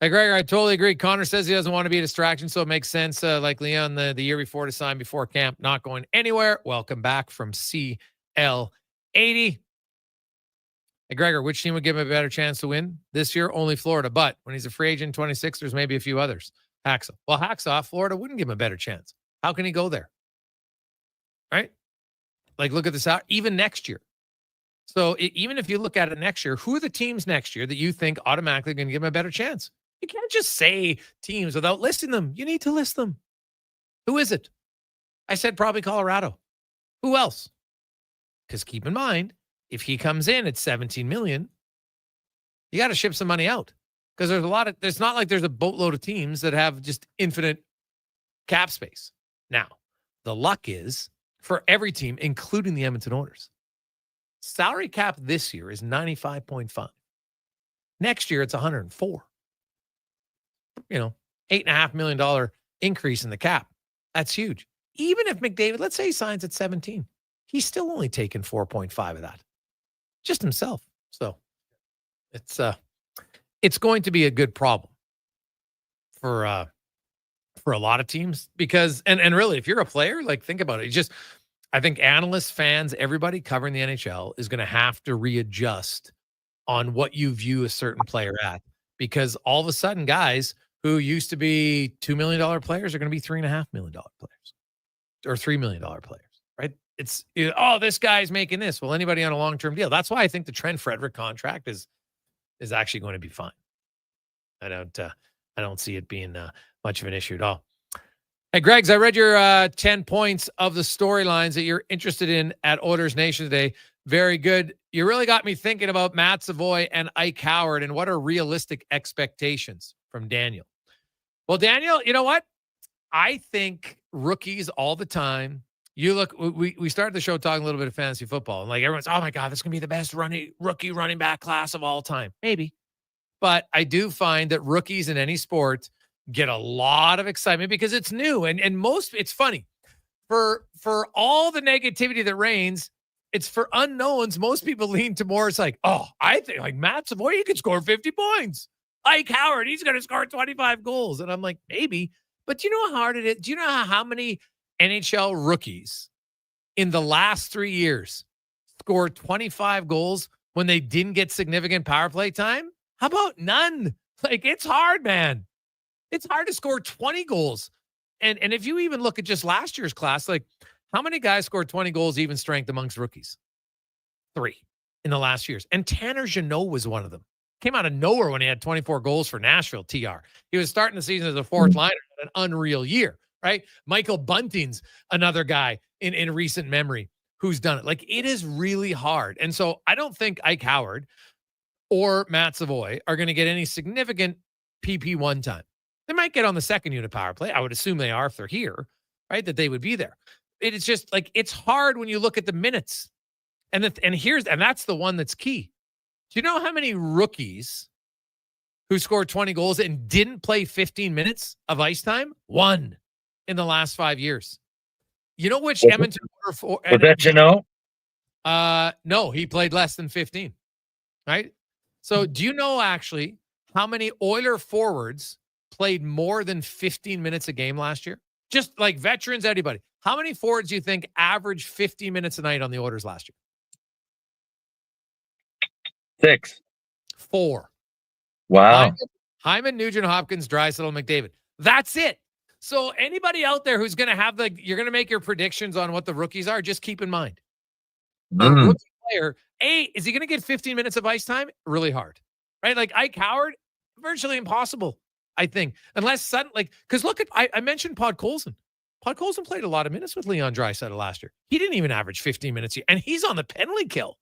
Hey, Gregor, I totally agree. Connor says he doesn't want to be a distraction, so it makes sense. Like Leon the year before to sign before camp, not going anywhere. Welcome back from CL80. Hey, Gregor, which team would give him a better chance to win this year? Only Florida. But when he's a free agent 26, there's maybe a few others. Hacksaw. Well, Hacksaw, Florida wouldn't give him a better chance. How can he go there? Right? Like, look at this out. Even next year. So even if you look at it next year, who are the teams next year that you think automatically going to give him a better chance? You can't just say teams without listing them. You need to list them. Who is it? I said probably Colorado. Who else? Because keep in mind, if he comes in at $17 million, you got to ship some money out. Because there's not like there's a boatload of teams that have just infinite cap space. Now, the luck is for every team, including the Edmonton Oilers. Salary cap this year is 95.5. Next year, it's 104. $8.5 million increase in the cap. That's huge. Even if McDavid, let's say he signs at 17, he's still only taking 4.5 of that. Just himself. So it's going to be a good problem for a lot of teams because, and really, if you're a player, like think about it. I think analysts, fans, everybody covering the NHL is going to have to readjust on what you view a certain player at, because all of a sudden guys who used to be $2 million players are going to be $3.5 million players or $3 million players, right? It's, this guy's making this. Well, anybody on a long-term deal. That's why I think the Trent Frederick contract is actually going to be fine. I don't see it being much of an issue at all. Hey, Greggs, I read your 10 points of the storylines that you're interested in at Oilers Nation today. Very good. You really got me thinking about Matt Savoy and Ike Howard and what are realistic expectations from Daniel. Well, Daniel, you know what? I think rookies all the time. You look, we started the show talking a little bit of fantasy football, and like everyone's, oh my God, this is going to be the best rookie running back class of all time. Maybe. But I do find that rookies in any sport get a lot of excitement because it's new. And it's funny. For all the negativity that reigns, it's for unknowns. Most people lean to more. It's like, oh, I think like Matt Savoy, he could score 50 points. Ike Howard, he's going to score 25 goals. And I'm like, maybe. But do you know how hard it is? Do you know how many NHL rookies in the last 3 years scored 25 goals when they didn't get significant power play time? How about none? Like, it's hard, man. It's hard to score 20 goals. And if you even look at just last year's class, like how many guys scored 20 goals even strength amongst rookies? 3 in the last years. And Tanner Jeannot was one of them. Came out of nowhere when he had 24 goals for Nashville, TR. He was starting the season as a fourth liner, an unreal year, right? Michael Bunting's another guy in recent memory who's done it. Like, it is really hard. And so I don't think Ike Howard or Matt Savoy are going to get any significant PP1 time. They might get on the second unit power play. I would assume they are if they're here, right? That they would be there. It's just like, it's hard when you look at the minutes. And that's the one that's key. Do you know how many rookies who scored 20 goals and didn't play 15 minutes of ice time? 1 in the last 5 years. You know which Edmonton was that Jeannot? No, he played less than 15. Right? So do you know actually how many Oiler forwards played more than 15 minutes a game last year? Just like veterans, anybody. How many forwards do you think averaged 50 minutes a night on the Oilers last year? 6. 4. Wow. Hyman, Nugent Hopkins, Draisaitl, McDavid. That's it. So anybody out there who's going to have you're going to make your predictions on what the rookies are, just keep in mind. A rookie player, is he going to get 15 minutes of ice time? Really hard, right? Like Ike Howard, virtually impossible, I think. Unless suddenly, because look at, I mentioned Podkolzin. Podkolzin played a lot of minutes with Leon Draisaitl last year. He didn't even average 15 minutes, and he's on the penalty kill.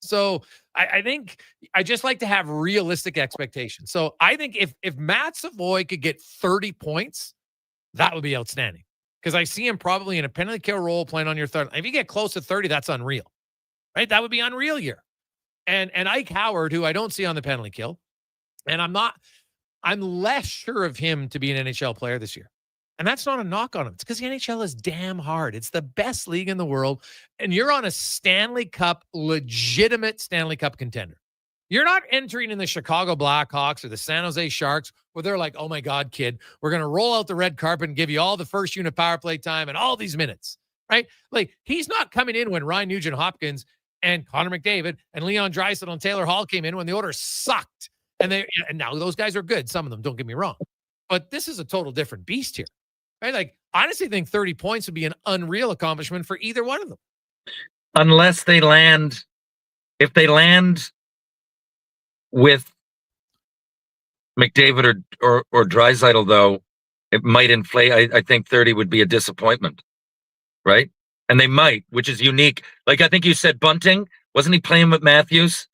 So I think I just like to have realistic expectations. So I think if Matt Savoy could get 30 points, that would be outstanding. Because I see him probably in a penalty kill role playing on your third. If you get close to 30, that's unreal. Right? That would be unreal year. And Ike Howard, who I don't see on the penalty kill, and I'm less sure of him to be an NHL player this year. And that's not a knock on him. It's because the NHL is damn hard. It's the best league in the world. And you're on a Stanley Cup, legitimate Stanley Cup contender. You're not entering in the Chicago Blackhawks or the San Jose Sharks where they're like, oh my God, kid, we're going to roll out the red carpet and give you all the first unit power play time and all these minutes, right? Like, he's not coming in when Ryan Nugent-Hopkins and Connor McDavid and Leon Draisaitl and Taylor Hall came in when the Oilers sucked. And now those guys are good. Some of them, don't get me wrong. But this is a total different beast here. Right? Like, honestly, think 30 points would be an unreal accomplishment for either one of them. Unless they land, if they land with McDavid or Draisaitl, though, it might inflate. I think 30 would be a disappointment, right? And they might, which is unique. Like, I think you said Bunting. Wasn't he playing with Matthews?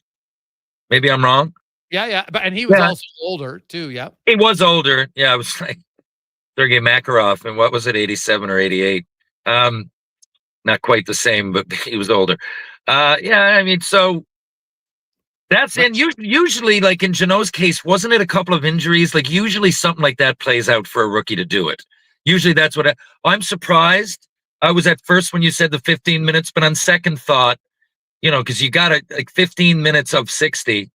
Maybe I'm wrong. Yeah. And he was also older, too, yeah. He was older. Yeah, I was like, Sergei Makarov, and what was it, 87 or 88? Not quite the same, but he was older. I mean, so that's, and usually, like in Jeannot's case, wasn't it a couple of injuries? Like, usually something like that plays out for a rookie to do it. Usually that's what I'm surprised. I was at first when you said the 15 minutes, but on second thought, because you got it like 15 minutes of 60.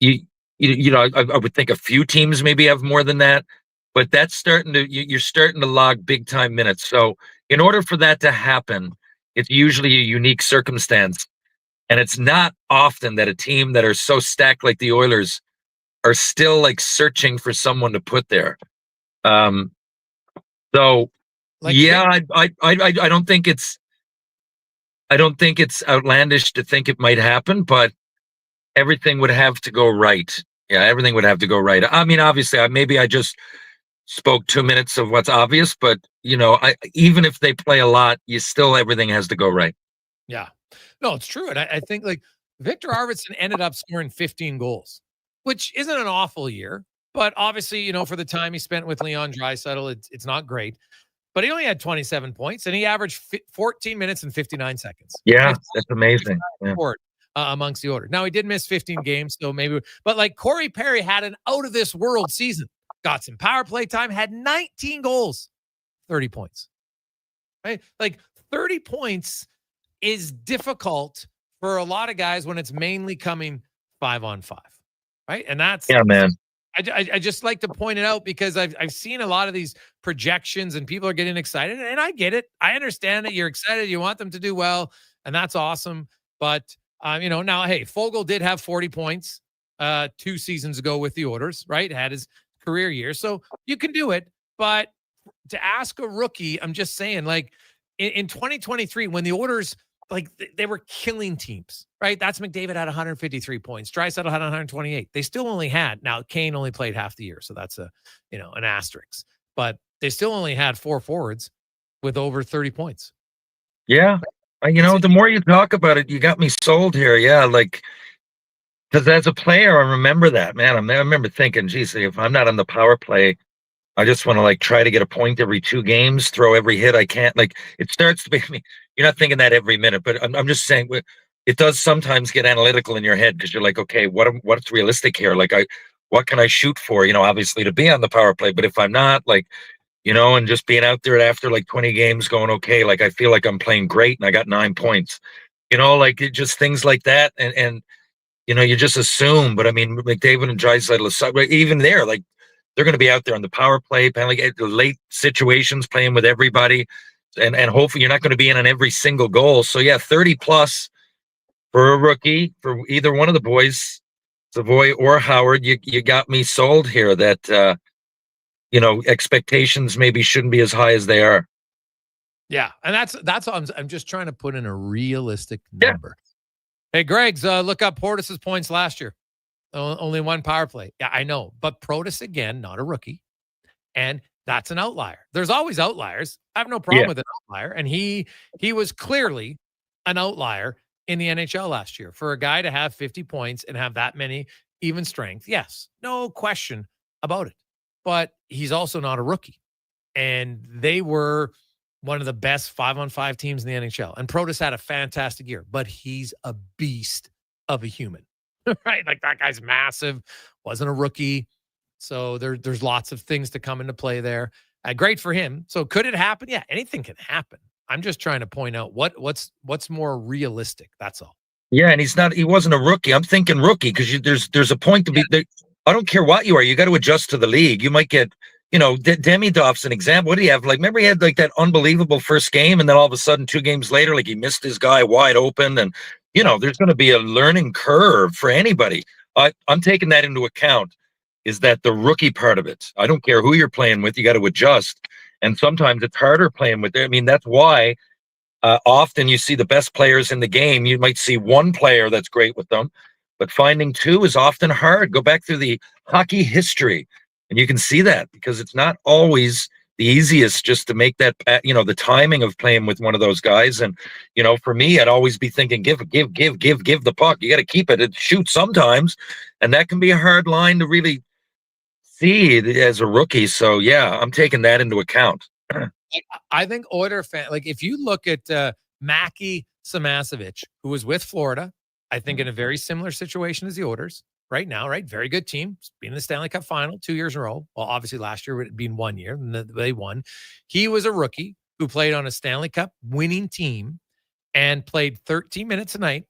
I would think a few teams maybe have more than that. But that's you're starting to log big time minutes. So in order for that to happen, it's usually a unique circumstance. And it's not often that a team that are so stacked like the Oilers are still like searching for someone to put there. I don't think it's outlandish to think it might happen, but everything would have to go right. Yeah, everything would have to go right. I mean, obviously, maybe I just spoke 2 minutes of what's obvious, but even if they play a lot, everything has to go right. Yeah. No, it's true. And I think like Victor Arvidsson ended up scoring 15 goals, which isn't an awful year, but obviously, for the time he spent with Leon Draisaitl, it's not great. But he only had 27 points, and he averaged 14 minutes and 59 seconds. Yeah, that's amazing. Yeah. Amongst the order. Now, he did miss 15 games, so maybe, but like Corey Perry had an out-of-this-world season. Got some power play time, had 19 goals, 30 points. Right? Like 30 points is difficult for a lot of guys when it's mainly coming 5-on-5. Right? And that's man. I just like to point it out because I've seen a lot of these projections and people are getting excited, and I get it. I understand that you're excited. You want them to do well, and that's awesome. But now, hey, Fogle did have 40 points 2 seasons ago with the Oilers, right? Had his career year. So you can do it. But to ask a rookie, I'm just saying, like in 2023, when the Oilers, like they were killing teams, right? That's McDavid had 153 points. Draisaitl had 128. They still only had, now Kane only played half the year. So that's an asterisk, but they still only had 4 forwards with over 30 points. Yeah. The more you talk about it, you got me sold here. Yeah. Like, because as a player, I remember that, man. I remember thinking, geez, if I'm not on the power play, I just want to try to get a point every 2 games, throw every hit I can. It starts to be, you're not thinking that every minute, but I'm just saying it does sometimes get analytical in your head because you're like, okay, what's realistic here? What can I shoot for? Obviously to be on the power play, but if I'm not, and just being out there after 20 games going, okay, I feel like I'm playing great and I got 9 points, just things like that. And you just assume, but I mean, McDavid and Draisaitl, even there, they're going to be out there on the power play, penalty, late situations, playing with everybody, and hopefully you're not going to be in on every single goal. So yeah, 30 plus for a rookie, for either one of the boys, Savoy or Howard. You got me sold here that expectations maybe shouldn't be as high as they are. Yeah, and that's I'm just trying to put in a realistic number. Yeah. Hey, Greg's, look up Portis's points last year. Only 1 power play. Yeah, I know. But Protas, again, not a rookie. And that's an outlier. There's always outliers. I have no problem with an outlier. And he was clearly an outlier in the NHL last year. For a guy to have 50 points and have that many even strength, yes, no question about it. But he's also not a rookie. And they were one of the best 5-on-5 teams in the NHL. And Protas had a fantastic year, but he's a beast of a human, right? Like that guy's massive, wasn't a rookie. So there's lots of things to come into play there. Great for him. So could it happen? Yeah, anything can happen. I'm just trying to point out what's more realistic. That's all. Yeah, and he wasn't a rookie. I'm thinking rookie because there's a point to be there. I don't care what you are. You got to adjust to the league. You might get, Demidov's an example. What do you have? Remember he had that unbelievable first game, and then all of a sudden 2 games later, he missed his guy wide open. And, there's going to be a learning curve for anybody. I'm taking that into account, is that the rookie part of it. I don't care who you're playing with. You got to adjust. And sometimes it's harder playing with them. I mean, that's why often you see the best players in the game. You might see 1 player that's great with them, but finding 2 is often hard. Go back through the hockey history, and you can see that because it's not always the easiest just to make that, the timing of playing with one of those guys. And, for me, I'd always be thinking, give the puck. You got to keep it and shoot sometimes. And that can be a hard line to really see as a rookie. So, yeah, I'm taking that into account. I think Oiler fan, if you look at Mackie Samasevich, who was with Florida, I think in a very similar situation as the Oilers right now, right? Very good team. Being in the Stanley Cup final 2 years in a row. Well, obviously last year it being 1 year, and they won. He was a rookie who played on a Stanley Cup winning team and played 13 minutes a night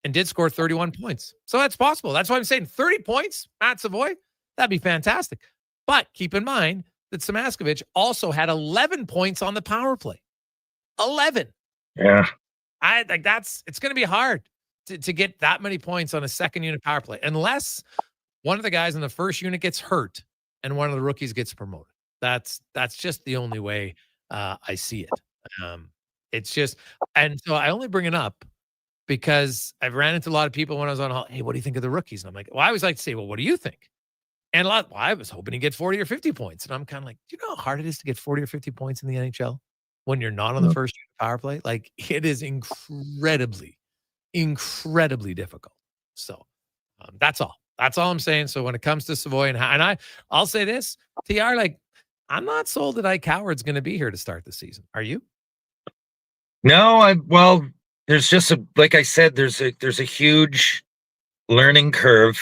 and did score 31 points. So that's possible. That's why I'm saying 30 points, Matt Savoy, that'd be fantastic. But keep in mind that Samasevich also had 11 points on the power play. 11. Yeah. It's going to be hard to get that many points on a second unit power play, unless one of the guys in the first unit gets hurt and one of the rookies gets promoted. That's just the only way I see it. It's just, and so I only bring it up because I've ran into a lot of people when I was on, hey, what do you think of the rookies? And I'm like, well, I always like to say, well, what do you think? And I was hoping he gets 40 or 50 points. And I'm kind of like, do you know how hard it is to get 40 or 50 points in the NHL when you're not on the first power play? Like, it is incredibly difficult. So that's all. That's all I'm saying. So when it comes to Savoy and I'll say this, TR, like, I'm not sold that Ike Howard's going to be here to start the season. Are you? No, well, there's just like I said, there's a huge learning curve.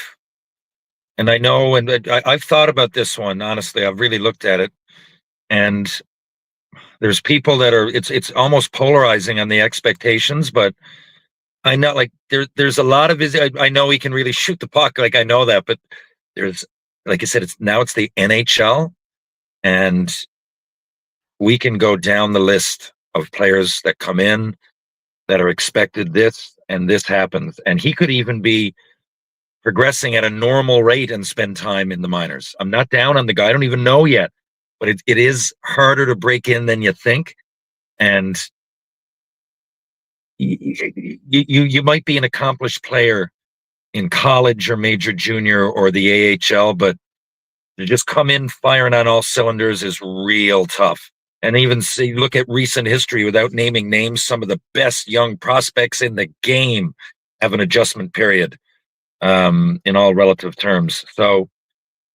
And I know, and I've thought about this one, honestly. I've really looked at it. And there's people that are, it's almost polarizing on the expectations, but I know, like, there's a lot of his, I know he can really shoot the puck, like, I know that, but there's, like I said, it's the NHL, and we can go down the list of players that come in that are expected this, and this happens. And he could even be progressing at a normal rate and spend time in the minors. I'm not down on the guy. I don't even know yet, but it is harder to break in than you think. And you might be an accomplished player in college or major junior or the AHL, but to just come in firing on all cylinders is real tough. And even look at recent history without naming names, some of the best young prospects in the game have an adjustment period. In all relative terms. So,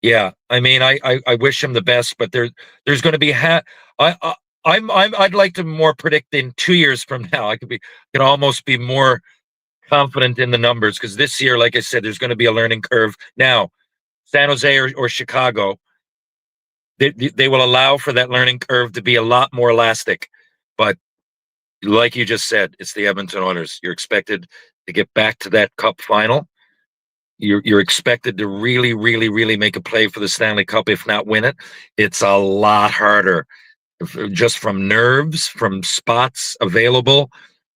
yeah, I mean, I wish him the best, but there's going to be I'd like to more predict in 2 years from now. I could almost be more confident in the numbers, because this year, like I said, there's going to be a learning curve. Now, San Jose or Chicago, they will allow for that learning curve to be a lot more elastic. But like you just said, it's the Edmonton Oilers. You're expected to get back to that Cup final. You're expected to really, really, really make a play for the Stanley Cup, if not win it. It's a lot harder, just from nerves, from spots available,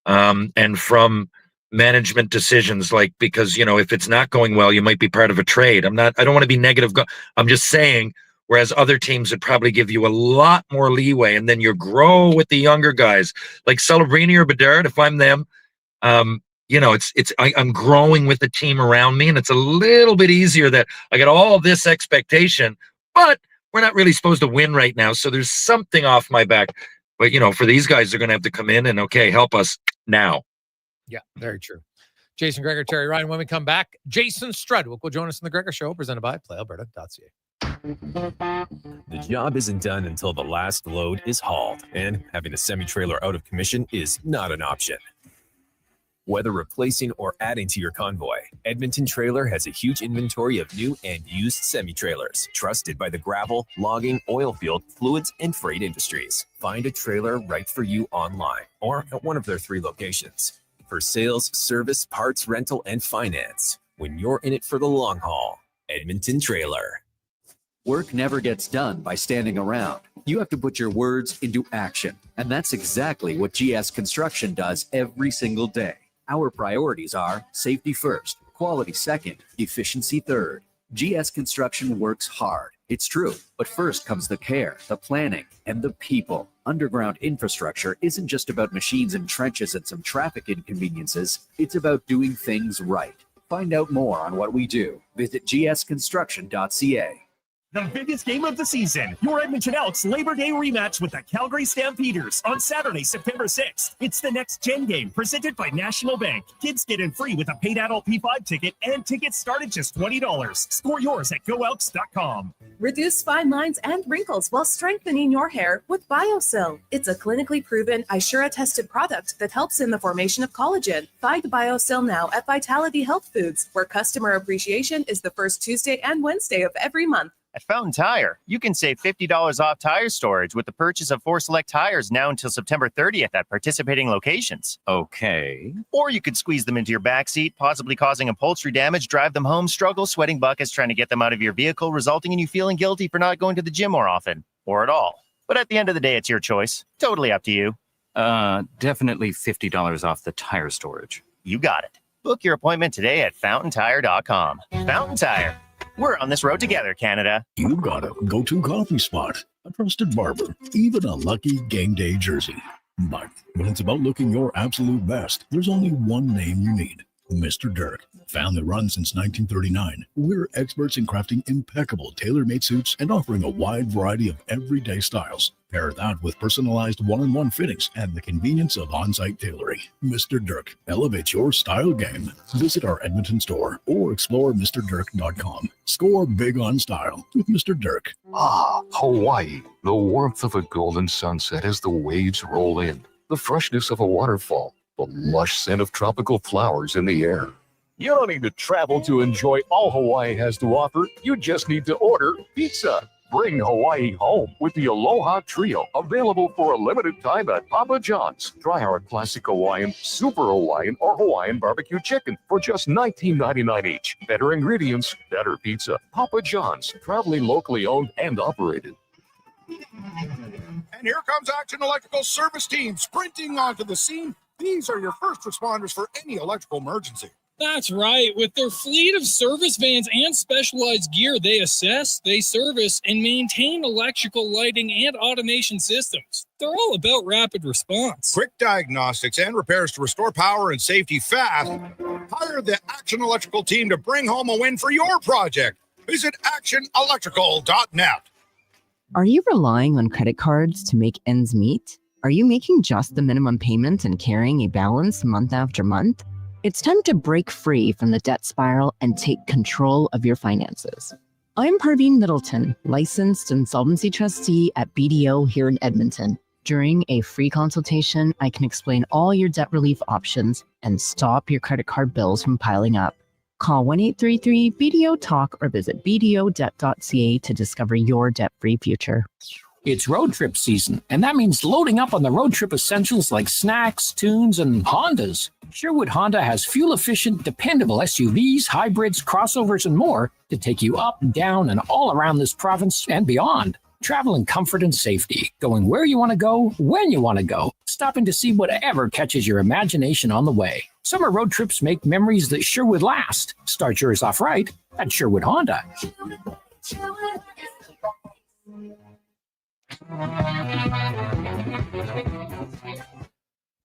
and from management decisions. Like, because, if it's not going well, you might be part of a trade. I don't want to be negative. I'm just saying, whereas other teams would probably give you a lot more leeway, and then you grow with the younger guys like Celebrini or Bedard. If I'm them, I'm growing with the team around me, and it's a little bit easier that I got all this expectation, but we're not really supposed to win right now. So there's something off my back. But, for these guys, they're going to have to come in and, okay, help us now. Yeah, very true. Jason Gregor, Terry Ryan. When we come back, Jason Strudd will join us in the Gregor Show, presented by PlayAlberta.ca. The job isn't done until the last load is hauled, and having a semi-trailer out of commission is not an option. Whether replacing or adding to your convoy, Edmonton Trailer has a huge inventory of new and used semi-trailers, trusted by the gravel, logging, oil field, fluids, and freight industries. Find a trailer right for you online or at one of their 3 locations. For sales, service, parts, rental, and finance, when you're in it for the long haul, Edmonton Trailer. Work never gets done by standing around. You have to put your words into action. And that's exactly what GS Construction does every single day. Our priorities are safety first, quality second, efficiency third. GS Construction works hard. It's true. But first comes the care, the planning, and the people. Underground infrastructure isn't just about machines and trenches and some traffic inconveniences. It's about doing things right. Find out more on what we do. Visit gsconstruction.ca. The biggest game of the season, your Edmonton Elks Labor Day rematch with the Calgary Stampeders on Saturday, September 6th. It's the next gen game presented by National Bank. Kids get in free with a paid adult P5 ticket, and tickets start at just $20. Score yours at goelks.com. Reduce fine lines and wrinkles while strengthening your hair with BioSil. It's a clinically proven, Ishura-tested product that helps in the formation of collagen. Find BioSil now at Vitality Health Foods, where customer appreciation is the first Tuesday and Wednesday of every month. At Fountain Tire, you can save $50 off tire storage with the purchase of 4 select tires now until September 30th at participating locations. Okay. Or you could squeeze them into your backseat, possibly causing upholstery damage, drive them home, struggle, sweating buckets trying to get them out of your vehicle, resulting in you feeling guilty for not going to the gym more often, or at all. But at the end of the day, it's your choice. Totally up to you. Definitely $50 off the tire storage. You got it. Book your appointment today at fountaintire.com. Fountain Tire. We're on this road together, Canada. You got a go-to coffee spot, a trusted barber, even a lucky game day jersey. But when it's about looking your absolute best, there's only one name you need, Mr. Dirk. Family run since 1939, we're experts in crafting impeccable tailor-made suits and offering a wide variety of everyday styles. Pair that with personalized one-on-one fittings and the convenience of on-site tailoring. Mr. Dirk elevates your style game. Visit our Edmonton store or explore MrDirk.com. Score big on style with Mr. Dirk. Ah, Hawaii. The warmth of a golden sunset as the waves roll in. The freshness of a waterfall. The lush scent of tropical flowers in the air. You don't need to travel to enjoy all Hawaii has to offer. You just need to order pizza. Bring Hawaii home with the Aloha Trio, available for a limited time at Papa John's. Try our classic Hawaiian, Super Hawaiian, or Hawaiian barbecue chicken for just $19.99 each. Better ingredients, better pizza. Papa John's, proudly locally owned and operated. And here comes Action Electrical Service Team sprinting onto the scene. These are your first responders for any electrical emergency. That's right. With their fleet of service vans and specialized gear, they assess, they service, and maintain electrical lighting and automation systems. They're all about rapid response. Quick diagnostics and repairs to restore power and safety fast. Hire the Action Electrical team to bring home a win for your project. Visit actionelectrical.net. Are you relying on credit cards to make ends meet? Are you making just the minimum payment and carrying a balance month after month? It's time to break free from the debt spiral and take control of your finances. I'm Parveen Middleton, licensed insolvency trustee at BDO here in Edmonton. During a free consultation, I can explain all your debt relief options and stop your credit card bills from piling up. Call 1-833-BDO-TALK or visit bdodebt.ca to discover your debt-free future. It's road trip season, and that means loading up on the road trip essentials like snacks, tunes, and Hondas. Sherwood Honda has fuel-efficient, dependable SUVs, hybrids, crossovers, and more to take you up, down, and all around this province and beyond. Travel in comfort and safety, going where you want to go, when you want to go, stopping to see whatever catches your imagination on the way. Summer road trips make memories that sure would last. Start yours off right at Sherwood Honda.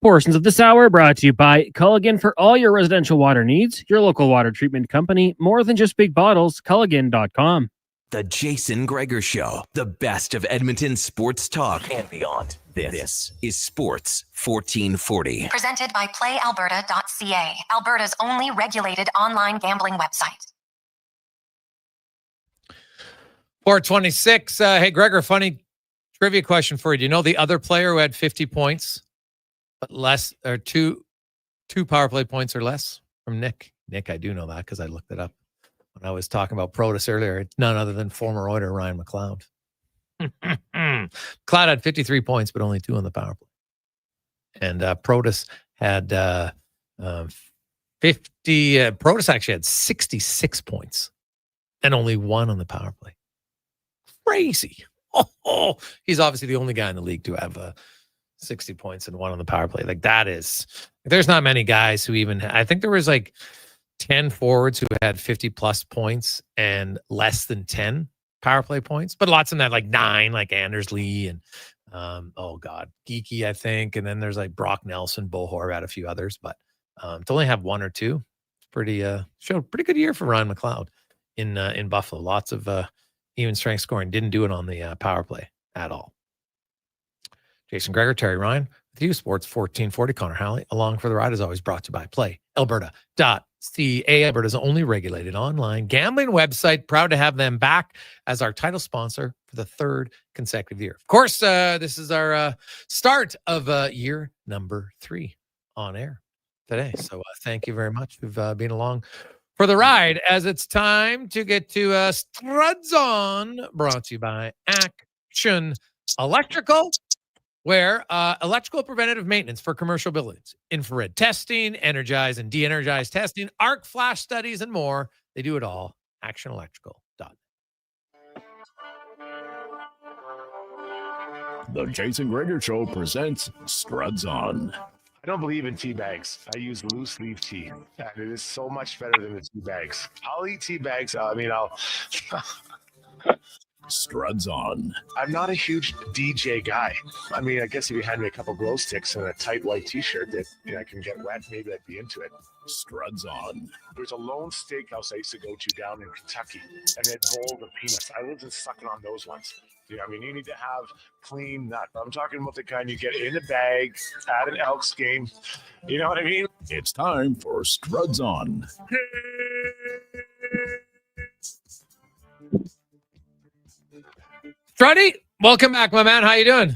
Portions of this hour brought to you by Culligan for all your residential water needs. Your local water treatment company, more than just big bottles, Culligan.com. The Jason Gregor Show, the best of Edmonton sports talk and beyond. This is Sports 1440. Presented by PlayAlberta.ca, Alberta's only regulated online gambling website. 426. Hey, Gregor, funny trivia question for you. Do you know the other player who had 50 points, but less, or two power play points or less from Nick? Nick, I do know that because I looked it up when I was talking about Protus earlier. It's none other than former Oiler Ryan McLeod. McLeod had 53 points, but only 2 on the power play. And Protus had 50. Protus actually had 66 points and only 1 on the power play. Crazy. Oh, he's obviously the only guy in the league to have 60 points and 1 on the power play. Like that is, there's not many guys who even, I think there was like 10 forwards who had 50 plus points and less than 10 power play points, but lots of that like 9, like Anders Lee and Geeky, I think. And then there's like Brock Nelson, Bo Horvath, had a few others, but to only have 1 or 2, it's pretty, showed a pretty good year for Ryan McLeod in Buffalo. Lots of even strength scoring. Didn't do it on the power play at all. Jason Gregor, Terry Ryan with you, Sports 1440. Connor Halley along for the ride, as always, brought to you by PlayAlberta.ca, Alberta's only regulated online gambling website. Proud to have them back as our title sponsor for the 3rd consecutive year. Of course, this is our start of year number 3 on air today. So thank you very much for being along for the ride, as it's time to get to Struds On, brought to you by Action Electrical, where electrical preventative maintenance for commercial buildings, infrared testing, energize and de-energize testing, arc flash studies, and more. They do it all. ActionElectrical.net. The Jason Gregor Show presents Struds On. I don't believe in tea bags. I use loose leaf tea, and it is so much better than the tea bags. I'll eat tea bags. I'll Struds On. I'm not a huge DJ guy. I mean, I guess if you had me a couple glow sticks and a tight white t-shirt that I can get wet, maybe I'd be into it. Struds On. There's a lone steakhouse I used to go to down in Kentucky, and they had bowls of peanuts. I wasn't sucking on those ones. I mean, you need to have clean nut. I'm talking about the kind you get in the bag at an Elks game. You know what I mean? It's time for Struds On. Struddy, welcome back, my man. How you doing?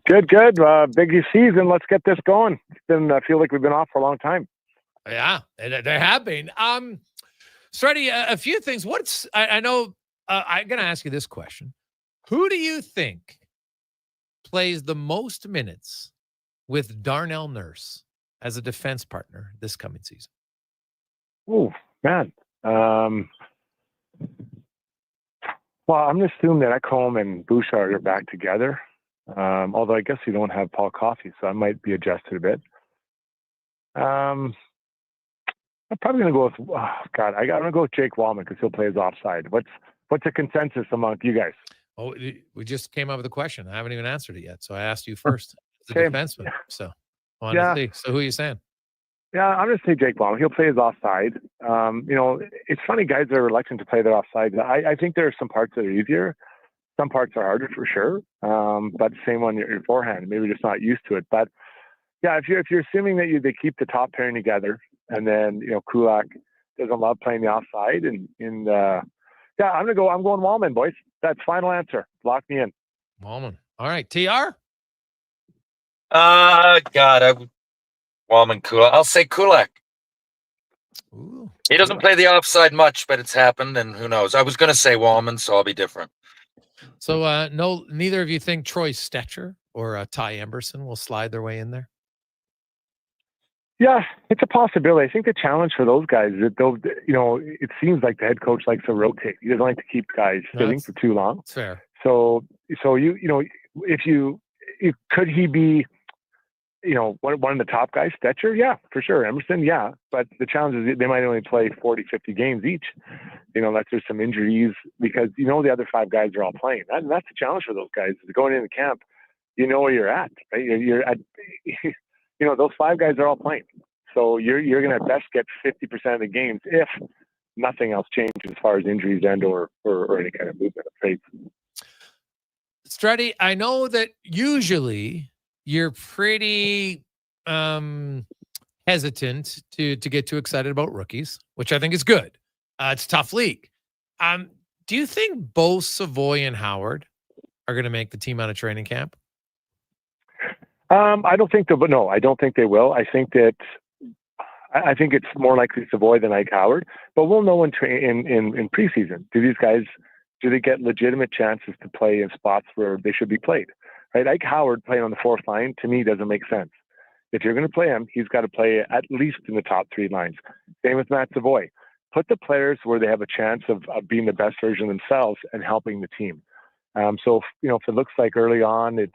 Good. Biggie season. Let's get this going. It's been. I feel like we've been off for a long time. Yeah, there have been. Struddy, a few things. I know. I'm going to ask you this question: who do you think plays the most minutes with Darnell Nurse as a defense partner this coming season? Oh man. Well, I'm going to assume that Ekholm and Bouchard are back together. Although I guess you don't have Paul Coffey, so I might be adjusted a bit. I'm probably going to go with, I'm going to go with Jake Wallman because he'll play his offside. What's the consensus among you guys? Oh, we just came up with a question. I haven't even answered it yet. So I asked you first. It's a defenseman. So I wanted to see. So who are you saying? Yeah, I'm going to say Jake Wallman. He'll play his offside. It's funny, guys are reluctant to play their offside. I think there are some parts that are easier. Some parts are harder for sure. But same on your forehand. Maybe just not used to it. But yeah, if you're assuming that they keep the top pairing together, and then Kulak doesn't love playing the offside, I'm going Wallman, boys. That's final answer. Lock me in. Wallman. All right, TR. Wallman, Kulak. I'll say Kulak. Ooh, he doesn't play the offside much, but it's happened, and who knows? I was going to say Wallman, so I'll be different. So, neither of you think Troy Stetcher or Ty Emberson will slide their way in there? Yeah, it's a possibility. I think the challenge for those guys is that it seems like the head coach likes to rotate. He doesn't like to keep guys sitting for too long. That's fair. So could he be, one of the top guys, Stetcher? Yeah, for sure. Emerson, yeah. But the challenge is they might only play 40, 50 games each. Unless there's some injuries, because the other five guys are all playing. That's the challenge for those guys. Going into camp, where you're at, right? You're at, those five guys are all playing. So you're going to best get 50% of the games if nothing else changes as far as injuries and or any kind of movement of trades. Struddy, I know that usually you're pretty hesitant to get too excited about rookies, which I think is good. It's a tough league. Do you think both Savoy and Howard are going to make the team out of training camp? I don't think but no, I don't think they will. I think it's more likely Savoy than Ike Howard, but we'll know in preseason. Do they get legitimate chances to play in spots where they should be played? Right? Ike Howard playing on the fourth line, to me, doesn't make sense. If you're going to play him, he's got to play at least in the top three lines. Same with Matt Savoy. Put the players where they have a chance of being the best version of themselves and helping the team. So if it looks like early on it's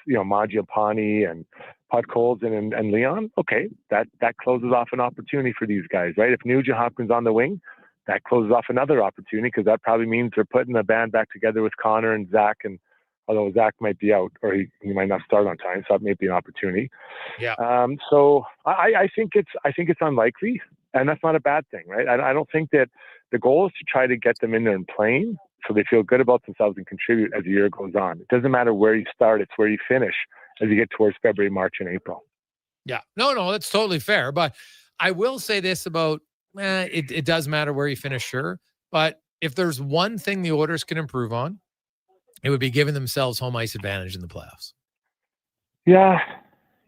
Mangiapane and Podkolzin and Leon, okay, that closes off an opportunity for these guys, right? If Nugent Hopkins on the wing, that closes off another opportunity, because that probably means they're putting the band back together with Connor and Zach, and although Zach might be out or he might not start on time, so that may be an opportunity. Yeah. So I think it's unlikely, and that's not a bad thing, right? I don't think that the goal is to try to get them in there and playing so they feel good about themselves and contribute as the year goes on. It doesn't matter where you start, it's where you finish as you get towards February, March, and April. Yeah. No, that's totally fair. But I will say this about it does matter where you finish, sure. But if there's one thing the Oilers can improve on, it would be giving themselves home ice advantage in the playoffs. Yeah.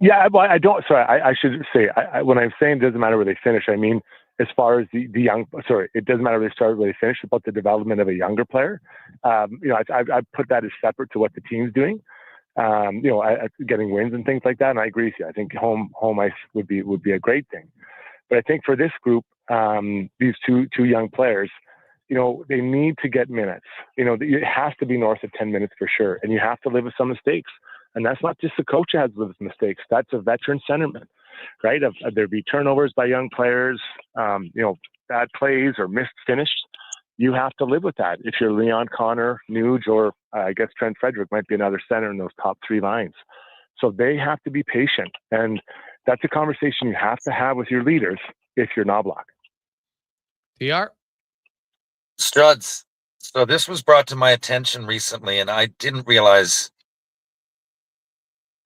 Well, I should say, when I'm saying it doesn't matter where they finish, I mean, as far as the young, it doesn't matter where they start, where they finish, about the development of a younger player. I put that as separate to what the team's doing, getting wins and things like that. And I agree with you. I think home ice would be a great thing. But I think for this group, these two young players, they need to get minutes. It has to be north of 10 minutes for sure. And you have to live with some mistakes. And that's not just the coach who has to live with mistakes. That's a veteran centerman, right? There be turnovers by young players, bad plays or missed finished. you have to live with that. If you're Leon, Connor, Nuge, or I guess Trent Frederick might be another center in those top 3 lines. So they have to be patient. And that's a conversation you have to have with your leaders if you're Knobloch. TR? Struds. So this was brought to my attention recently, and I didn't realize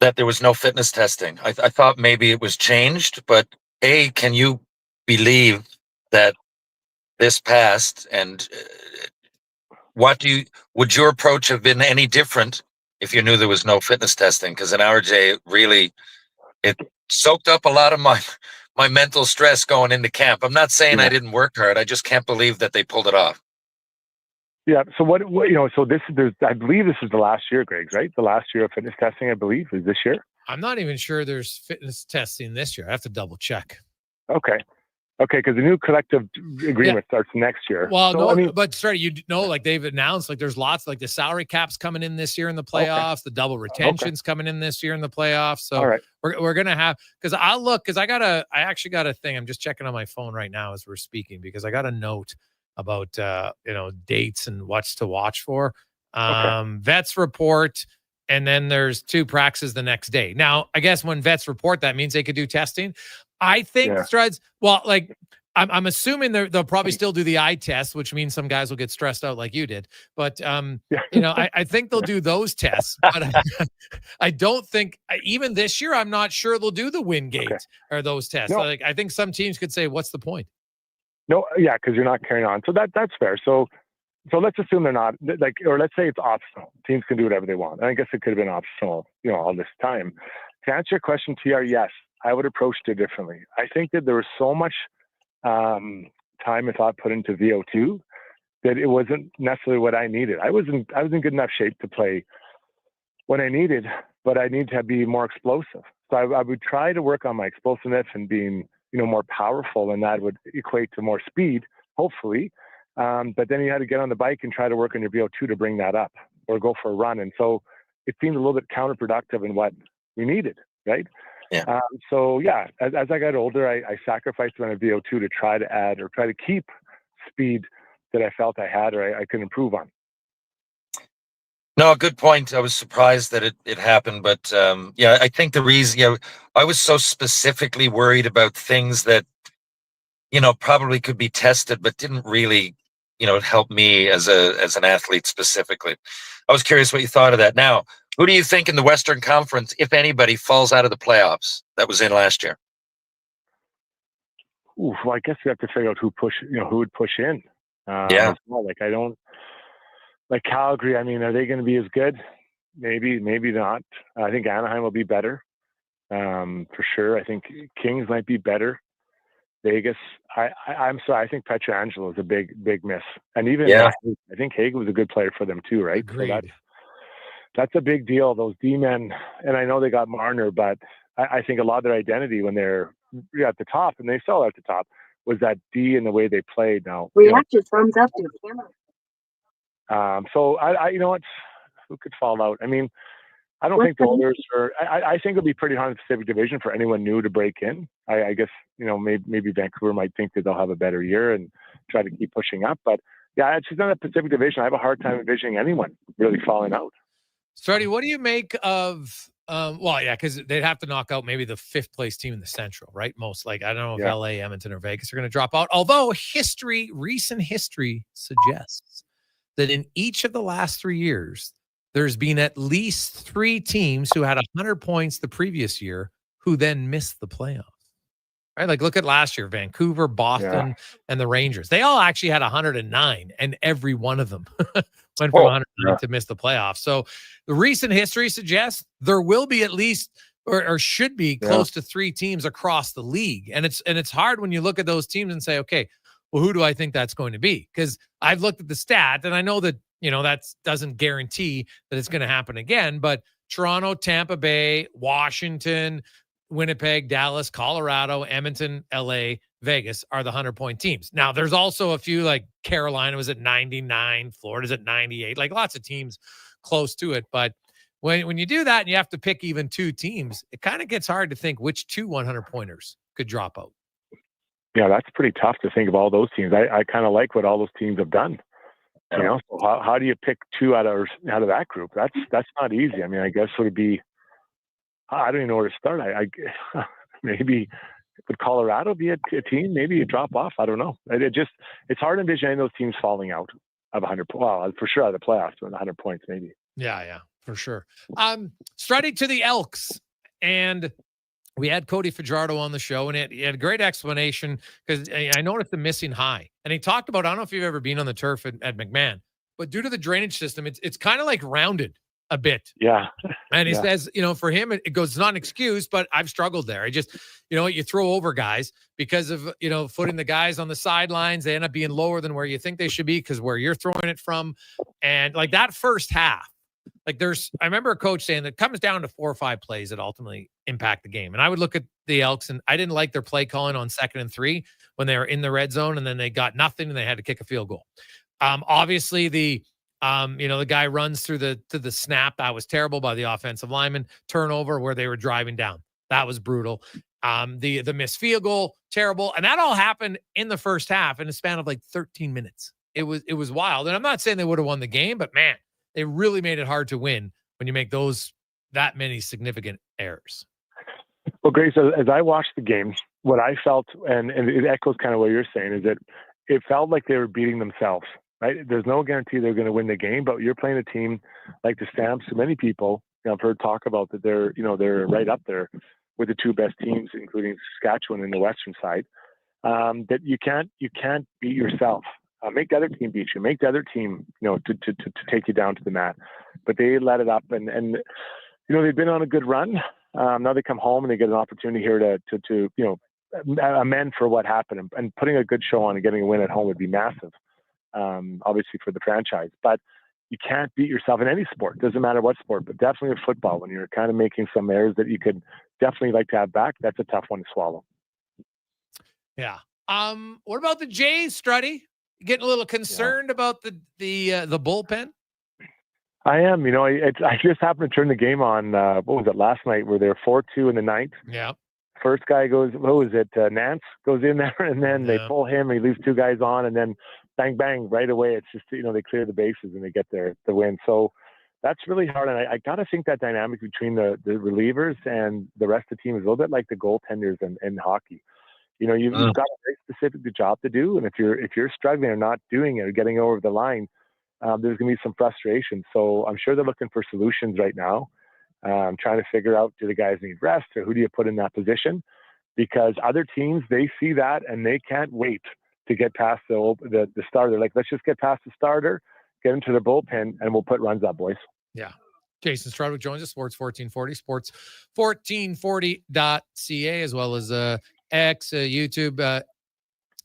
that there was no fitness testing. I thought maybe it was changed, but can you believe that this passed? And would your approach have been any different if you knew there was no fitness testing? Because in our day, it soaked up a lot of my mental stress going into camp. I'm not saying I didn't work hard. I just can't believe that they pulled it off. Yeah. So what so I believe this is the last year, Greg, right? The last year of fitness testing, I believe, is this year. I'm not even sure there's fitness testing this year. I have to double check. Okay, because the new collective agreement starts next year. Well, so, no, I mean, but sorry, like they've announced, like there's lots, like the salary cap's coming in this year in the playoffs, the double retention's coming in this year in the playoffs. So we're gonna have, because I actually got a thing. I'm just checking on my phone right now as we're speaking, because I got a note about dates and what's to watch for. Vets report, and then there's 2 practices the next day. Now, I guess when vets report, that means they could do testing. I think Struds, well, like I'm assuming they'll probably still do the eye test, which means some guys will get stressed out like you did. But I think they'll do those tests. But I don't think, even this year, I'm not sure they'll do the Wingate or those tests. No. Like, I think some teams could say, "What's the point?" No, because you're not carrying on. So that's fair. So let's assume they're not, or let's say it's optional. Teams can do whatever they want. And I guess it could have been optional, all this time. To answer your question, TR, yes, I would approach it differently. I think that there was so much time and thought put into VO2 that it wasn't necessarily what I needed. I was in good enough shape to play when I needed, but I need to be more explosive. So I would try to work on my explosiveness and being, more powerful, and that would equate to more speed, hopefully. But then you had to get on the bike and try to work on your VO2 to bring that up, or go for a run. And so it seemed a little bit counterproductive in what we needed, right? Yeah. As I got older, I sacrificed my VO2 to try to add or try to keep speed that I felt I had or I could improve on. No, good point. I was surprised that it happened, but I think the reason, I was so specifically worried about things that, probably could be tested, but didn't really, help me as an athlete specifically. I was curious what you thought of that. Now, who do you think in the Western Conference, if anybody, falls out of the playoffs that was in last year? Well, I guess we have to figure out who would push in. As well. Like Calgary, I mean, are they going to be as good? Maybe not. I think Anaheim will be better, for sure. I think Kings might be better. Vegas, I'm sorry, I think Pietrangelo is a big miss. And even I think Hague was a good player for them too, right? Agreed. So that's a big deal. Those D-men, and I know they got Marner, but I think a lot of their identity when they're at the top, and they still at the top, was that D and the way they played. Now we have to thumbs up to the camera. So I who could fall out? I mean, I don't think the Oilers are. I think it'll be pretty hard in the Pacific Division for anyone new to break in. I guess maybe Vancouver might think that they'll have a better year and try to keep pushing up. But yeah, it's just not a Pacific Division. I have a hard time envisioning anyone really falling out. Starty, what do you make of? Because they'd have to knock out maybe the 5th place team in the Central, right? Most I don't know if LA, Edmonton, or Vegas are going to drop out. Although recent history suggests that in each of the last 3 years, there's been at least 3 teams who had 100 points the previous year who then missed the playoffs. Right? Like, look at last year, Vancouver, Boston, and the Rangers. They all actually had 109, and every one of them went from 109 to miss the playoffs. So the recent history suggests there will be at least or should be close to 3 teams across the league. And it's hard when you look at those teams and say, okay, well, who do I think that's going to be? Because I've looked at the stat, and I know that, that doesn't guarantee that it's going to happen again. But Toronto, Tampa Bay, Washington, Winnipeg, Dallas, Colorado, Edmonton, LA, Vegas are the 100-point teams. Now, there's also a few, like Carolina was at 99, Florida's at 98, like lots of teams close to it. But when you do that and you have to pick even 2 teams, it kind of gets hard to think which 2 100-pointers could drop out. Yeah, that's pretty tough to think of all those teams. I kind of like what all those teams have done. You know, so how do you pick two out of that group? That's not easy. I mean, I guess it would be. I don't even know where to start. I maybe would Colorado be a team? Maybe you drop off. I don't know. It's hard to envision any of those teams falling out of 100. Well, for sure out of the playoffs, but 100 points maybe. Yeah, for sure. Strutting to the Elks, and we had Cody Fajardo on the show, and he had a great explanation because I noticed the missing high. And he talked about, I don't know if you've ever been on the turf at McMahon, but due to the drainage system, it's kind of like rounded a bit. Yeah. And he says, for him, it goes, it's not an excuse, but I've struggled there. I just, you throw over guys because of, footing the guys on the sidelines. They end up being lower than where you think they should be because where you're throwing it from. And like that first half, I remember a coach saying that it comes down to 4 or 5 plays that ultimately impact the game. And I would look at the Elks, and I didn't like their play calling on 2nd and 3 when they were in the red zone, and then they got nothing and they had to kick a field goal. Obviously the guy runs through to the snap. That was terrible by the offensive lineman. Turnover where they were driving down. That was brutal. The missed field goal, terrible. And that all happened in the first half in a span of like 13 minutes. It was wild. And I'm not saying they would have won the game, but man, they really made it hard to win when you make that many significant errors. Well, Grace, as I watched the game, what I felt, and it echoes kind of what you're saying, is that it felt like they were beating themselves, right? There's no guarantee they're going to win the game, but you're playing a team like the Stamps. So many people, I've heard talk about that they're right up there with the 2 best teams, including Saskatchewan in the Western side. That you can't beat yourself. Make the other team beat you. Make the other team, to take you down to the mat. But they let it up, and they've been on a good run. Now they come home and they get an opportunity here to amend for what happened, and putting a good show on and getting a win at home would be massive, obviously for the franchise. But you can't beat yourself in any sport. Doesn't matter what sport, but definitely in football when you're kind of making some errors that you could definitely like to have back. That's a tough one to swallow. Yeah. What about the Jays, Strutty? Getting a little concerned about the bullpen? I am. I just happened to turn the game on. What was it, last night? Where they're 4-2 in the 9th. Yeah. First guy goes. What was it? Nance goes in there, and then they pull him. And he leaves 2 guys on, and then bang bang right away. It's just they clear the bases and they get the win. So that's really hard. And I gotta think that dynamic between the relievers and the rest of the team is a little bit like the goaltenders in hockey. You've got a very specific job to do, and if you're struggling or not doing it or getting over the line, there's going to be some frustration. So I'm sure they're looking for solutions right now. Trying to figure out, do the guys need rest, or who do you put in that position? Because other teams, they see that and they can't wait to get past the starter. Like, let's just get past the starter, get into the bullpen, and we'll put runs up, boys. Yeah. Jason Strudwick joins us, Sports 1440, sports1440.ca, as well as X, YouTube,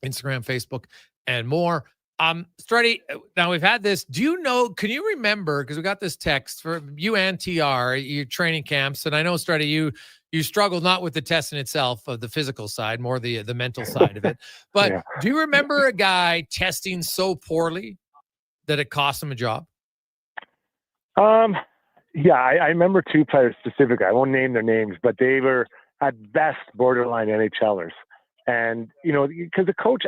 Instagram, Facebook, and more. Struddy, now we've had this. Can you remember, because we got this text for you and TR, your training camps, and I know, Struddy, you struggled not with the testing itself of the physical side, more the mental side of it. But do you remember a guy testing so poorly that it cost him a job? Yeah, I remember 2 players specifically. I won't name their names, but they were at best borderline NHLers. And, because the coach,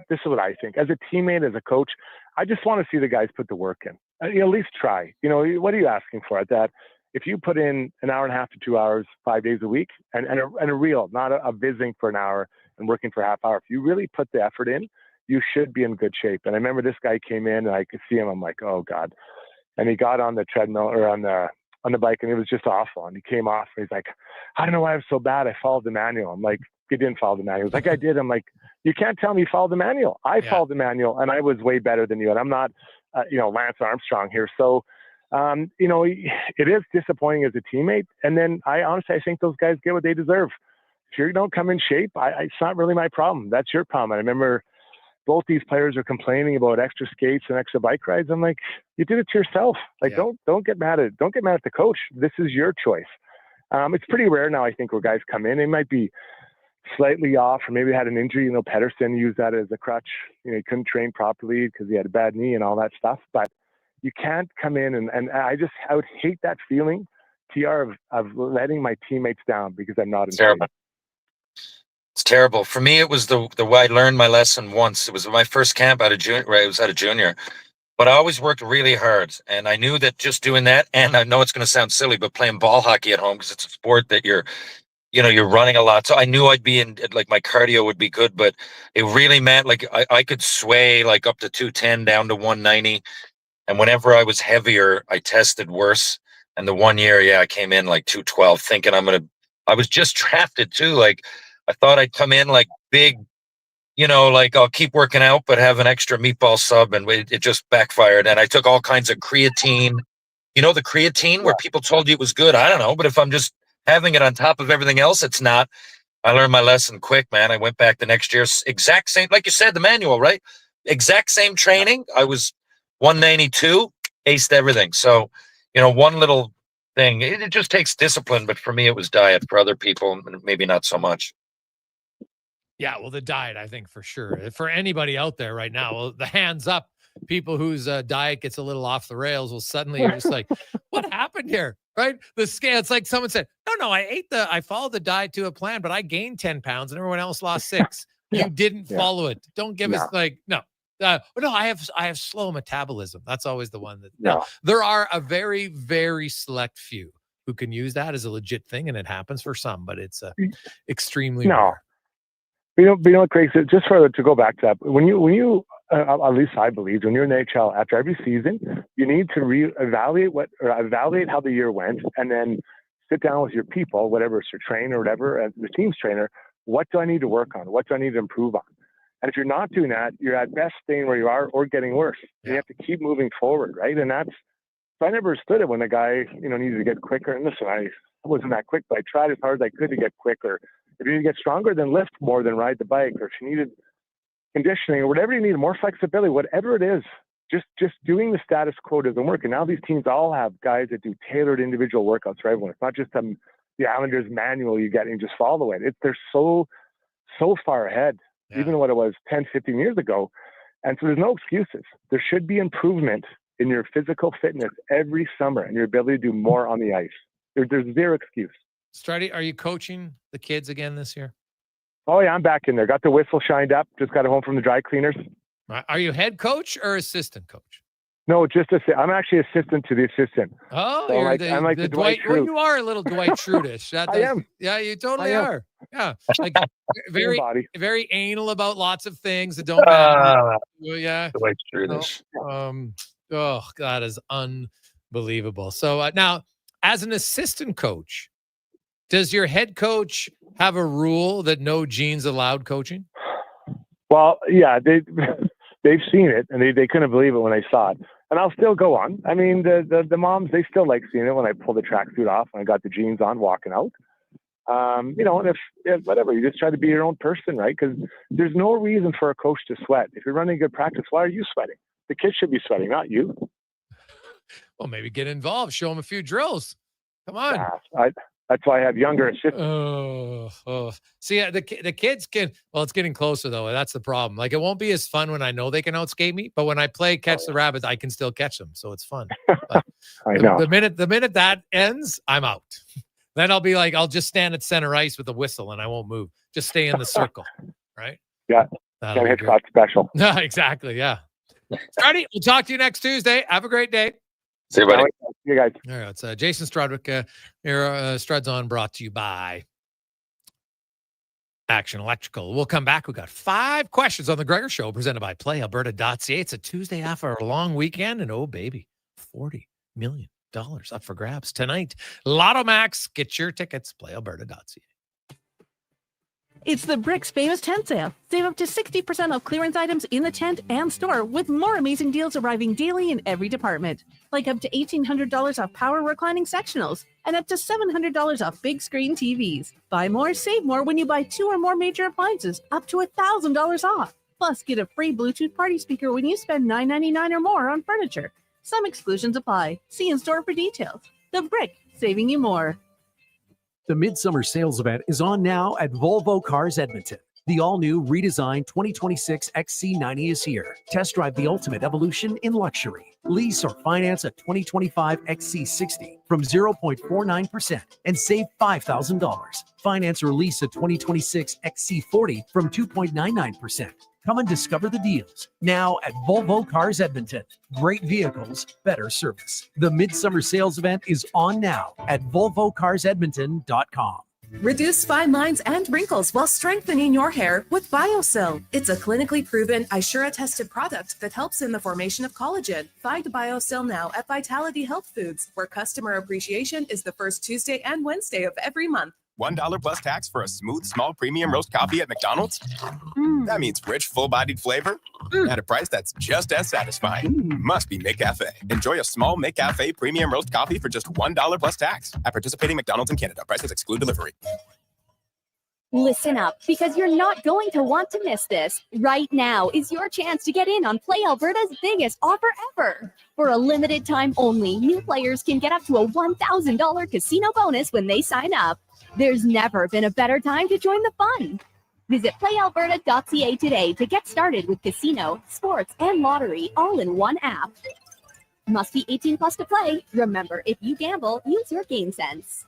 this is what I think. As a teammate, as a coach, I just want to see the guys put the work in. At least try. What are you asking for? That if you put in an hour and a half to 2 hours, 5 days a week, and a real, not a visiting for an hour and working for a half hour, if you really put the effort in, you should be in good shape. And I remember this guy came in, and I could see him. I'm like, oh, God. And he got on the treadmill or on the bike, and it was just awful. And he came off, and he's like, I don't know why I'm so bad. I followed the manual. I'm like, you didn't follow the manual. He's like, I did. I'm like, you can't tell me you followed the manual. I followed the manual, and I was way better than you. And I'm not, Lance Armstrong here. So, it is disappointing as a teammate. And then I think those guys get what they deserve. If you don't come in shape, it's not really my problem. That's your problem. And I remember both these players are complaining about extra skates and extra bike rides. I'm like, you did it to yourself. Like, don't get mad at the coach. This is your choice. It's pretty rare now, I think, where guys come in. They might be slightly off, or maybe had an injury. Pedersen used that as a crutch. He couldn't train properly because he had a bad knee and all that stuff. But you can't come in and I would hate that feeling, TR, of letting my teammates down because I'm not in shape. It's terrible. For me, it was the way I learned my lesson once. It was my first camp out of junior. Right, I was out of junior, but I always worked really hard, and I knew that just doing that. And I know it's going to sound silly, but playing ball hockey at home, because it's a sport that you're running a lot. So I knew I'd be in, like, my cardio would be good, but it really meant like I could sway like up to 210 down to 190. And whenever I was heavier, I tested worse. And the 1 year, I came in like 212, thinking I was just drafted too. Like, I thought I'd come in like big, like I'll keep working out, but have an extra meatball sub, and it just backfired. And I took all kinds of creatine, the creatine where people told you it was good. I don't know, but if I'm just having it on top of everything else, it's not. I learned my lesson quick, man. I went back the next year, exact same, like you said, the manual, right? Exact same training. I was 192, aced everything. So, one little thing, it just takes discipline. But for me, it was diet. For other people, maybe not so much. Yeah, well, the diet, I think, for sure. For anybody out there right now, well, the hands up, people whose diet gets a little off the rails will suddenly just like, what happened here? Right? The scale, it's like someone said, no, I followed the diet to a plan, but I gained 10 pounds and everyone else lost 6. You didn't follow it. Don't give us no. I have slow metabolism. That's always the one that no. There are a very, very select few who can use that as a legit thing, and it happens for some, but it's extremely rare. But Craig, just to go back to that, when you at least I believe, when you're in the NHL, after every season, you need to evaluate how the year went, and then sit down with your people, whatever it's your trainer or whatever, the team's trainer. What do I need to work on? What do I need to improve on? And if you're not doing that, you're at best staying where you are or getting worse. You have to keep moving forward, right? And so I never understood it when the guy, needed to get quicker. And listen, I wasn't that quick, but I tried as hard as I could to get quicker. If you need to get stronger, then lift more than ride the bike. Or if you needed conditioning or whatever you need, more flexibility, whatever it is, just doing the status quo doesn't work. And now these teams all have guys that do tailored individual workouts for everyone. It's not just the Islanders manual you get and you just follow it. They're so far ahead, even what it was 10, 15 years ago. And so there's no excuses. There should be improvement in your physical fitness every summer and your ability to do more on the ice. There's zero excuse. Struddy, are you coaching the kids again this year? Oh, yeah, I'm back in there. Got the whistle shined up. Just got home from the dry cleaners. Are you head coach or assistant coach? No, I'm actually assistant to the assistant. Oh, so I'm like the Dwight Schrute. Well, you are a little Dwight Schrute-ish. I am. Yeah, you totally are. Yeah, like very anal about lots of things that don't matter. Yeah, Dwight Schrute-ish. That is unbelievable. So now, as an assistant coach, does your head coach have a rule that no jeans allowed coaching? Well, yeah, they've seen it, and they couldn't believe it when they saw it. And I'll still go on. I mean, the moms, they still like seeing it when I pull the tracksuit off and I got the jeans on walking out. And if whatever, you just try to be your own person, right? Because there's no reason for a coach to sweat. If you're running good practice, why are you sweating? The kids should be sweating, not you. Well, maybe get involved. Show them a few drills. Come on. That's why I have younger assistants. See, the kids can. Well, it's getting closer though. That's the problem. Like, it won't be as fun when I know they can outskate me, but when I play catch the rabbits, I can still catch them, so it's fun. I know. The minute that ends, I'm out. Then I'll be like, I'll just stand at center ice with a whistle and I won't move. Just stay in the circle, right? Yeah. Can't hit spot special. No, exactly. Yeah. Struddy, we'll talk to you next Tuesday. Have a great day. See you, buddy. See you guys. All right, it's Jason Strudwick here, Struds On, brought to you by Action Electrical. We'll come back. We've got 5 questions on the Gregor Show, presented by PlayAlberta.ca. It's a Tuesday after a long weekend, and oh, baby, $40 million up for grabs tonight. Lotto Max, get your tickets, PlayAlberta.ca. It's the Brick's famous tent sale. Save up to 60% off clearance items in the tent and store, with more amazing deals arriving daily in every department. Like up to $1,800 off power reclining sectionals and up to $700 off big screen TVs. Buy more, save more when you buy 2 or more major appliances, up to $1,000 off. Plus, get a free Bluetooth party speaker when you spend $9.99 or more on furniture. Some exclusions apply. See in-store for details. The Brick, saving you more. The Midsummer Sales Event is on now at Volvo Cars Edmonton. The all-new, redesigned 2026 XC90 is here. Test drive the ultimate evolution in luxury. Lease or finance a 2025 XC60 from 0.49% and save $5,000. Finance or lease a 2026 XC40 from 2.99%. Come and discover the deals now at Volvo Cars Edmonton. Great vehicles, better service. The Midsummer Sales Event is on now at volvocarsedmonton.com. Reduce fine lines and wrinkles while strengthening your hair with BioSil. It's a clinically proven, Ishura-tested product that helps in the formation of collagen. Find BioSil now at Vitality Health Foods, where customer appreciation is the first Tuesday and Wednesday of every month. $1 plus tax for a smooth, small premium roast coffee at McDonald's? That means rich, full-bodied flavor at a price that's just as satisfying. Must be McCafe. Enjoy a small McCafe premium roast coffee for just $1 plus tax at participating McDonald's in Canada. Prices exclude delivery. Listen up, because you're not going to want to miss this. Right now is your chance to get in on Play Alberta's biggest offer ever. For a limited time only, new players can get up to a $1,000 casino bonus when they sign up. There's never been a better time to join the fun. Visit playalberta.ca today to get started with casino, sports, and lottery all in one app. Must be 18 plus to play. Remember, if you gamble, use your game sense.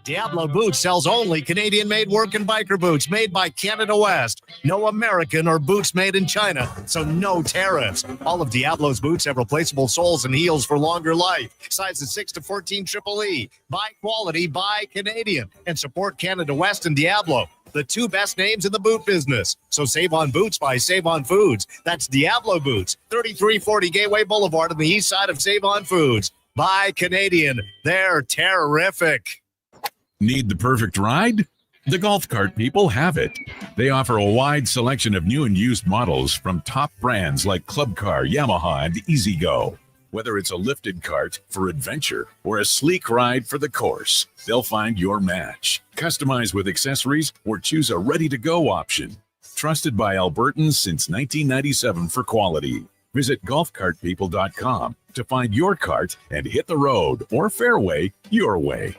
Diablo Boots sells only Canadian-made work and biker boots made by Canada West. No American or boots made in China, so no tariffs. All of Diablo's boots have replaceable soles and heels for longer life. Sizes 6 to 14 Triple E. Buy quality, buy Canadian. And support Canada West and Diablo, the two best names in the boot business. So save on boots by Save On Foods. That's Diablo Boots, 3340 Gateway Boulevard on the east side of Save On Foods. Buy Canadian. They're terrific. Need the perfect ride? The Golf Cart people have it. They offer a wide selection of new and used models from top brands like Club Car, Yamaha, and E-Z-Go. Whether it's a lifted cart for adventure or a sleek ride for the course, they'll find your match. Customize with accessories or choose a ready-to-go option. Trusted by Albertans since 1997 for quality. Visit golfcartpeople.com to find your cart and hit the road or fairway your way.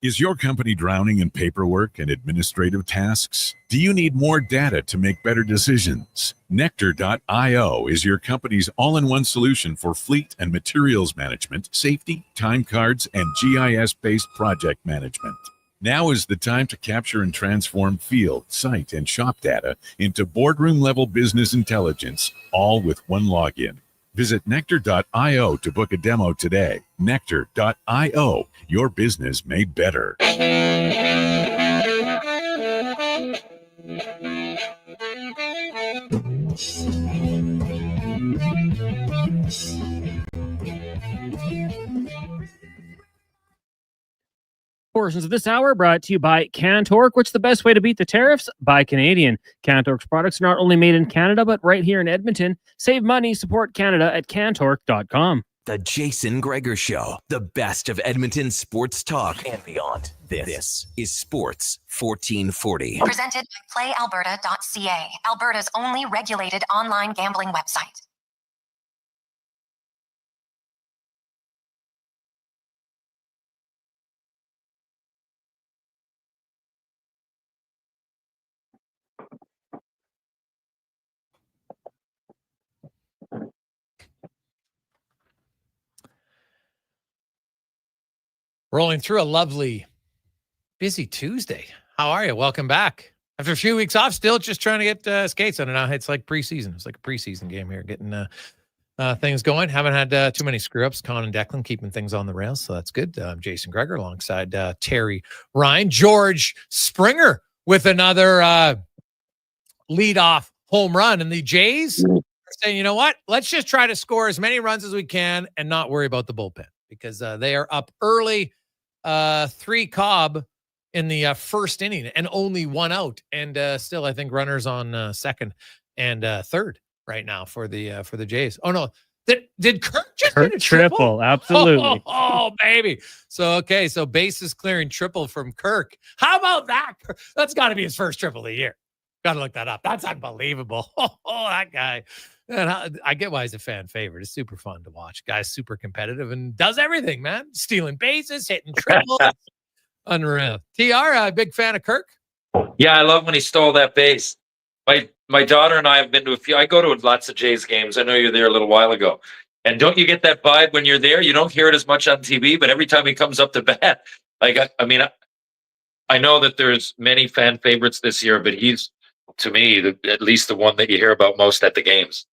Is your company drowning in paperwork and administrative tasks? Do you need more data to make better decisions? Nectar.io is your company's all-in-one solution for fleet and materials management, safety, time cards, and GIS-based project management. Now is the time to capture and transform field, site, and shop data into boardroom-level business intelligence, all with one login. Visit Nectar.io to book a demo today. Nectar.io, your business made better. Portions of this hour brought to you by Cantork. What's the best way to beat the tariffs? Buy Canadian. Cantork's products are not only made in Canada, but right here in Edmonton. Save money, support Canada at Cantork.com. The Jason Gregor Show, the best of Edmonton sports talk and beyond. This is Sports 1440. Presented by PlayAlberta.ca, Alberta's only regulated online gambling website. Rolling through a lovely, busy Tuesday. How are you? Welcome back. After a few weeks off, still just trying to get skates on it now. It's like preseason. It's like a preseason game here, getting things going. Haven't had too many screw-ups. Con and Declan keeping things on the rails, so that's good. Jason Gregor alongside Terry Ryan. George Springer with another leadoff home run. And the Jays are saying, you know what? Let's just try to score as many runs as we can and not worry about the bullpen, because they are up early. 3 Cobb in the first inning and only 1 out, and still I think runners on second and third right now for the Jays. Oh no, did Kirk just hit a triple? Absolutely. Oh baby. So bases clearing triple from Kirk. How about that? That's got to be his first triple of the year. Got to look that up. That's unbelievable. Oh, that guy. And I get why he's a fan favorite. It's super fun to watch. Guy's super competitive and does everything, man. Stealing bases, hitting triples. Unreal. TR, a big fan of Kirk? Yeah, I love when he stole that base. My daughter and I have been to a few. I go to lots of Jays games. I know you're there a little while ago. And don't you get that vibe when you're there? You don't hear it as much on TV, but every time he comes up to bat, I know that there's many fan favorites this year, but he's, to me, at least the one that you hear about most at the games.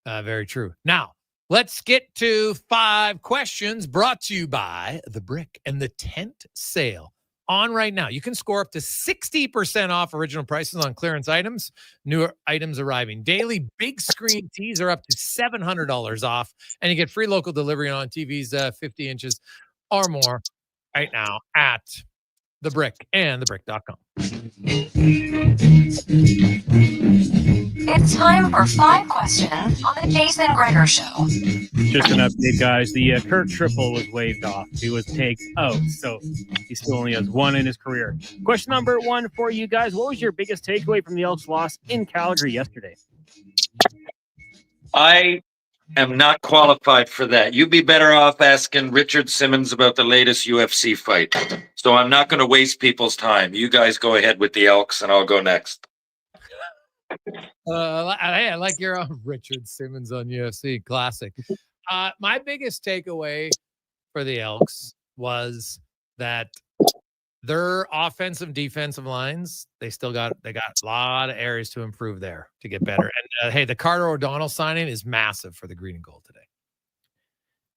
Very true. Now, let's get to 5 questions brought to you by The Brick and the Tent Sale. On right now, you can score up to 60% off original prices on clearance items. New items arriving daily. Big screen tees are up to $700 off, and you get free local delivery on TVs 50 inches or more right now at The Brick and thebrick.com. It's time for 5 questions on the Jason Gregor Show. Just an update, guys. The Kurt triple was waved off. He was taken out, so he still only has 1 in his career. Question number 1 for you guys. What was your biggest takeaway from the Elks' loss in Calgary yesterday? I am not qualified for that. You'd be better off asking Richard Simmons about the latest UFC fight. So I'm not going to waste people's time. You guys go ahead with the Elks, and I'll go next. I like your Richard Simmons on UFC. Classic. My biggest takeaway for the Elks was that their offensive defensive lines, they got a lot of areas to improve there to get better. And hey, the Carter O'Donnell signing is massive for the green and gold today.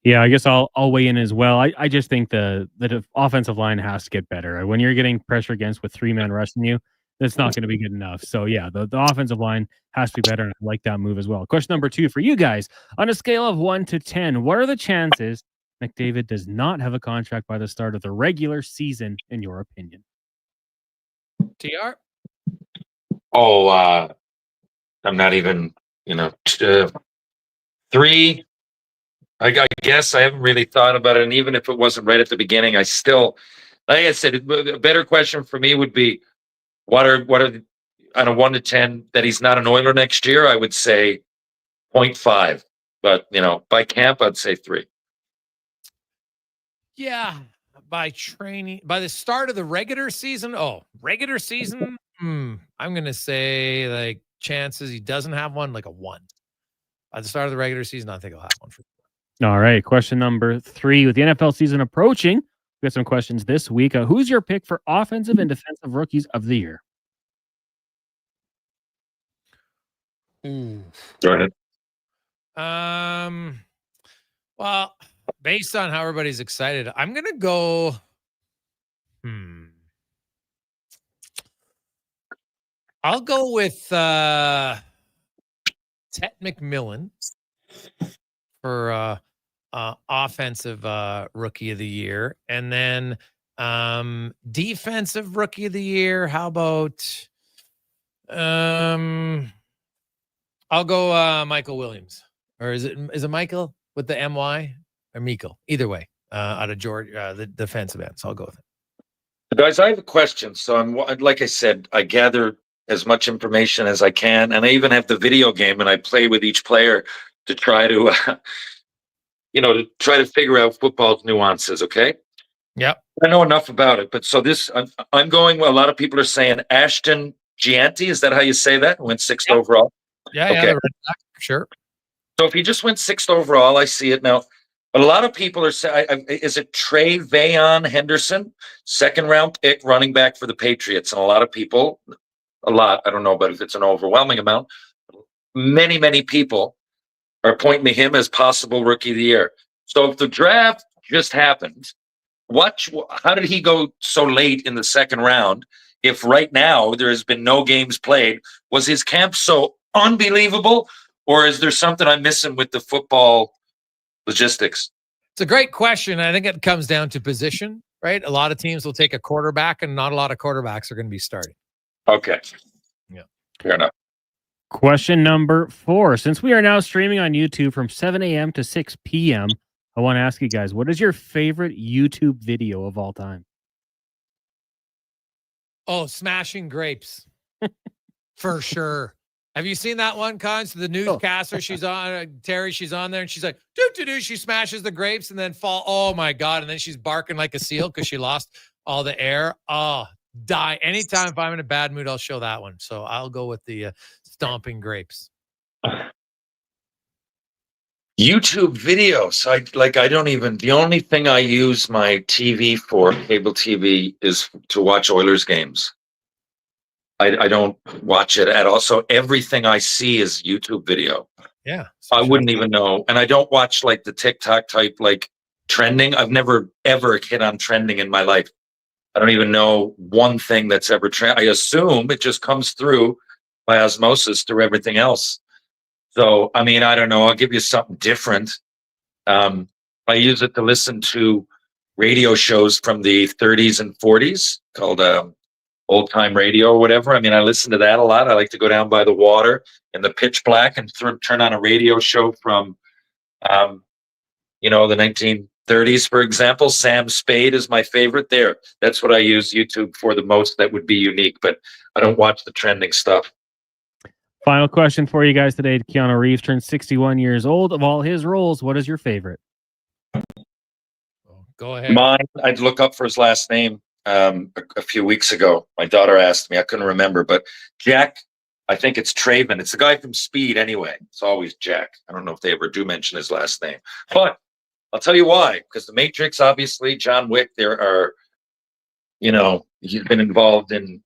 Yeah, I guess I'll weigh in as well. I just think the offensive line has to get better. When you're getting pressure against with 3 men rushing you, that's not going to be good enough. So yeah, the offensive line has to be better, and I like that move as well. Question number 2 for you guys. On a scale of 1 to 10, what are the chances McDavid does not have a contract by the start of the regular season, in your opinion? TR? Oh, I'm not even, 3. I guess I haven't really thought about it. And even if it wasn't right at the beginning, I still, like I said, a better question for me would be, what are on a 1 to 10 that he's not an Oiler next year? I would say 0.5, but by camp, I'd say 3. Yeah, by the start of the regular season. I'm going to say like chances he doesn't have one, like a 1. By the start of the regular season, I think he'll have one for sure. All right, question number 3. With the NFL season approaching, we got some questions this week. Who's your pick for offensive and defensive rookies of the year? Go ahead. Well, based on how everybody's excited, I'm gonna go. I'll go with Ted McMillan for offensive rookie of the year, and then defensive rookie of the year. How about I'll go Michael Williams, or is it Michael with the MY or Mikkel? Either way, out of Georgia, the defensive end. So I'll go with it. Guys, I have a question. So like I said, I gather as much information as I can, and I even have the video game, and I play with each player to try to, to figure out football's nuances. Okay. Yeah. I know enough about it, but so this, I'm going. Well, a lot of people are saying Ashton Gianti. Is that how you say that? Went 6th overall. Yeah. Okay. Yeah. Sure. So if he just went 6th overall, I see it now. But a lot of people are saying, is it Trey Vayon Henderson, 2nd round pick, running back for the Patriots? And a lot of people, I don't know, but if it's an overwhelming amount, many, many people are pointing to him as possible rookie of the year. So if the draft just happened, how did he go so late in the 2nd round? If right now there has been no games played, was his camp so unbelievable, or is there something I'm missing with the football logistics? It's a great question. I think it comes down to position, right? A lot of teams will take a quarterback, and not a lot of quarterbacks are going to be starting. Okay. Yeah. Fair enough. Question number 4. Since we are now streaming on YouTube from 7 a.m. to 6 p.m., I want to ask you guys, what is your favorite YouTube video of all time? Oh, Smashing Grapes. For sure. Have you seen that one, Cons? The newscaster, she's on, Terry, she's on there, and she's like, do. She smashes the grapes and then fall. Oh, my God. And then she's barking like a seal because she lost all the air. Oh, die. Anytime if I'm in a bad mood, I'll show that one. So I'll go with the Stomping Grapes. YouTube videos. The only thing I use my TV for, cable TV, is to watch Oilers games. I don't watch it at all. So everything I see is YouTube video. Yeah. I wouldn't even know. And I don't watch like the TikTok type, like trending. I've never, ever hit on trending in my life. I don't even know one thing that's ever trend. I assume it just comes through by osmosis through everything else. So, I mean, I don't know. I'll give you something different. I use it to listen to radio shows from the 30s and 40s called old time radio or whatever. I mean, I listen to that a lot. I like to go down by the water in the pitch black and turn on a radio show from, the 1930s, for example. Sam Spade is my favorite there. That's what I use YouTube for the most. That would be unique, but I don't watch the trending stuff. Final question for you guys today. Keanu Reeves turned 61 years old. Of all his roles, what is your favorite? Go ahead. Mine, I'd look up for his last name a few weeks ago. My daughter asked me. I couldn't remember, but Jack, I think it's Traven. It's the guy from Speed anyway. It's always Jack. I don't know if they ever do mention his last name. But I'll tell you why. Because The Matrix, obviously, John Wick, there are, he's been involved in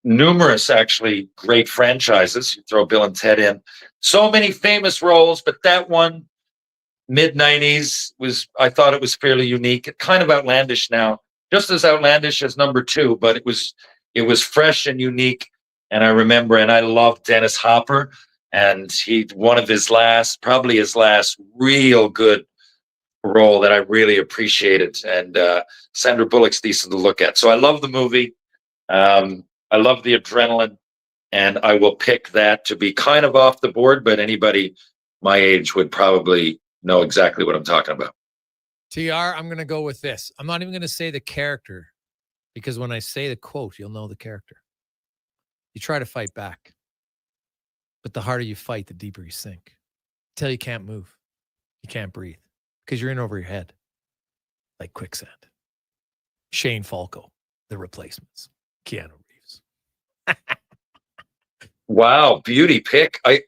numerous, actually, great franchises. You throw Bill and Ted in. So many famous roles, but that one, mid-90s, I thought it was fairly unique. Kind of outlandish now. Just as outlandish as number 2, but it was fresh and unique. And I remember, and I love Dennis Hopper, and probably his last real good role that I really appreciated. And Sandra Bullock's decent to look at. So I love the movie. I love the adrenaline, and I will pick that to be kind of off the board, but anybody my age would probably know exactly what I'm talking about. TR, I'm going to go with this. I'm not even going to say the character, because when I say the quote, you'll know the character. You try to fight back, but the harder you fight, the deeper you sink. Until you can't move. You can't breathe because you're in over your head like quicksand. Shane Falco, The Replacements. Keanu Reeves. Wow, beauty pick. I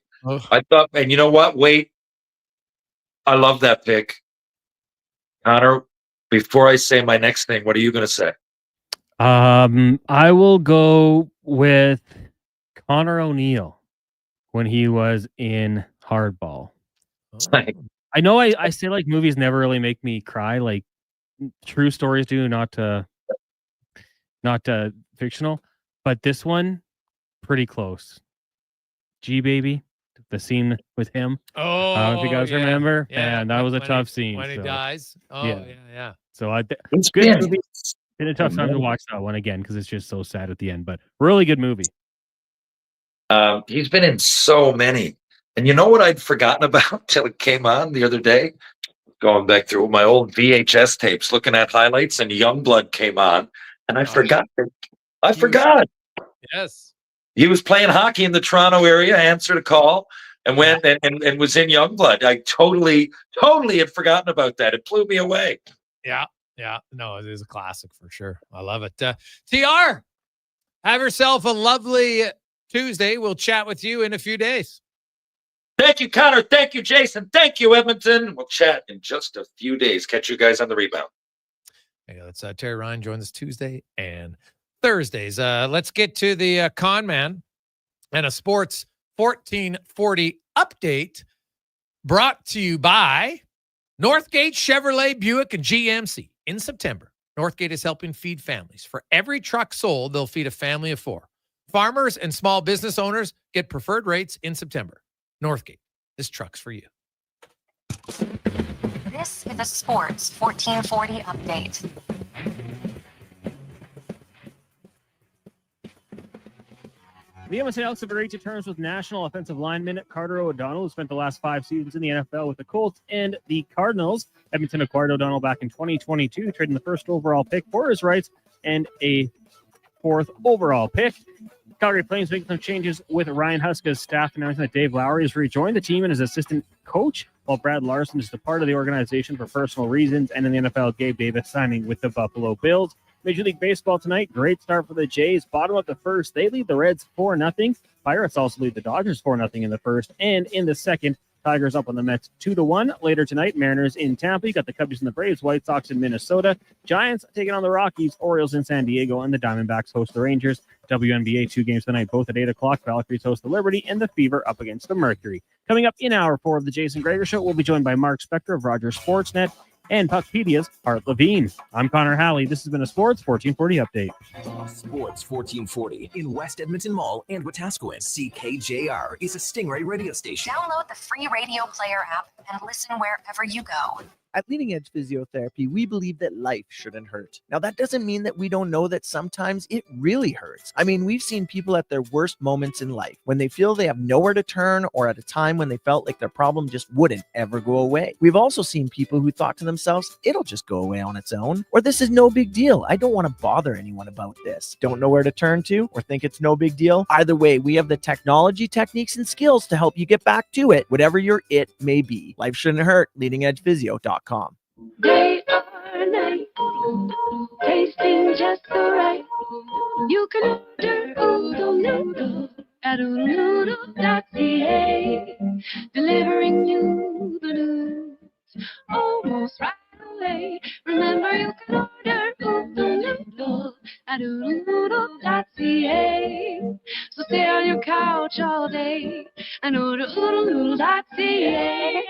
thought, and you know what? Wait. I love that pick. Connor, before I say my next thing, what are you going to say? I will go with Connor O'Neill when he was in Hardball. I know I say like movies never really make me cry, like true stories do, not fictional, but this one pretty close. G Baby, the scene with him. If you guys remember, and that was a tough scene when he dies. Yeah. So it's good movie. Been a tough time to watch that one again because it's just so sad at the end, but really good movie. He's been in so many. And you know what I'd forgotten about till it came on the other day? Going back through my old VHS tapes, looking at highlights, and Youngblood came on, and I forgot. I forgot. Yes. He was playing hockey in the Toronto area, answered a call, and went and was in Youngblood. I totally had forgotten about that. It blew me away. Yeah. No, it is a classic for sure. I love it. TR, have yourself a lovely Tuesday. We'll chat with you in a few days. Thank you, Connor. Thank you, Jason. Thank you, Edmonton. We'll chat in just a few days. Catch you guys on the rebound. Yeah, that's Terry Ryan joins us Tuesday and Thursdays. Let's get to the con man and a sports 1440 update brought to you by Northgate, Chevrolet, Buick, and GMC. In September, Northgate is helping feed families. For every truck sold, they'll feed a family of 4. Farmers and small business owners get preferred rates in September. Northgate, this truck's for you. This is a Sports 1440 update. The Edmonton Elks have agreed to terms with national offensive lineman Carter O'Donnell, who spent the last 5 seasons in the NFL with the Colts and the Cardinals. Edmonton acquired O'Donnell back in 2022, trading the first overall pick for his rights and a 4th overall pick. Calgary Flames making some changes with Ryan Huska's staff, announcing that Dave Lowry has rejoined the team and as assistant coach, while Brad Larson is departed the organization for personal reasons. And in the NFL, Gabe Davis signing with the Buffalo Bills. Major League Baseball tonight, great start for the Jays. Bottom of the first, they lead the Reds 4-0. Pirates also lead the Dodgers 4-0 in the first. And in the second, Tigers up on the Mets 2-1. Later tonight, Mariners in Tampa. You got the Cubbies and the Braves, White Sox in Minnesota. Giants taking on the Rockies, Orioles in San Diego, and the Diamondbacks host the Rangers. WNBA 2 games tonight, both at 8 o'clock. Valkyries host the Liberty, and the Fever up against the Mercury. Coming up in hour 4 of the Jason Gregor Show, we'll be joined by Mark Spector of Rogers Sportsnet and Puckpedia's Hart Levine. I'm Connor Halley. This has been a Sports 1440 update. Sports 1440 in West Edmonton Mall and Wetaskiwin. CKJR is a Stingray radio station. Download the free radio player app and listen wherever you go. At Leading Edge Physiotherapy, we believe that life shouldn't hurt. Now, that doesn't mean that we don't know that sometimes it really hurts. I mean, we've seen people at their worst moments in life, when they feel they have nowhere to turn, or at a time when they felt like their problem just wouldn't ever go away. We've also seen people who thought to themselves, it'll just go away on its own, or this is no big deal. I don't want to bother anyone about this. Don't know where to turn to, or think it's no big deal. Either way, we have the technology, techniques, and skills to help you get back to it, whatever your it may be. Life shouldn't hurt. LeadingEdgePhysio.com. Day or night, tasting just so right. You can order oodle noodle at oodlenoodle.ca, delivering you the news almost right away. Remember, you can order oodle noodle at oodlenoodle.ca. So stay on your couch all day and order oodlenoodle.ca.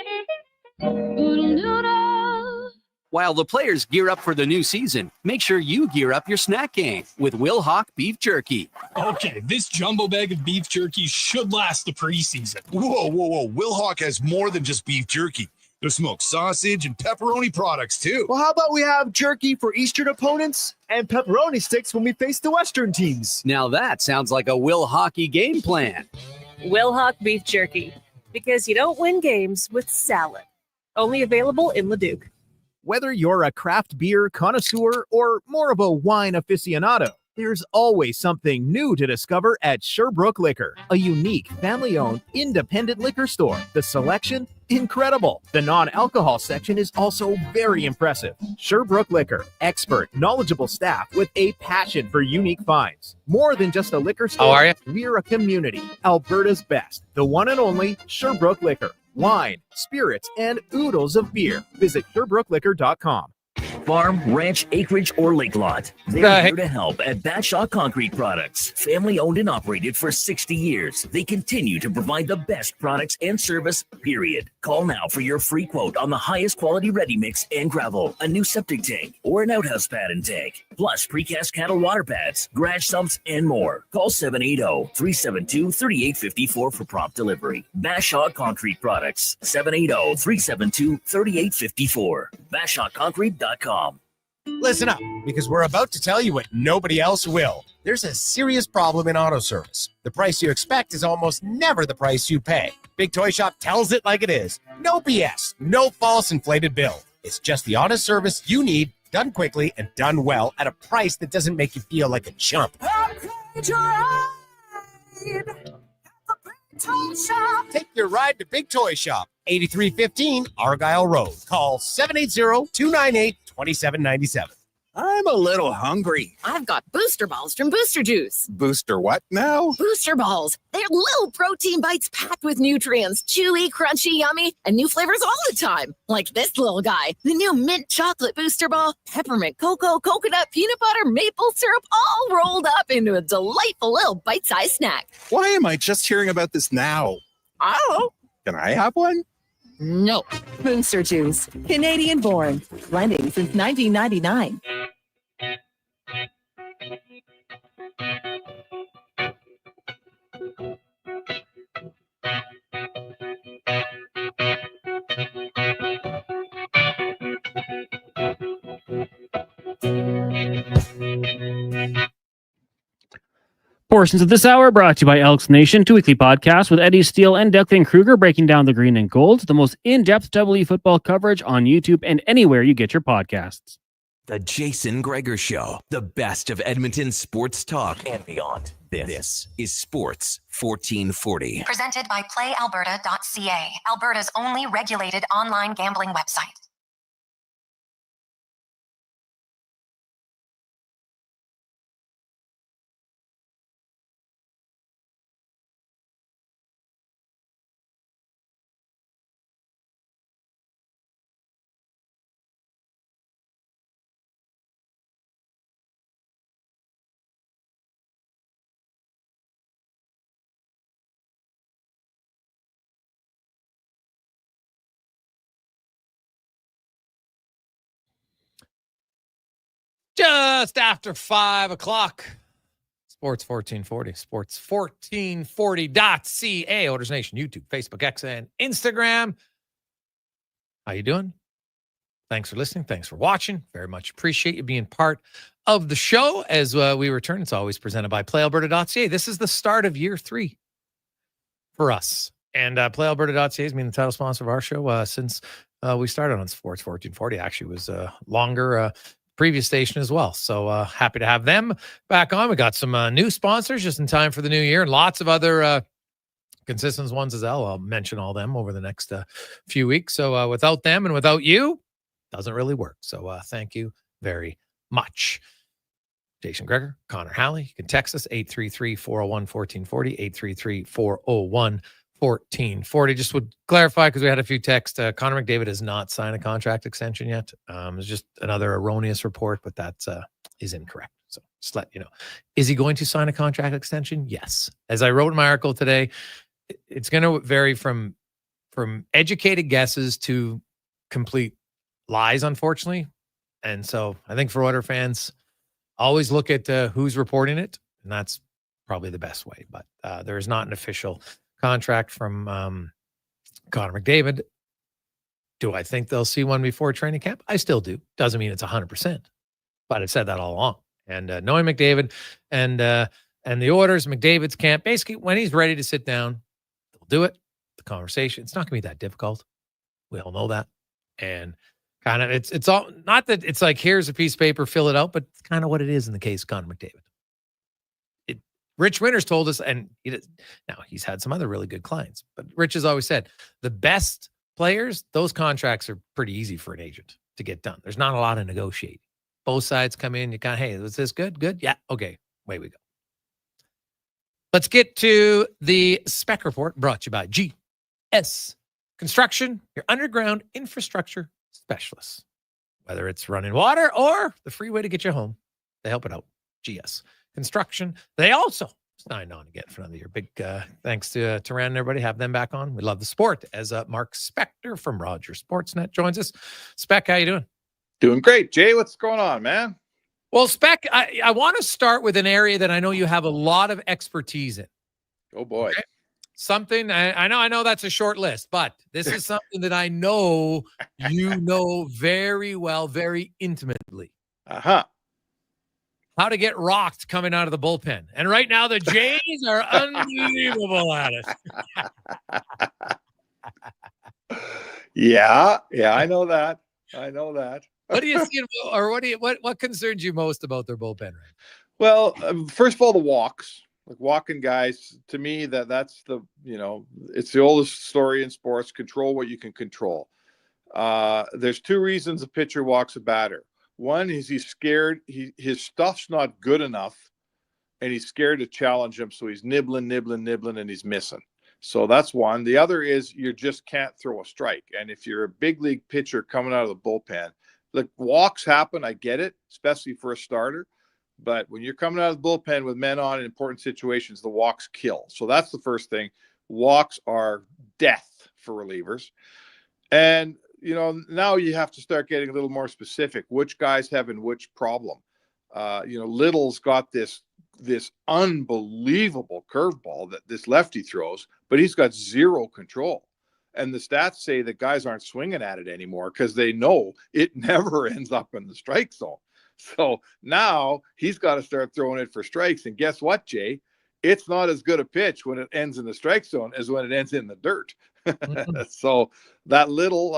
Oodle noodle. While the players gear up for the new season, make sure you gear up your snack game with Will Hawk Beef Jerky. Okay, this jumbo bag of beef jerky should last the preseason. Whoa. Will Hawk has more than just beef jerky. There's smoked sausage and pepperoni products, too. Well, how about we have jerky for Eastern opponents and pepperoni sticks when we face the Western teams? Now that sounds like a Will Hockey game plan. Will Hawk Beef Jerky, because you don't win games with salad. Only available in Leduc. Whether you're a craft beer connoisseur or more of a wine aficionado, there's always something new to discover at Sherbrooke Liquor, a unique, family-owned, independent liquor store. The selection, incredible. The non-alcohol section is also very impressive. Sherbrooke Liquor, expert, knowledgeable staff with a passion for unique finds. More than just a liquor store, How are you? We're a community. Alberta's best, the one and only Sherbrooke Liquor. Wine, spirits, and oodles of beer. Visit SherbrookeLiquor.com. Farm, ranch, acreage, or lake lot. They're here to help at Bashaw Concrete Products. Family owned and operated for 60 years. They continue to provide the best products and service, period. Call now for your free quote on the highest quality ready mix and gravel, a new septic tank, or an outhouse pad and tank, plus precast cattle water pads, garage sumps, and more. Call 780-372-3854 for prompt delivery. Bashaw Concrete Products, 780-372-3854. BashawConcrete.com. Listen up, because we're about to tell you what nobody else will. There's a serious problem in auto service. The price you expect is almost never the price you pay. Big Toy Shop tells it like it is. No BS, no false inflated bill. It's just the honest service you need, done quickly and done well at a price that doesn't make you feel like a chump. Take your ride to Big Toy Shop, 8315 Argyle Road. Call 780-298-2797. I'm a little hungry. I've got Booster Balls from Booster Juice. Booster what now? Booster Balls. They're little protein bites packed with nutrients. Chewy, crunchy, yummy, and new flavors all the time. Like this little guy. The new mint chocolate Booster Ball. Peppermint, cocoa, coconut, peanut butter, maple syrup, all rolled up into a delightful little bite-sized snack. Why am I just hearing about this now? I don't know. Can I have one? No. Booster Juice, Canadian born, blending since 1999. Portions of this hour brought to you by Elks Nation, 2 weekly podcasts with Eddie Steele and Declan Kruger breaking down the green and gold, the most in-depth WE football coverage on YouTube and anywhere you get your podcasts. The Jason Gregor Show, the best of Edmonton sports talk and beyond. This is Sports 1440. Presented by PlayAlberta.ca, Alberta's only regulated online gambling website. Just after 5 o'clock. Sports 1440, sports1440.ca, Oilers Nation, YouTube, Facebook, X, and Instagram. How you doing? Thanks for listening. Thanks for watching. Very much appreciate you being part of the show as we return. It's always presented by PlayAlberta.ca. This is the start of year 3 for us. And PlayAlberta.ca has been the title sponsor of our show since we started on Sports 1440. Actually, was longer previous station as well. So happy to have them back on. We got some new sponsors just in time for the new year and lots of other consistent ones as well. I'll mention all them over the next few weeks. So without them and without you, doesn't really work. So thank you very much. Jason Gregor, Connor Halley. You can text us 833-401-1440, 833-401-1440. Just would clarify because we had a few texts. Connor McDavid has not signed a contract extension yet. It's just another erroneous report, but that is incorrect. So just let you know. Is he going to sign a contract extension? Yes. As I wrote in my article today, it's going to vary from educated guesses to complete lies, unfortunately. And so I think for Oilers fans, always look at who's reporting it, and that's probably the best way. But there is not an official contract from Connor McDavid. Do I think they'll see one before training camp? I still do. Doesn't mean it's 100%, but I've said that all along. And knowing McDavid and the Oilers, McDavid's camp, basically when he's ready to sit down, they'll do it. The conversation, it's not going to be that difficult. We all know that. And kind of, it's all, not that it's like, here's a piece of paper, fill it out, but it's kind of what it is in the case of Connor McDavid. Rich Winters told us, and now he's had some other really good clients, but Rich has always said the best players, those contracts are pretty easy for an agent to get done. There's not a lot of negotiating. Both sides come in, you kind of, hey, was this good? Good? Yeah. Okay. Away we go. Let's get to the spec report brought to you by GS Construction, your underground infrastructure specialists. Whether it's running water or the free way to get you home, they help it out. GS Construction. They also signed on again for another year. Big thanks to Turan and everybody. Have them back on. We love the sport. As Mark Spector from Rogers Sportsnet joins us. Spec, how you doing? Doing great. Jay, what's going on, man? Well, Spec, I want to start with an area that I know you have a lot of expertise in. Oh, boy. Okay? Something, I know that's a short list, but this is something that I know you know very well, very intimately. Uh-huh. How to get rocked coming out of the bullpen. And right now the Jays are unbelievable at it. Yeah, I know that. What do you see, or what concerns you most about their bullpen right now? Well, first of all, the walks. Like walking guys, to me, that's the, it's the oldest story in sports. Control what you can control. There's two reasons a pitcher walks a batter. One is he's scared. His stuff's not good enough, and he's scared to challenge him, so he's nibbling, and he's missing. So that's one. The other is you just can't throw a strike. And if you're a big league pitcher coming out of the bullpen, the walks happen. I get it, especially for a starter. But when you're coming out of the bullpen with men on in important situations, the walks kill. So that's the first thing. Walks are death for relievers. And now you have to start getting a little more specific. Which guys having which problem? Little's got this unbelievable curveball that this lefty throws, but he's got zero control. And the stats say that guys aren't swinging at it anymore because they know it never ends up in the strike zone. So now he's got to start throwing it for strikes. And guess what, Jay? It's not as good a pitch when it ends in the strike zone as when it ends in the dirt. So that little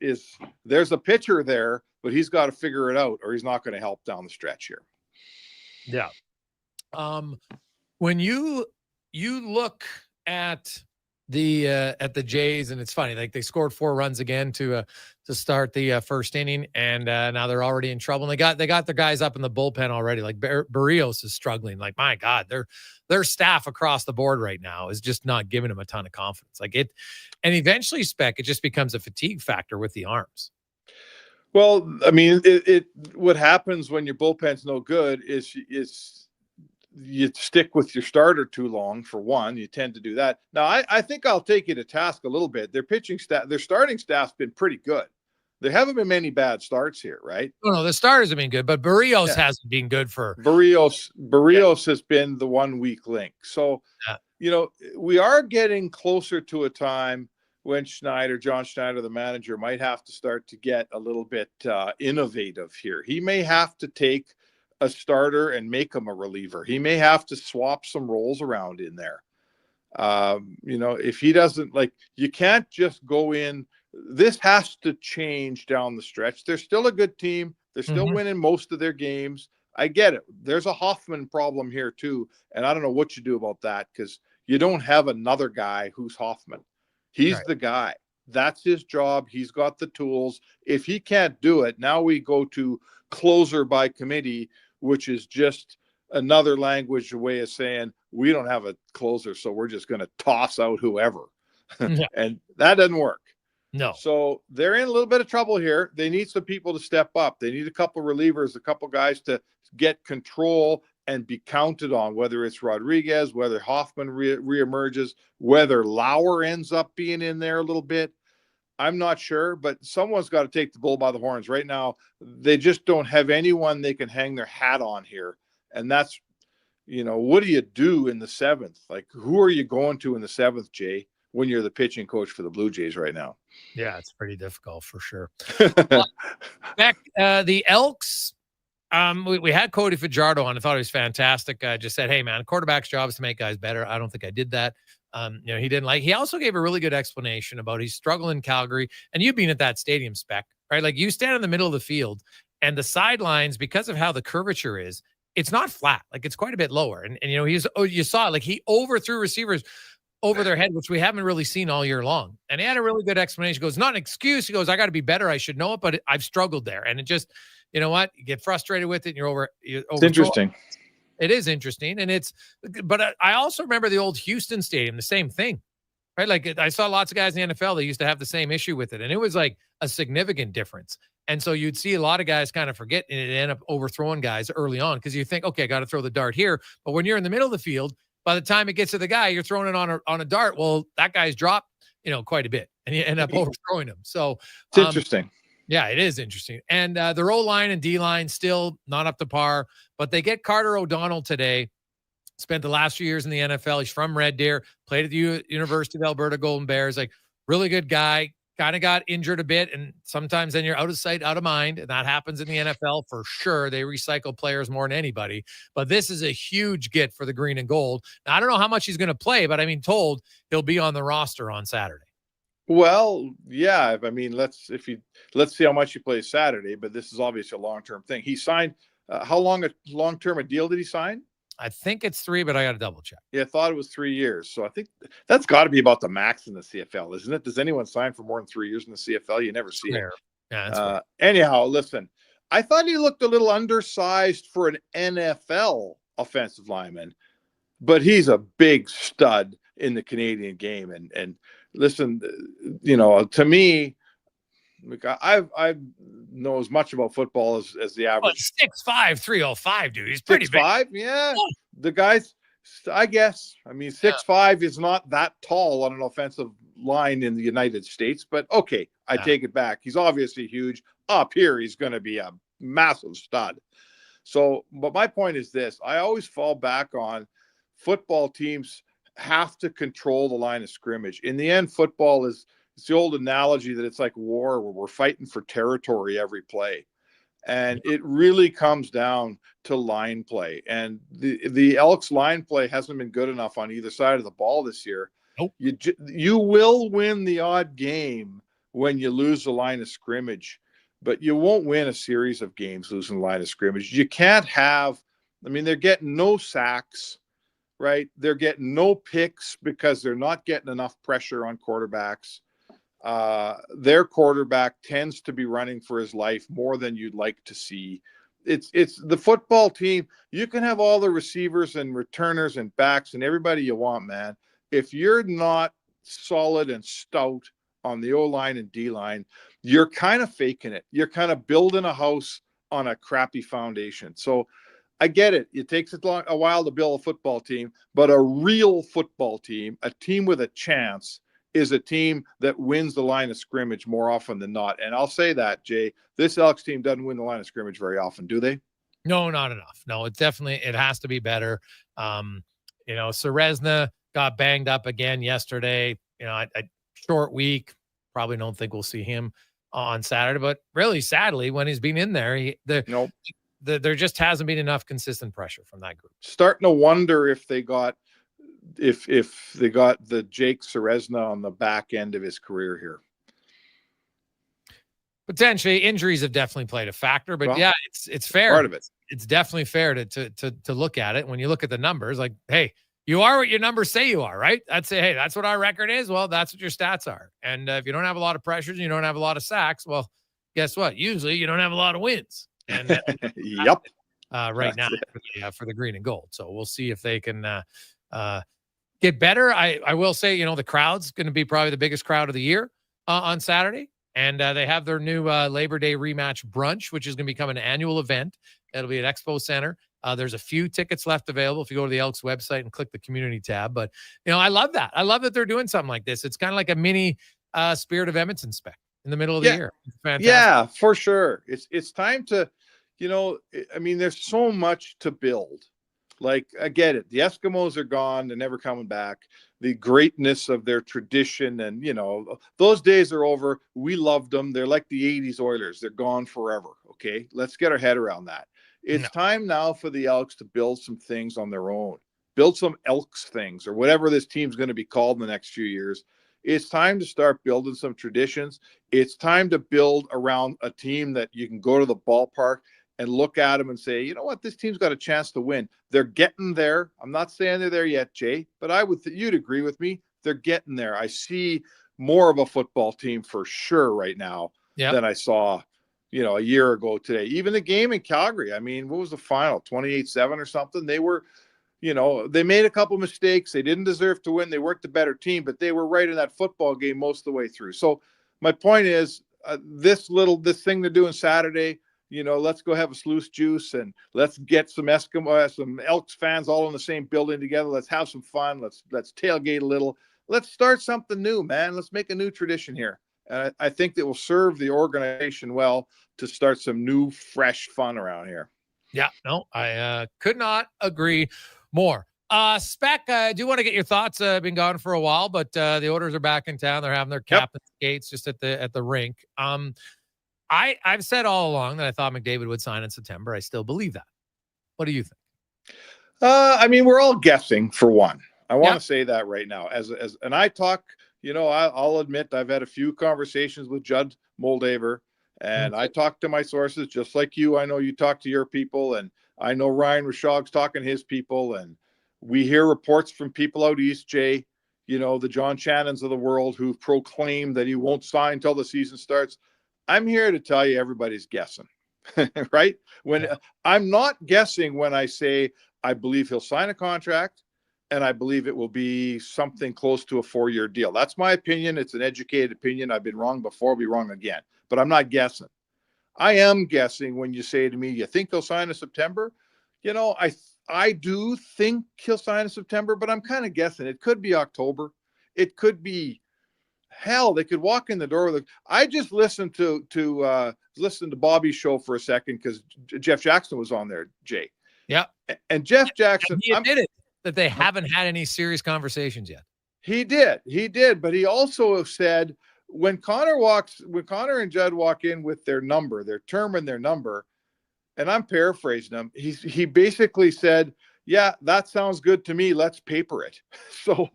is there's a pitcher there, but he's got to figure it out or he's not going to help down the stretch here. Yeah. When you look at the Jays, and it's funny, like they scored 4 runs again to start the first inning, and now they're already in trouble. And they got the guys up in the bullpen already. Like Barrios is struggling. Like, my God, their staff across the board right now is just not giving him a ton of confidence. And eventually, Spec, it just becomes a fatigue factor with the arms. Well, I mean, what happens when your bullpen's no good is you stick with your starter too long. For one, you tend to do that. Now, I think I'll take you to task a little bit. Their pitching staff, their starting staff's been pretty good. there haven't been many bad starts here, right? No, the starters have been good, but Barrios Yeah. hasn't been good for Barrios has been the 1 weak link. So, you know, we are getting closer to a time when John Schneider, the manager, might have to start to get a little bit innovative here. He may have to take a starter and make him a reliever. He may have to swap some roles around in there. You know, if he doesn't, like, you can't just go in. This has to change down the stretch. They're still a good team. They're still winning most of their games. I get it. There's a Hoffman problem here too. And I don't know what you do about that, because you don't have another guy who's Hoffman. He's the guy. That's his job. He's got the tools. If he can't do it, now we go to closer by committee, which is just another language way of saying we don't have a closer, so we're just going to toss out whoever. And that doesn't work. No. So they're in a little bit of trouble here. They need some people to step up. They need a couple relievers, a couple guys to get control and be counted on, whether it's Rodriguez, whether Hoffman reemerges, whether Lauer ends up being in there a little bit. I'm not sure, but someone's got to take the bull by the horns. Right now, they just don't have anyone they can hang their hat on here. And that's, you know, what do you do in the 7th? Like, who are you going to in the 7th, Jay, when you're the pitching coach for the Blue Jays right now? Yeah, it's pretty difficult for sure. Back the Elks, we had Cody Fajardo on. I thought he was fantastic. I just said, hey, man, quarterback's job is to make guys better. I don't think I did that. You know, he didn't like. He also gave a really good explanation about he's struggling in Calgary. And you being at that stadium, Spec, right? Like, you stand in the middle of the field, and the sidelines, because of how the curvature is, it's not flat. Like, it's quite a bit lower. And you know, you saw it, like, he overthrew receivers over their head, which we haven't really seen all year long. And he had a really good explanation. He goes, not an excuse. He goes, I got to be better. I should know it, but I've struggled there. And it just, you know what? You get frustrated with it, and you're It's interesting. It is interesting. And but I also remember the old Houston Stadium, the same thing, right? Like, I saw lots of guys in the NFL that used to have the same issue with it. And it was like a significant difference. And so you'd see a lot of guys kind of forget and end up overthrowing guys early on, because you think, okay, I got to throw the dart here. But when you're in the middle of the field, by the time it gets to the guy, you're throwing it on a dart. Well, that guy's dropped, you know, quite a bit, and you end up overthrowing him. So it's interesting. Yeah, it is interesting. And their O-line and D-line still not up to par, but they get Carter O'Donnell today. Spent the last few years in the NFL. He's from Red Deer, played at the University of Alberta Golden Bears. Like, really good guy. Kind of got injured a bit, and sometimes then you're out of sight, out of mind, and that happens in the NFL for sure. They recycle players more than anybody, but this is a huge get for the green and gold. Now, I don't know how much he's going to play, but I mean, told he'll be on the roster on Saturday. Well, yeah. I mean, let's see how much he plays Saturday, but this is obviously a long-term thing. He signed, how long-term a deal did he sign? I think it's 3, but I got to double check. Yeah, I thought it was 3 years. So I think that's got to be about the max in the CFL, isn't it? Does anyone sign for more than 3 years in the CFL? You never see it. Yeah, that's anyhow, listen, I thought he looked a little undersized for an NFL offensive lineman, but he's a big stud in the Canadian game. And listen, you know, to me, I know as much about football as the average. 6'5", 305, dude. He's pretty 6'5", big. yeah. The guys, I guess. I mean, 6'5" is not that tall on an offensive line in the United States, but okay, I take it back. He's obviously huge. Up here, he's going to be a massive stud. So, but my point is this: I always fall back on football teams have to control the line of scrimmage. In the end, football is. It's the old analogy that it's like war, where we're fighting for territory every play. And it really comes down to line play. And the Elks line play hasn't been good enough on either side of the ball this year. Nope. You will win the odd game when you lose the line of scrimmage, but you won't win a series of games losing the line of scrimmage. You can't have, I mean, they're getting no sacks, right? They're getting no picks because they're not getting enough pressure on quarterbacks. Their quarterback tends to be running for his life more than you'd like to see. It's the football team. You can have all the receivers and returners and backs and everybody you want, man. If you're not solid and stout on the O-line and D-line, you're kind of faking it. You're kind of building a house on a crappy foundation. So I get it. It takes a while to build a football team, but a real football team, a team with a chance, is a team that wins the line of scrimmage more often than not. And I'll say that, Jay, this Elks team doesn't win the line of scrimmage very often, do they? No, not enough. No, it has to be better. Serezna got banged up again yesterday. A short week. Probably don't think we'll see him on Saturday, but really sadly, when he's been in there, there just hasn't been enough consistent pressure from that group. Starting to wonder if they got the Jake Serezna on the back end of his career here. Potentially, injuries have definitely played a factor, but it's fair. Part of it. It's definitely fair to look at it. When you look at the numbers, like, hey, you are what your numbers say you are, right? I'd say, hey, that's what our record is. Well, that's what your stats are. And if you don't have a lot of pressures and you don't have a lot of sacks, well, guess what? Usually you don't have a lot of wins. And yep. Right now for the green and gold. So we'll see if they can get better. I will say, the crowd's going to be probably the biggest crowd of the year on Saturday. And they have their new Labor Day rematch brunch, which is going to become an annual event. It'll be at Expo Center. There's a few tickets left available if you go to the Elks website and click the community tab. But, I love that. I love that they're doing something like this. It's kind of like a mini Spirit of Edmonton spec in the middle of the year. It's fantastic. Yeah, for sure. It's time to, there's so much to build. Like, I get it. The Eskimos are gone. They're never coming back. The greatness of their tradition and, those days are over. We loved them. They're like the 80s Oilers. They're gone forever. Okay, let's get our head around that. It's time now for the Elks to build some things on their own. Build some Elks things or whatever this team's going to be called in the next few years. It's time to start building some traditions. It's time to build around a team that you can go to the ballpark and look at them and say, you know what, this team's got a chance to win. They're getting there. I'm not saying they're there yet, Jay, but you'd agree with me. They're getting there. I see more of a football team for sure right now than I saw, a year ago today. Even the game in Calgary. I mean, what was the final? 28-7 or something? They were, they made a couple mistakes. They didn't deserve to win. They weren't the better team, but they were right in that football game most of the way through. So my point is this thing they're doing Saturday, let's go have a sluice juice and let's get some some Elks fans all in the same building together. Let's have some fun. Let's tailgate a little. Let's start something new, man. Let's make a new tradition here. And I think that will serve the organization well to start some new, fresh fun around here. Yeah, no, I could not agree more. Spec, I do want to get your thoughts. Been gone for a while, but the Oilers are back in town. They're having their cap and skates just at the rink. I've said all along that I thought McDavid would sign in September. I still believe that. What do you think? We're all guessing for one. I want to say that right now. And I talk, I'll admit I've had a few conversations with Judd Moldaver, and I talk to my sources just like you. I know you talk to your people, and I know Ryan Rashog's talking to his people, and we hear reports from people out east, Jay, the John Shannons of the world who've proclaimed that he won't sign until the season starts. I'm here to tell you everybody's guessing, right? I'm not guessing when I say I believe he'll sign a contract and I believe it will be something close to a 4-year deal. That's my opinion. It's an educated opinion. I've been wrong before, I'll be wrong again, but I'm not guessing. I am guessing when you say to me, you think he'll sign in September? I do think he'll sign in September, but I'm kind of guessing. It could be October. It could be hell. They could walk in the door with I just listened to Bobby's show for a second because Jeff Jackson was on there, Jay. Yeah. And Jeff Jackson, he admitted that they haven't had any serious conversations yet. He did, but he also said when Connor and Judd walk in with their number, their term and their number, and I'm paraphrasing him, he basically said, yeah, that sounds good to me. Let's paper it. So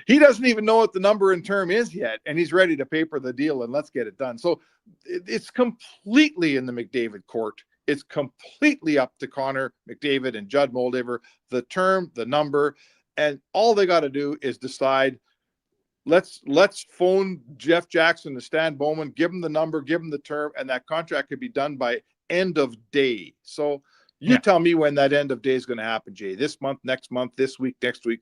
he doesn't even know what the number and term is yet, and he's ready to paper the deal and let's get it done. So it's completely in the McDavid court. It's completely up to Connor McDavid and Judd Moldaver, the term, the number, and all they got to do is decide. Let's phone Jeff Jackson to Stan Bowman, give him the number, give him the term, and that contract could be done by end of day. So you tell me when that end of day is going to happen, Jay. This month, next month, this week, next week.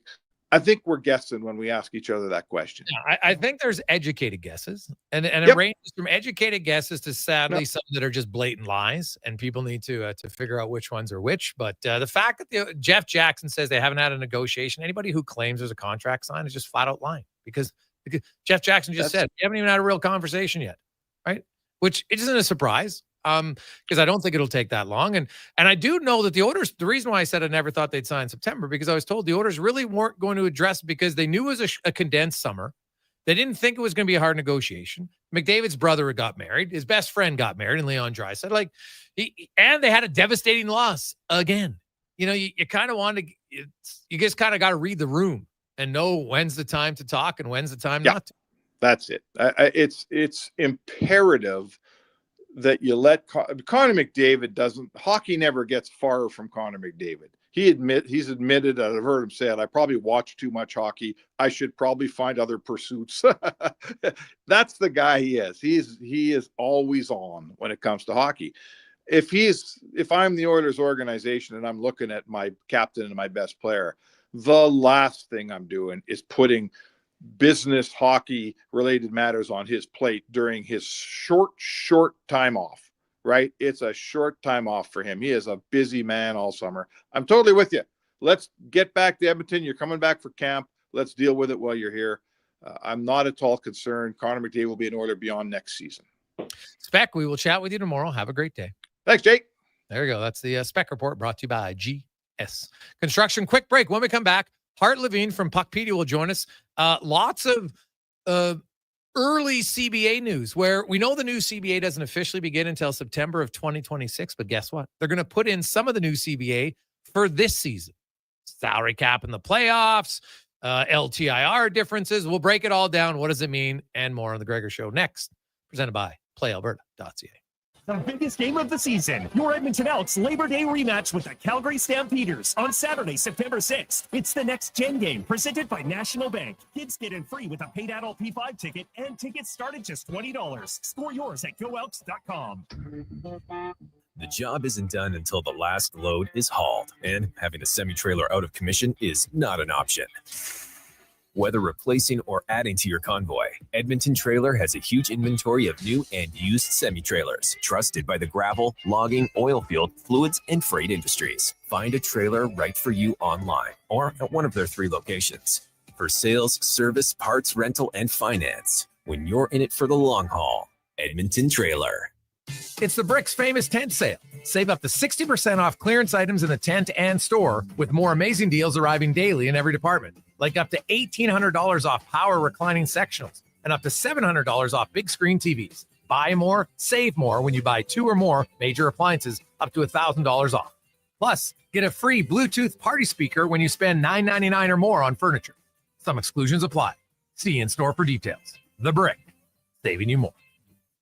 I think we're guessing when we ask each other that question. Yeah, I think there's educated guesses, and it ranges from educated guesses to sadly some that are just blatant lies, and people need to figure out which ones are which. But the fact that Jeff Jackson says they haven't had a negotiation, anybody who claims there's a contract signed is just flat out lying because Like Jeff Jackson just said, we haven't even had a real conversation yet, right? Which isn't a surprise, because I don't think it'll take that long. And I do know that the Oilers, the reason why I said I never thought they'd sign September, because I was told the Oilers really weren't going to address it because they knew it was a condensed summer. They didn't think it was going to be a hard negotiation. McDavid's brother got married. His best friend got married, and Leon Draisaitl. And they had a devastating loss again. You know, you kind of want to, you just kind of got to read the room and know when's the time to talk and when's the time not to. That's it. It's imperative that you let Connor McDavid doesn't. Hockey never gets far from Connor McDavid. He's admitted. I've heard him say it. I probably watch too much hockey. I should probably find other pursuits. That's the guy he is. He is always on when it comes to hockey. If I'm the Oilers organization and I'm looking at my captain and my best player, the last thing I'm doing is putting business hockey related matters on his plate during his short time off. Right? It's a short time off for him. He is a busy man all summer. I'm totally with you. Let's get back to Edmonton. You're coming back for camp. Let's deal with it while you're here. I'm not at all concerned. Connor McDavid will be an Oiler beyond next season. Spec, we will chat with you tomorrow. Have a great day. Thanks, Jake. There you go. That's the Spec Report brought to you by GS Construction. Quick break. When we come back, Hart Levine from Puckpedia will join us. Lots of early CBA news, where we know the new CBA doesn't officially begin until September of 2026. But guess what? They're going to put in some of the new CBA for this season. Salary cap in the playoffs, LTIR differences. We'll break it all down. What does it mean? And more on The Gregor Show next, presented by PlayAlberta.ca. The biggest game of the season, your Edmonton Elks Labor Day rematch with the Calgary Stampeders on Saturday, September 6th. It's the next gen game presented by National Bank. Kids get in free with a paid adult P5 ticket, and tickets start at just $20. Score yours at GoElks.com. The job isn't done until the last load is hauled, and having a semi-trailer out of commission is not an option. Whether replacing or adding to your convoy, Edmonton Trailer has a huge inventory of new and used semi-trailers, trusted by the gravel, logging, oil field, fluids, and freight industries. Find a trailer right for you online or at one of their 3 locations. For sales, service, parts, rental, and finance, when you're in it for the long haul, Edmonton Trailer. It's the Bricks famous tent sale. Save up to 60% off clearance items in the tent and store, with more amazing deals arriving daily in every department, like up to $1,800 off power reclining sectionals and up to $700 off big screen TVs. Buy more, save more when you buy 2 or more major appliances, up to $1,000 off. Plus, get a free Bluetooth party speaker when you spend $9.99 or more on furniture. Some exclusions apply. See in store for details. The Brick, saving you more.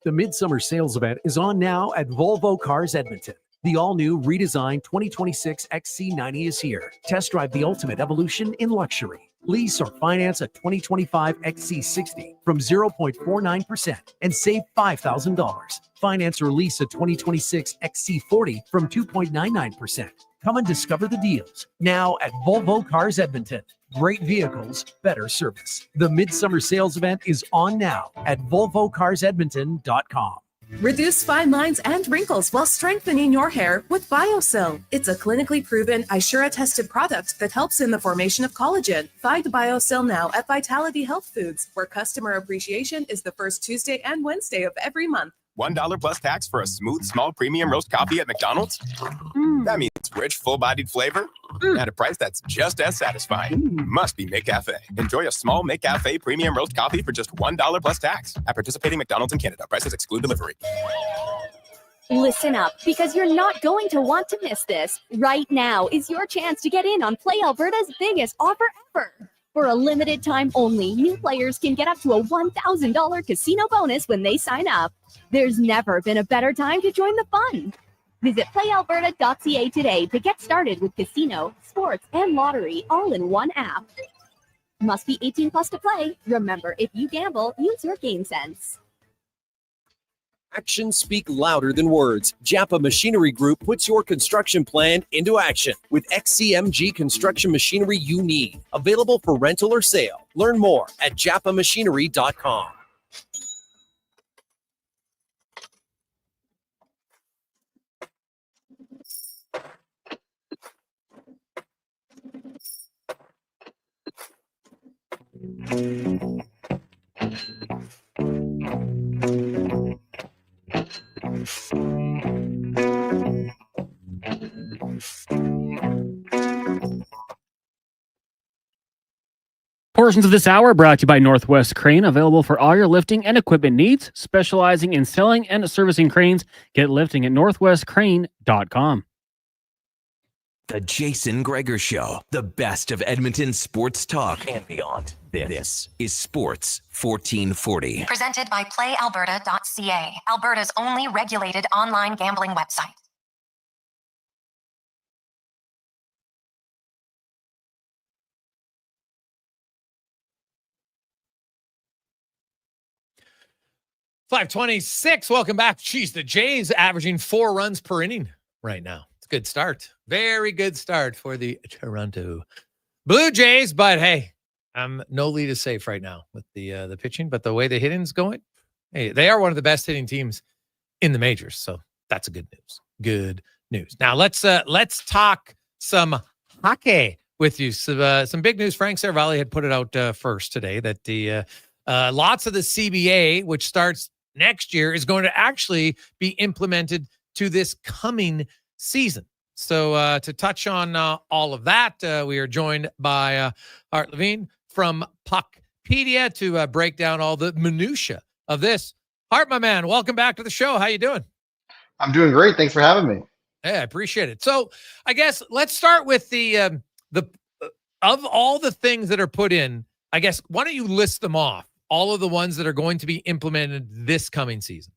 The Midsummer Sales Event is on now at Volvo Cars Edmonton. The all-new redesigned 2026 XC90 is here. Test drive the ultimate evolution in luxury. Lease or finance a 2025 XC60 from 0.49% and save $5,000. Finance or lease a 2026 XC40 from 2.99%. Come and discover the deals now at Volvo Cars Edmonton. Great vehicles, better service. The Midsummer Sales Event is on now at VolvoCarsEdmonton.com. Reduce fine lines and wrinkles while strengthening your hair with BioCell. It's a clinically proven, Ishura-tested product that helps in the formation of collagen. Find BioCell now at Vitality Health Foods, where customer appreciation is the first Tuesday and Wednesday of every month. $1 plus tax for a smooth, small premium roast coffee at McDonald's? That means rich, full-bodied flavor at a price that's just as satisfying. Must be McCafe. Enjoy a small McCafe premium roast coffee for just $1 plus tax at participating McDonald's in Canada. Prices exclude delivery. Listen up, because you're not going to want to miss this. Right now is your chance to get in on Play Alberta's biggest offer ever. For a limited time only, new players can get up to a $1,000 casino bonus when they sign up. There's never been a better time to join the fun. Visit playalberta.ca today to get started with casino, sports, and lottery all in one app. Must be 18 plus to play. Remember, if you gamble, use your game sense. Actions speak louder than words. Japa Machinery Group puts your construction plan into action with XCMG construction machinery you need. Available for rental or sale. Learn more at japamachinery.com. portions of this hour brought to you by Northwest Crane, available for all your lifting and equipment needs, specializing in selling and servicing cranes. Get lifting at northwestcrane.com. The Jason Gregor Show, the best of Edmonton sports talk and beyond. This is Sports 1440. Presented by PlayAlberta.ca, Alberta's only regulated online gambling website. .526. Welcome back. Jeez, the Jays averaging 4 runs per inning right now. It's a good start. Very good start for the Toronto Blue Jays. But hey, no lead is safe right now with the pitching. But the way the hitting's going, hey, they are one of the best hitting teams in the majors. So that's a good news. Good news. Now let's talk some hockey with you. So, some big news. Frank Saravalli had put it out first today that the lots of the CBA, which starts next year, is going to actually be implemented to this coming season. So to touch on all of that, we are joined by Hart Levine from Puckpedia to break down all the minutia of this. Hart, my man, welcome back to the show. How you doing? I'm doing great. Thanks for having me. Yeah, I appreciate it. So I guess let's start with the of all the things that are put in, I guess, why don't you list them off? All of the ones that are going to be implemented this coming season.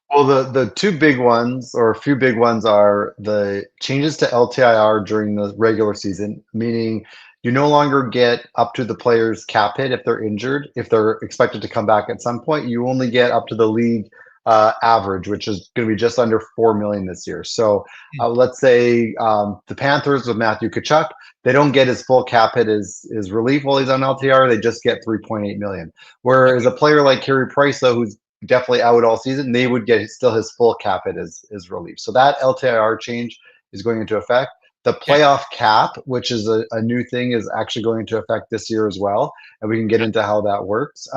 Well, the two big ones, or a few big ones, are the changes to LTIR during the regular season, meaning you no longer get up to the player's cap hit if they're injured. If they're expected to come back at some point, you only get up to the league average, which is going to be just under $4 million this year. So let's say the Panthers with Matthew Tkachuk, they don't get his full cap hit as relief while he's on LTR. They just get $3.8 million. Whereas a player like Carey Price, though, who's definitely out all season, they would get still his full cap hit as relief. So that LTIR change is going into effect. The playoff cap, which is a new thing, is actually going into effect this year as well. And we can get into how that works.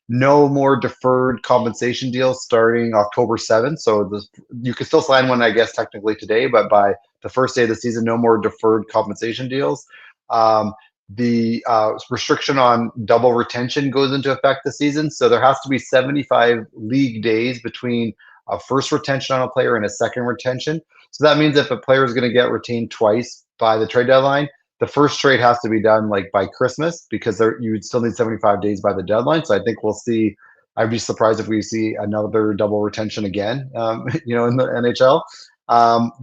No more deferred compensation deals starting October 7th. So you can still sign one, I guess, technically today, but by the first day of the season, no more deferred compensation deals. The restriction on double retention goes into effect this season. So there has to be 75 league days between a first retention on a player and a second retention. So that means if a player is going to get retained twice by the trade deadline, the first trade has to be done like by Christmas, because you would still need 75 days by the deadline. So I think we'll see. I'd be surprised if we see another double retention again, in the NHL.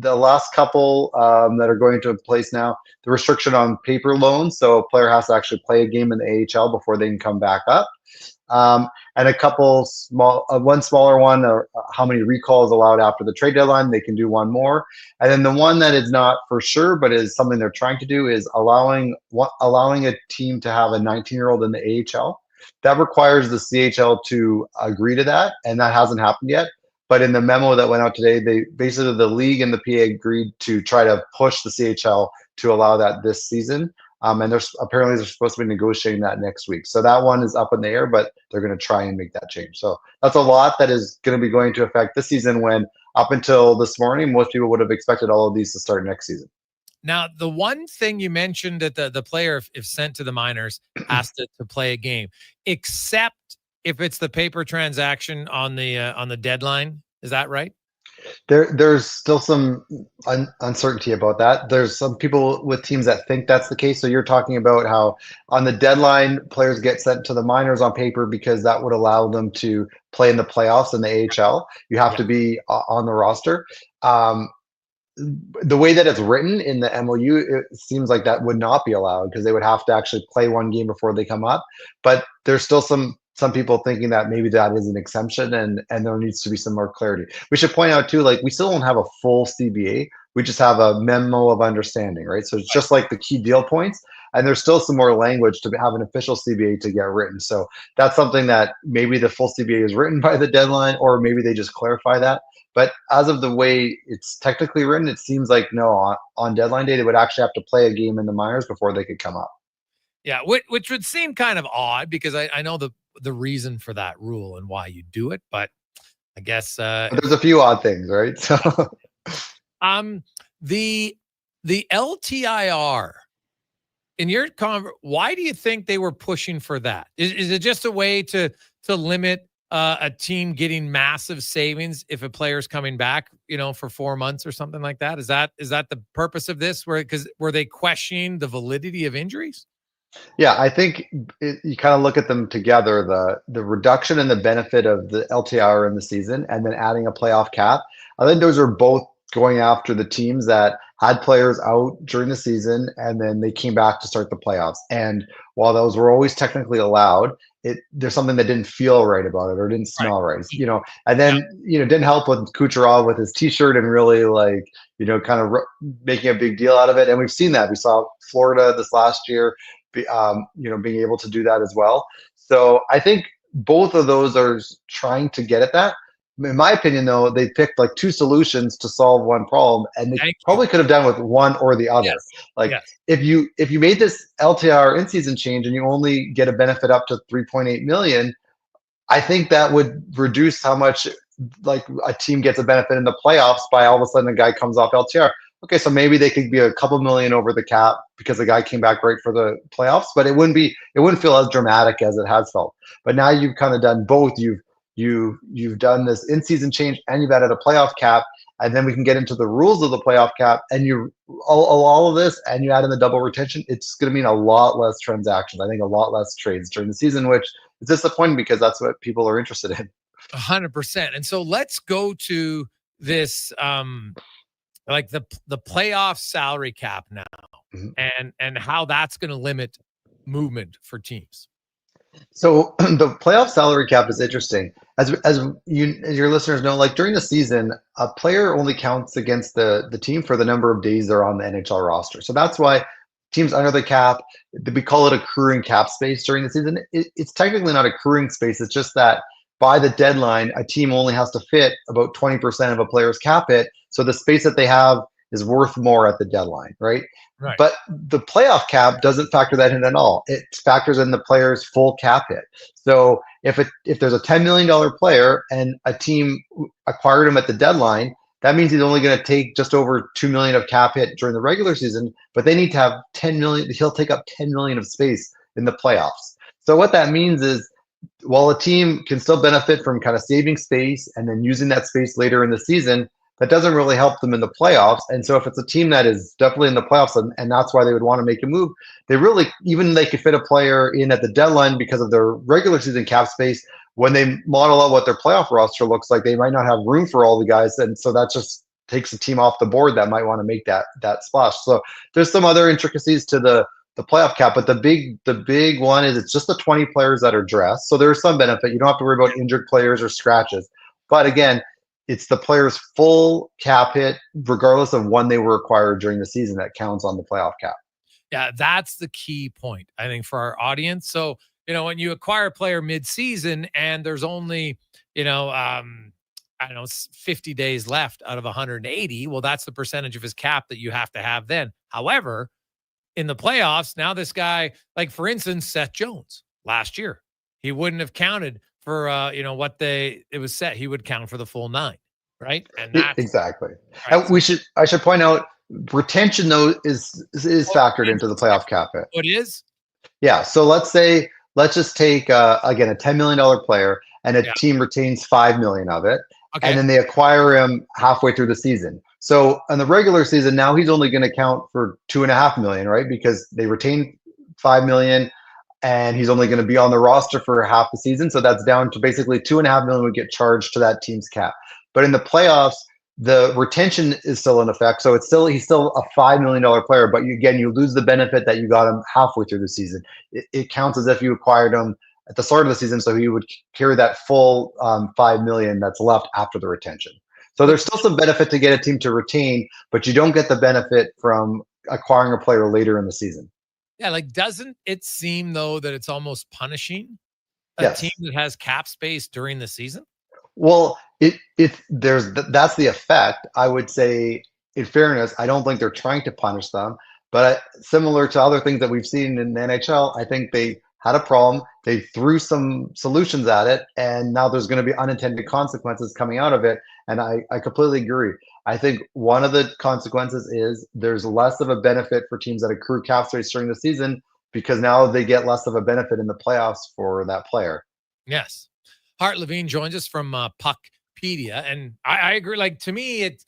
The last couple that are going into place now, the restriction on paper loans. So a player has to actually play a game in the AHL before they can come back up. And a couple one smaller one, or how many recalls allowed after the trade deadline. They can do one more. And then the one that is not for sure, but is something they're trying to do, is allowing a team to have a 19-year-old in the AHL. That requires the CHL to agree to that, and that hasn't happened yet. But in the memo that went out today, they basically, the league and the PA agreed to try to push the CHL to allow that this season. And they're supposed to be negotiating that next week. So that one is up in the air, but they're going to try and make that change. So that's a lot that is going to be going to affect this season, when up until this morning, most people would have expected all of these to start next season. Now, the one thing you mentioned, that the player, if sent to the minors, has to play a game, except if it's the paper transaction on the deadline. Is that right? There's still some uncertainty about that. There's some people with teams that think that's the case. So you're talking about how on the deadline, players get sent to the minors on paper because that would allow them to play in the playoffs in the AHL. You have to be on the roster. The way that it's written in the MOU, it seems like that would not be allowed, because they would have to actually play one game before they come up. But there's still some people thinking that maybe that is an exemption, and there needs to be some more clarity. We should point out too, like, we still don't have a full CBA. We just have a memo of understanding, right? So it's just like the key deal points, and there's still some more language to have an official CBA to get written. So that's something that maybe the full CBA is written by the deadline, or maybe they just clarify that. But as of the way it's technically written, it seems like no, on deadline day, they would actually have to play a game in the minors before they could come up. Yeah, which would seem kind of odd, because I know the reason for that rule and why you do it, but I guess there's a few odd things, right? So the LTIR, in your why do you think they were pushing for that? Is it just a way to limit a team getting massive savings if a player's coming back, for 4 months or something like that? Is that the purpose of this? Were they questioning the validity of injuries? Yeah, I think you kind of look at them together, the reduction in the benefit of the LTIR in the season and then adding a playoff cap. I think those are both going after the teams that had players out during the season and then they came back to start the playoffs. And while those were always technically allowed, there's something that didn't feel right about it or didn't smell right. And then, it didn't help with Kucherov with his t-shirt and really kind of making a big deal out of it. And we've seen that. We saw Florida this last year, being able to do that as well. So I think both of those are trying to get at that. In my opinion, though, they picked like two solutions to solve one problem, and they probably could have done with one or the other. If you made this LTIR in-season change and you only get a benefit up to 3.8 million, I think that would reduce how much a team gets a benefit in the playoffs by all of a sudden a guy comes off LTIR. Okay, so maybe they could be a couple million over the cap because the guy came back right for the playoffs, but it wouldn't feel as dramatic as it has felt. But now you've kind of done both. You've done this in-season change and you've added a playoff cap, and then we can get into the rules of the playoff cap, and you all of this, and you add in the double retention. It's going to mean a lot less transactions. I think a lot less trades during the season, which is disappointing because that's what people are interested in. 100%. And so let's go to this, the playoff salary cap now, and how that's going to limit movement for teams. So the playoff salary cap is interesting. As your listeners know, during the season, a player only counts against the team for the number of days they're on the NHL roster. So that's why teams under the cap, we call it accruing cap space during the season. It's technically not accruing space. It's just that by the deadline, a team only has to fit about 20% of a player's cap hit. So the space that they have is worth more at the deadline, right? Right. But the playoff cap doesn't factor that in at all. It factors in the player's full cap hit. So if there's a $10 million player and a team acquired him at the deadline, that means he's only going to take just over $2 million of cap hit during the regular season, but they need to have $10 million. He'll take up $10 million of space in the playoffs. So what that means is, while a team can still benefit from kind of saving space and then using that space later in the season, that doesn't really help them in the playoffs. And so if it's a team that is definitely in the playoffs, and that's why they would want to make a move, they could fit a player in at the deadline because of their regular season cap space. When they model out what their playoff roster looks like, they might not have room for all the guys. And so that just takes a team off the board that might want to make that splash. So there's some other intricacies to the playoff cap, but the big one is it's just the 20 players that are dressed. So there's some benefit. You don't have to worry about injured players or scratches. But again, it's the player's full cap hit, regardless of when they were acquired during the season, that counts on the playoff cap. Yeah, that's the key point, I think, for our audience. So, when you acquire a player mid-season and there's only, 50 days left out of 180, well, that's the percentage of his cap that you have to have then. However, in the playoffs, now this guy, for instance, Seth Jones last year, he wouldn't have counted for it was set. He would count for the full 9, right? And that's exactly. Right. I should point out, retention though is factored into the playoff cap hit. It is? Yeah. So let's just take again a $10 million player, and a team retains $5 million of it, and then they acquire him halfway through the season. So in the regular season, now he's only going to count for $2.5 million, right? Because they retain $5 million, and he's only going to be on the roster for half the season. So that's down to basically $2.5 million would get charged to that team's cap. But in the playoffs, the retention is still in effect. So he's still a $5 million player, but you lose the benefit that you got him halfway through the season. It counts as if you acquired him at the start of the season, so he would carry that full $5 million that's left after the retention. So there's still some benefit to get a team to retain, but you don't get the benefit from acquiring a player later in the season. Yeah, doesn't it seem though that it's almost punishing a Yes. team that has cap space during the season? Well, that's the effect. I would say, in fairness, I don't think they're trying to punish them, but similar to other things that we've seen in the NHL, I think they had a problem. They threw some solutions at it, and now there's going to be unintended consequences coming out of it. And I completely agree. I think one of the consequences is there's less of a benefit for teams that accrue cap space during the season because now they get less of a benefit in the playoffs for that player. Yes. Hart Levine joins us from Puckpedia. And I agree. Like, to me,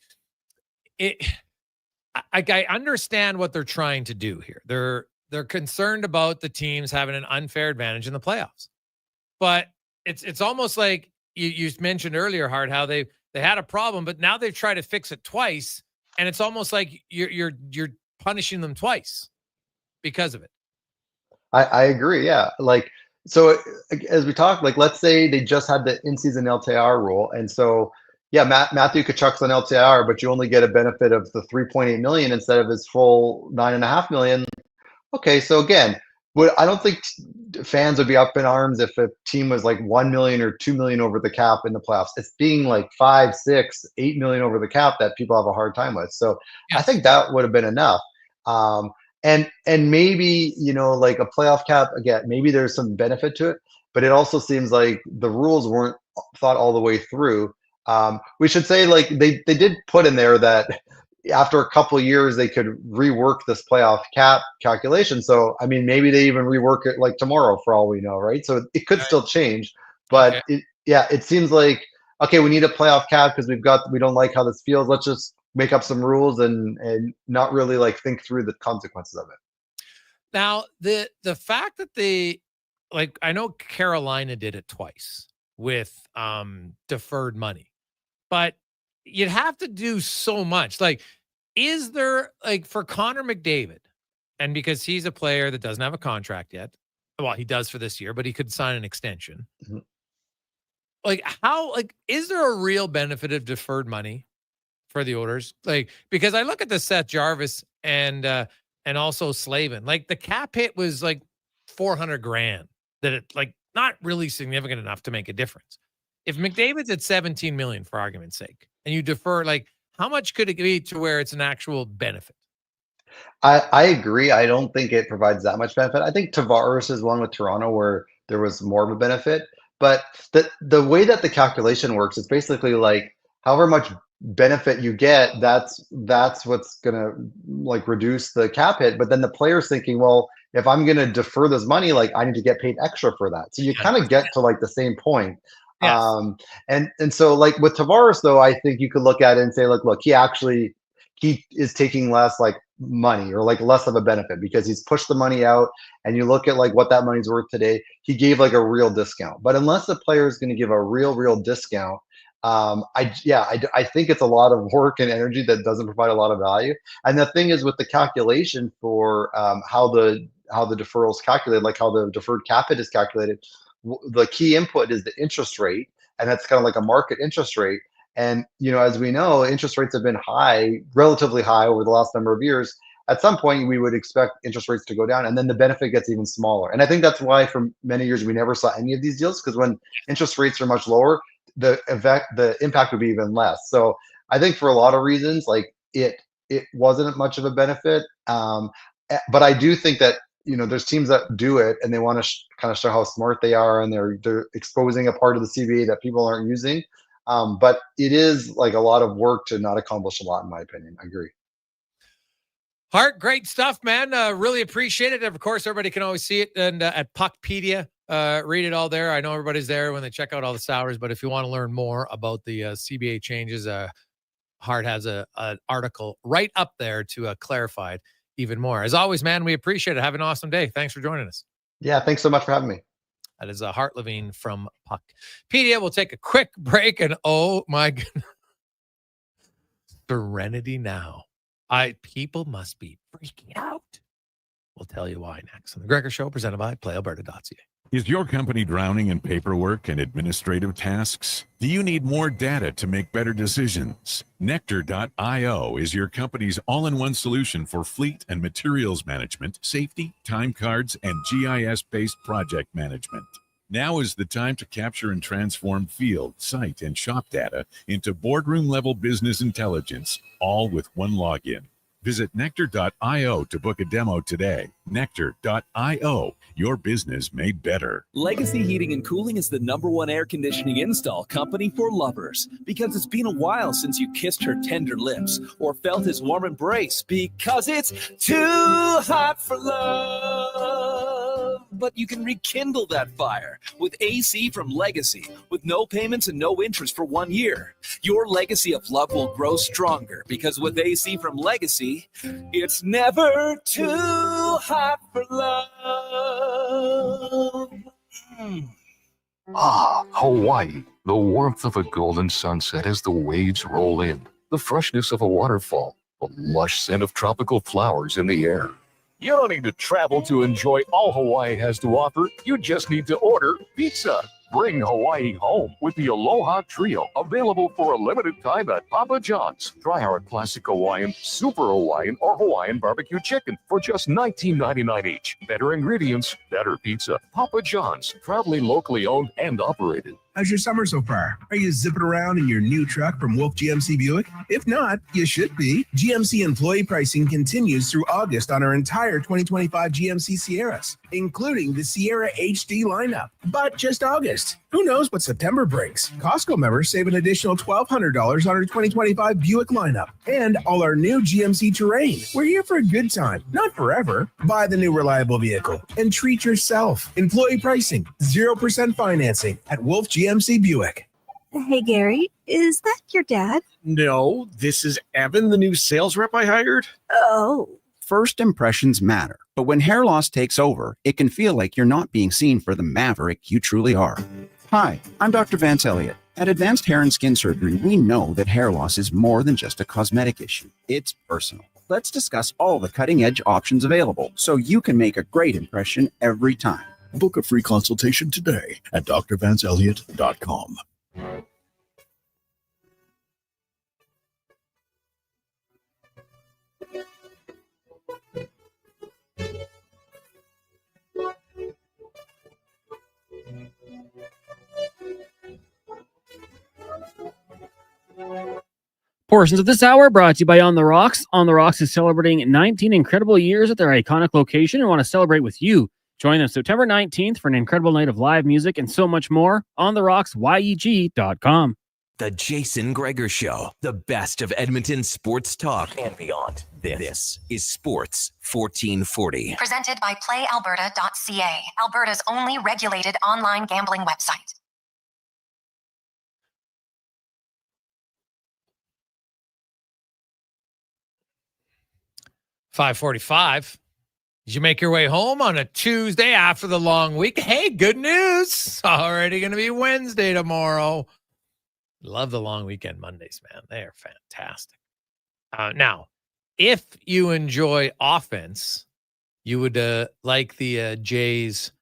I understand what they're trying to do here. They're concerned about the teams having an unfair advantage in the playoffs. But it's almost like you mentioned earlier, Hart, how they had a problem, but now they've tried to fix it twice, and it's almost like you're punishing them twice because of it. I agree. Yeah. Like, so as we talk, like, let's say they just had the in-season LTIR rule. And so, yeah, Matthew Tkachuk's on LTIR, but you only get a benefit of the 3.8 million instead of his full 9.5 million. Okay. So again, I don't think fans would be up in arms if a team was like 1 million or 2 million over the cap in the playoffs. It's being like 5, 6, 8 million over the cap that people have a hard time with. So I think that would have been enough. And maybe, like a playoff cap, again, maybe there's some benefit to it, but it also seems like the rules weren't thought all the way through. We should say, like, they did put in there that after a couple of years they could rework this playoff cap calculation. So I mean, maybe they even rework it like tomorrow for all we know, right? So it could still change, but it seems like, okay, we need a playoff cap because we don't like how this feels. Let's just make up some rules and not really like think through the consequences of it. Now, the fact that I know Carolina did it twice with deferred money, but you'd have to do so much. Like, is there, like, for Connor McDavid, and because he's a player that doesn't have a contract yet, well, he does for this year, but he could sign an extension. Mm-hmm. Is there a real benefit of deferred money for the Oilers? Like, because I look at the Seth Jarvis and also Slavin, like the cap hit was like $400,000, that it, like, not really significant enough to make a difference. If McDavid's at 17 million, for argument's sake, and you defer, like, how much could it be to where it's an actual benefit? I agree. I don't think it provides that much benefit. I think Tavares is one with Toronto where there was more of a benefit, but the way that the calculation works is basically like however much benefit you get, that's what's gonna like reduce the cap hit. But then the player's thinking, well, if I'm gonna defer this money, like I need to get paid extra for that. So you kind of get to like the same point. Yes. And so like with Tavares though, I think you could look at it and say, look, he is taking less like money or like less of a benefit because he's pushed the money out, and you look at like what that money's worth today, he gave like a real discount. But unless the player is going to give a real discount, I think it's a lot of work and energy that doesn't provide a lot of value. And the thing is with the calculation for how the deferral is calculated, like how the deferred cap hit is calculated, the key input is the interest rate, and that's kind of like a market interest rate. And as we know, interest rates have been relatively high over the last number of years. At some point, we would expect interest rates to go down, and then the benefit gets even smaller. And I think that's why for many years we never saw any of these deals, because when interest rates are much lower, the impact would be even less. So I think for a lot of reasons, like it wasn't much of a benefit. But I do think that there's teams that do it and they want to kind of show how smart they are, and they're exposing a part of the CBA that people aren't using. But it is like a lot of work to not accomplish a lot, in my opinion. I agree. Hart, great stuff, man. Really appreciate it. Of course, everybody can always see it and at Puckpedia. Read it all there. I know everybody's there when they check out all the salaries, but if you want to learn more about the CBA changes, Hart has an article right up there to clarify it even more. As always, man, we appreciate it. Have an awesome day. Thanks for joining us. Yeah, thanks so much for having me. That is Hart Levine from Puckpedia. We'll take a quick break, and oh my goodness, Serenity Now. People must be freaking out. We'll tell you why next on the Gregor Show, presented by PlayAlberta.ca. Is your company drowning in paperwork and administrative tasks? Do you need more data to make better decisions? Nectar.io is your company's all-in-one solution for fleet and materials management, safety, time cards, and GIS-based project management. Now is the time to capture and transform field, site, and shop data into boardroom-level business intelligence, all with one login. Visit nectar.io to book a demo today. Nectar.io, your business made better. Legacy Heating and Cooling is the #1 air conditioning install company for lovers because it's been a while since you kissed her tender lips or felt his warm embrace because it's too hot for love. But you can rekindle that fire with AC from Legacy with no payments and no interest for 1 year. Your legacy of love will grow stronger because with AC from Legacy, it's never too hot for love. Ah, Hawaii. The warmth of a golden sunset as the waves roll in. The freshness of a waterfall. The lush scent of tropical flowers in the air. You don't need to travel to enjoy all Hawaii has to offer. You just need to order pizza. Bring Hawaii home with the Aloha Trio, available for a limited time at Papa John's. Try our classic Hawaiian, Super Hawaiian, or Hawaiian barbecue chicken for just $19.99 each. Better ingredients, better pizza. Papa John's, proudly locally owned and operated. How's your summer so far? Are you zipping around in your new truck from Wolf GMC Buick? If not, you should be. GMC employee pricing continues through August on our entire 2025 GMC Sierras, including the Sierra HD lineup. But just August. Who knows what September brings? Costco members save an additional $1,200 on our 2025 Buick lineup and all our new GMC Terrain. We're here for a good time, not forever. Buy the new reliable vehicle and treat yourself. Employee pricing, 0% financing at Wolf GMC Buick. Hey, Gary, is that your dad? No, this is Evan, the new sales rep I hired. Oh. First impressions matter, but when hair loss takes over, it can feel like you're not being seen for the maverick you truly are. Hi, I'm Dr. Vance Elliott. At Advanced Hair and Skin Surgery, we know that hair loss is more than just a cosmetic issue. It's personal. Let's discuss all the cutting-edge options available so you can make a great impression every time. Book a free consultation today at drvanceelliott.com. Portions of this hour brought to you by On the Rocks. On the Rocks is celebrating 19 incredible years at their iconic location and want to celebrate with you. Join them September 19th for an incredible night of live music and so much more. On the Rocks, YEG.com. The Jason Gregor Show, the best of Edmonton sports talk and beyond. This is Sports 1440. Presented by PlayAlberta.ca, Alberta's only regulated online gambling website. $5:45. Did you make your way home on a Tuesday after the long week? Hey, good news. Already going to be Wednesday tomorrow. Love the long weekend Mondays, man. They are fantastic. Now, if you enjoy offense, you would like the Jays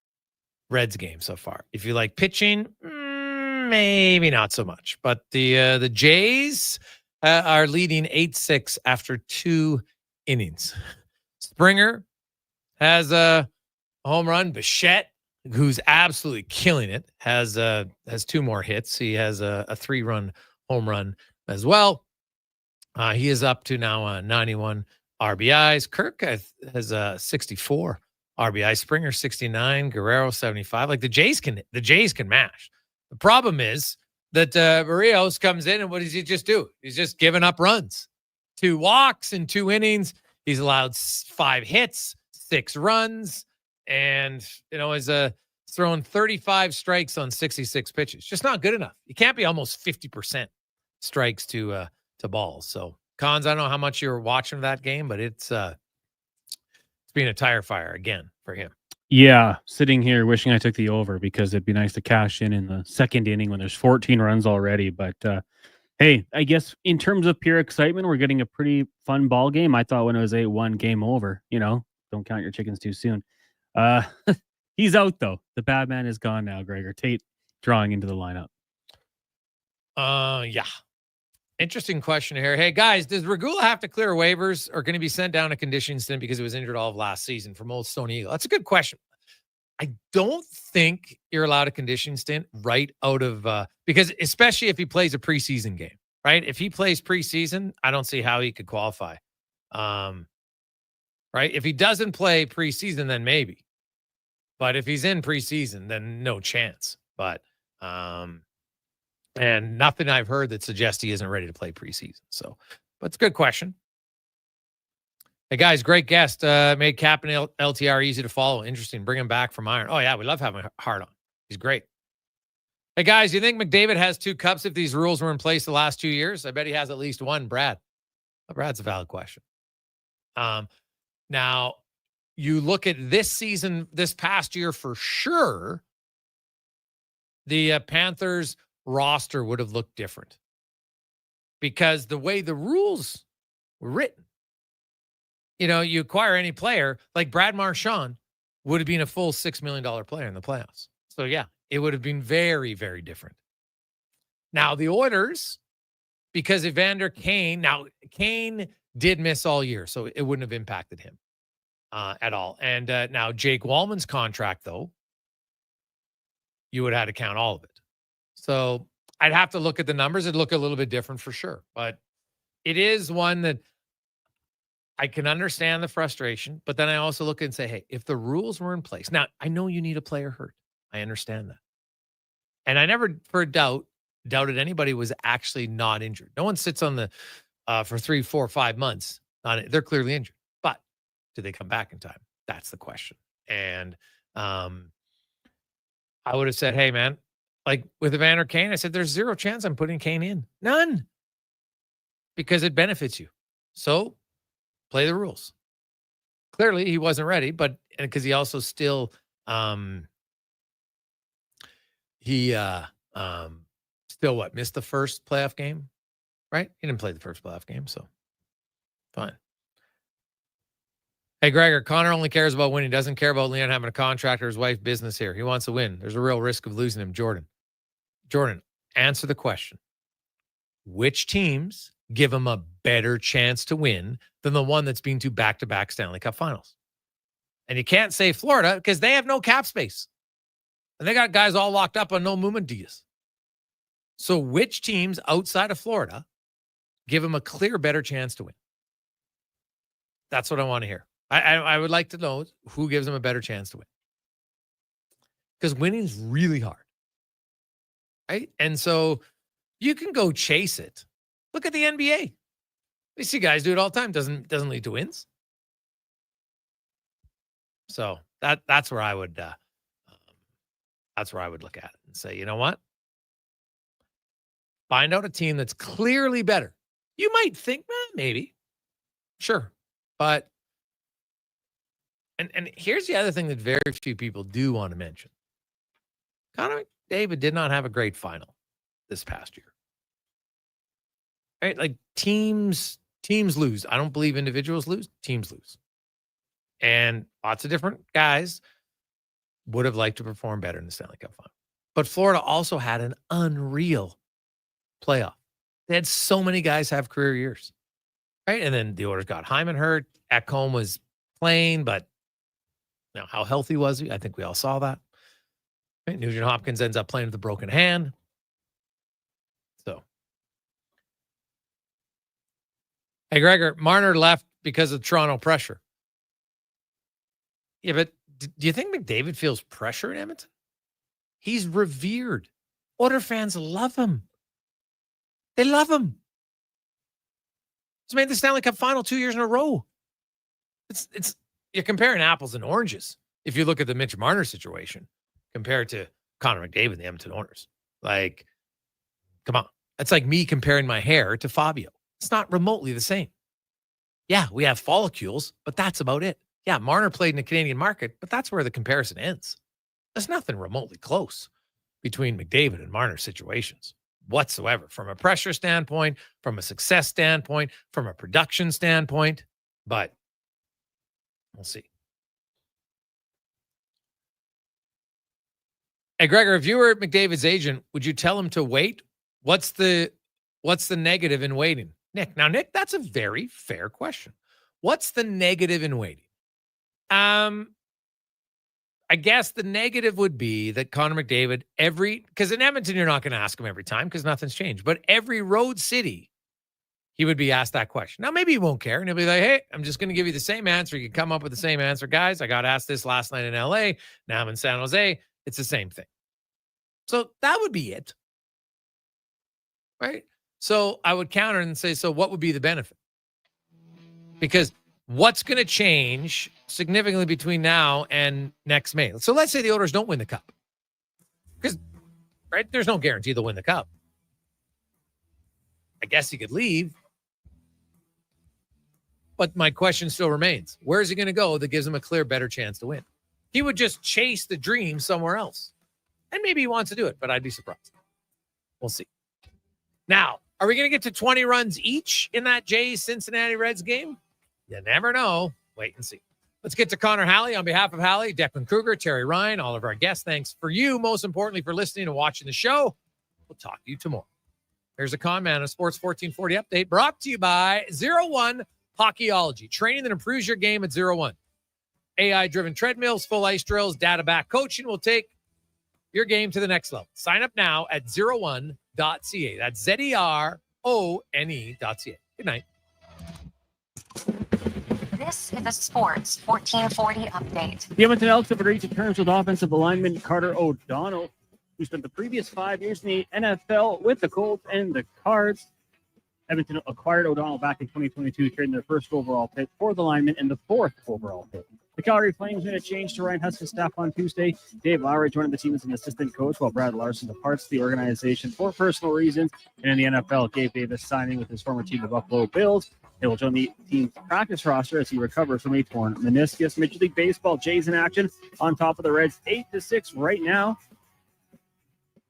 Reds game so far. If you like pitching, maybe not so much. But the Jays are leading 8-6 after 2 innings. Springer has a home run. Bichette, who's absolutely killing it, has 2 more hits. He has a 3-run home run as well. He is up to now 91 RBIs. Kirk has 64 RBI. Springer 69. Guerrero 75. Like the Jays can mash. The problem is that Barrios comes in and what does he just do? He's just giving up runs. 2 walks in 2 innings. He's allowed 5 hits, 6 runs, and is throwing 35 strikes on 66 pitches. Just not good enough. You can't be almost 50% strikes to balls. So, Cons, I don't know how much you were watching that game, but it's been a tire fire again for him. Yeah, sitting here wishing I took the over because it'd be nice to cash in the second inning when there's 14 runs already. But hey, I guess in terms of pure excitement, we're getting a pretty fun ball game. I thought when it was 8-1, game over. Don't count your chickens too soon. He's out, though. The bad man is gone now, Gregor. Tate drawing into the lineup. Yeah. Interesting question here. Hey, guys, does Regula have to clear waivers or can he be sent down a conditioning stint because he was injured all of last season from Old Stone Eagle? That's a good question. I don't think you're allowed a conditioning stint right out of because especially if he plays a preseason game, right? If he plays preseason, I don't see how he could qualify Right? If he doesn't play preseason, then maybe. But if he's in preseason, then no chance. But and nothing I've heard that suggests he isn't ready to play preseason. So, but it's a good question. Hey guys, great guest. Made Cap and LTR easy to follow. Interesting. Bring him back from Iron. Oh yeah, we love having Hart on. He's great. Hey guys, you think McDavid has 2 cups if these rules were in place the last 2 years? I bet he has at least one. Brad. Well, Brad's a valid question. Now, you look at this season, this past year for sure, the Panthers roster would have looked different because the way the rules were written, you acquire any player like Brad Marchand would have been a full $6 million player in the playoffs. So yeah, it would have been very, very different. Now the Oilers, because Evander Kane, now Kane did miss all year, so it wouldn't have impacted him at all. And now Jake Wallman's contract, though, you would have had to count all of it. So I'd have to look at the numbers. It'd look a little bit different for sure. But it is one that I can understand the frustration. But then I also look and say, hey, if the rules were in place. Now, I know you need a player hurt. I understand that. And I never, for a doubted anybody was actually not injured. No one sits on the for 3, 4, 5 months. They're clearly injured. But do they come back in time? That's the question. And I would have said, hey, man, like with Evander Kane, I said, there's 0 chance I'm putting Kane in. None. Because it benefits you. So play the rules. Clearly, he wasn't ready, but because he also still missed the first playoff game, right? He didn't play the first playoff game, so fine. Hey, Gregor, Connor only cares about winning. Doesn't care about Leon having a contract or his wife's business here. He wants to win. There's a real risk of losing him. Jordan, answer the question. Which teams give him a better chance to win than the one that's been to back-to-back Stanley Cup finals? And you can't say Florida because they have no cap space. And they got guys all locked up on no movement deals. So which teams outside of Florida give him a clear better chance to win? That's what I want to hear. I would like to know who gives him a better chance to win. Because winning is really hard. Right? And so you can go chase it. Look at the NBA. We see guys do it all the time. Doesn't lead to wins. So that's where I would look at it and say, you know what? Find out a team that's clearly better. You might think, maybe. Sure. But and here's the other thing that very few people do want to mention. Connor McDavid did not have a great final this past year. Right? Like teams lose. I don't believe individuals lose. Teams lose. And lots of different guys would have liked to perform better in the Stanley Cup final. But Florida also had an unreal playoff. They had so many guys have career years. Right? And then the Oilers got Hyman hurt. Ekholm was playing, but how healthy was he? I think we all saw that. Right? Nugent Hopkins ends up playing with a broken hand. So. Hey, Gregor, Marner left because of Toronto pressure. Yeah, but do you think McDavid feels pressure in Edmonton? He's revered. Oilers fans love him. They love him. He's made the Stanley Cup final 2 years in a row. It's you're comparing apples and oranges if you look at the Mitch Marner situation compared to Connor McDavid and the Edmonton Oilers. Like, come on. That's like me comparing my hair to Fabio. It's not remotely the same. Yeah, we have follicles, but that's about it. Yeah, Marner played in the Canadian market, but that's where the comparison ends. There's nothing remotely close between McDavid and Marner situations whatsoever, from a pressure standpoint, from a success standpoint, from a production standpoint, but we'll see. Hey, Gregor, if you were McDavid's agent, would you tell him to wait? What's the negative in waiting? Nick, that's a very fair question. What's the negative in waiting? I guess the negative would be that Connor McDavid, because in Edmonton, you're not going to ask him every time because nothing's changed. But every road city, he would be asked that question. Now, maybe he won't care, and he'll be like, hey, I'm just going to give you the same answer. You can come up with the same answer. Guys, I got asked this last night in LA. Now I'm in San Jose. It's the same thing. So that would be it. Right? So I would counter and say, so what would be the benefit? Because what's going to change significantly between now and next May? So let's say the Oilers don't win the Cup. Because, right, there's no guarantee they'll win the Cup. I guess he could leave. But my question still remains. Where is he going to go that gives him a clear, better chance to win? He would just chase the dream somewhere else. And maybe he wants to do it, but I'd be surprised. We'll see. Now, are we going to get to 20 runs each in that Jays Cincinnati Reds game? You never know. Wait and see. Let's get to Connor Halley. On behalf of Halley, Declan Kruger, Terry Ryan, all of our guests, thanks for you, most importantly, for listening and watching the show. We'll talk to you tomorrow. Here's a Con-Man, a Sports 1440 update brought to you by 01 Hockeyology, training that improves your game at 01. AI-driven treadmills, full ice drills, data-backed coaching will take your game to the next level. Sign up now at 01.ca. That's ZERONE.ca. Good night. This is a Sports 1440 update. The Edmonton Elks have agreed to terms with offensive lineman Carter O'Donnell, who spent the previous 5 years in the NFL with the Colts and the Cards. Edmonton acquired O'Donnell back in 2022, trading their first overall pick for the lineman and the fourth overall pick. The Calgary Flames made a change to Ryan Husk's staff on Tuesday. Dave Lowry joined the team as an assistant coach, while Brad Larson departs the organization for personal reasons. And in the NFL, Gabe Davis signing with his former team, the Buffalo Bills. He will join the team's practice roster as he recovers from a torn meniscus. Major League Baseball, Jays in action on top of the Reds, 8-6 right now.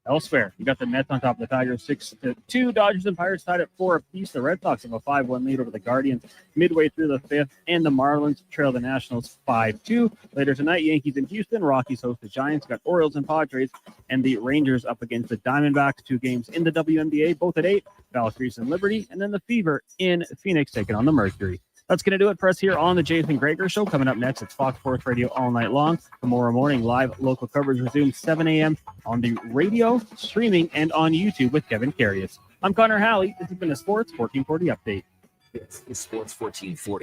Elsewhere, you got the Mets on top of the Tigers, 6-2. Dodgers and Pirates tied at 4 apiece. The Red Sox have a 5-1 lead over the Guardians midway through the fifth, and the Marlins trail the Nationals 5-2. Later tonight, Yankees in Houston, Rockies host the Giants. Got Orioles and Padres, and the Rangers up against the Diamondbacks. 2 games in the WNBA, both at 8. Valkyries and Liberty, and then the Fever in Phoenix taking on the Mercury. That's going to do it for us here on the Jason Gregor Show. Coming up next, it's Fox Sports Radio all night long. Tomorrow morning, live local coverage resumes 7 a.m. on the radio, streaming, and on YouTube with Kevin Carius. I'm Connor Halley. This has been a Sports 1440 update. This is Sports 1440.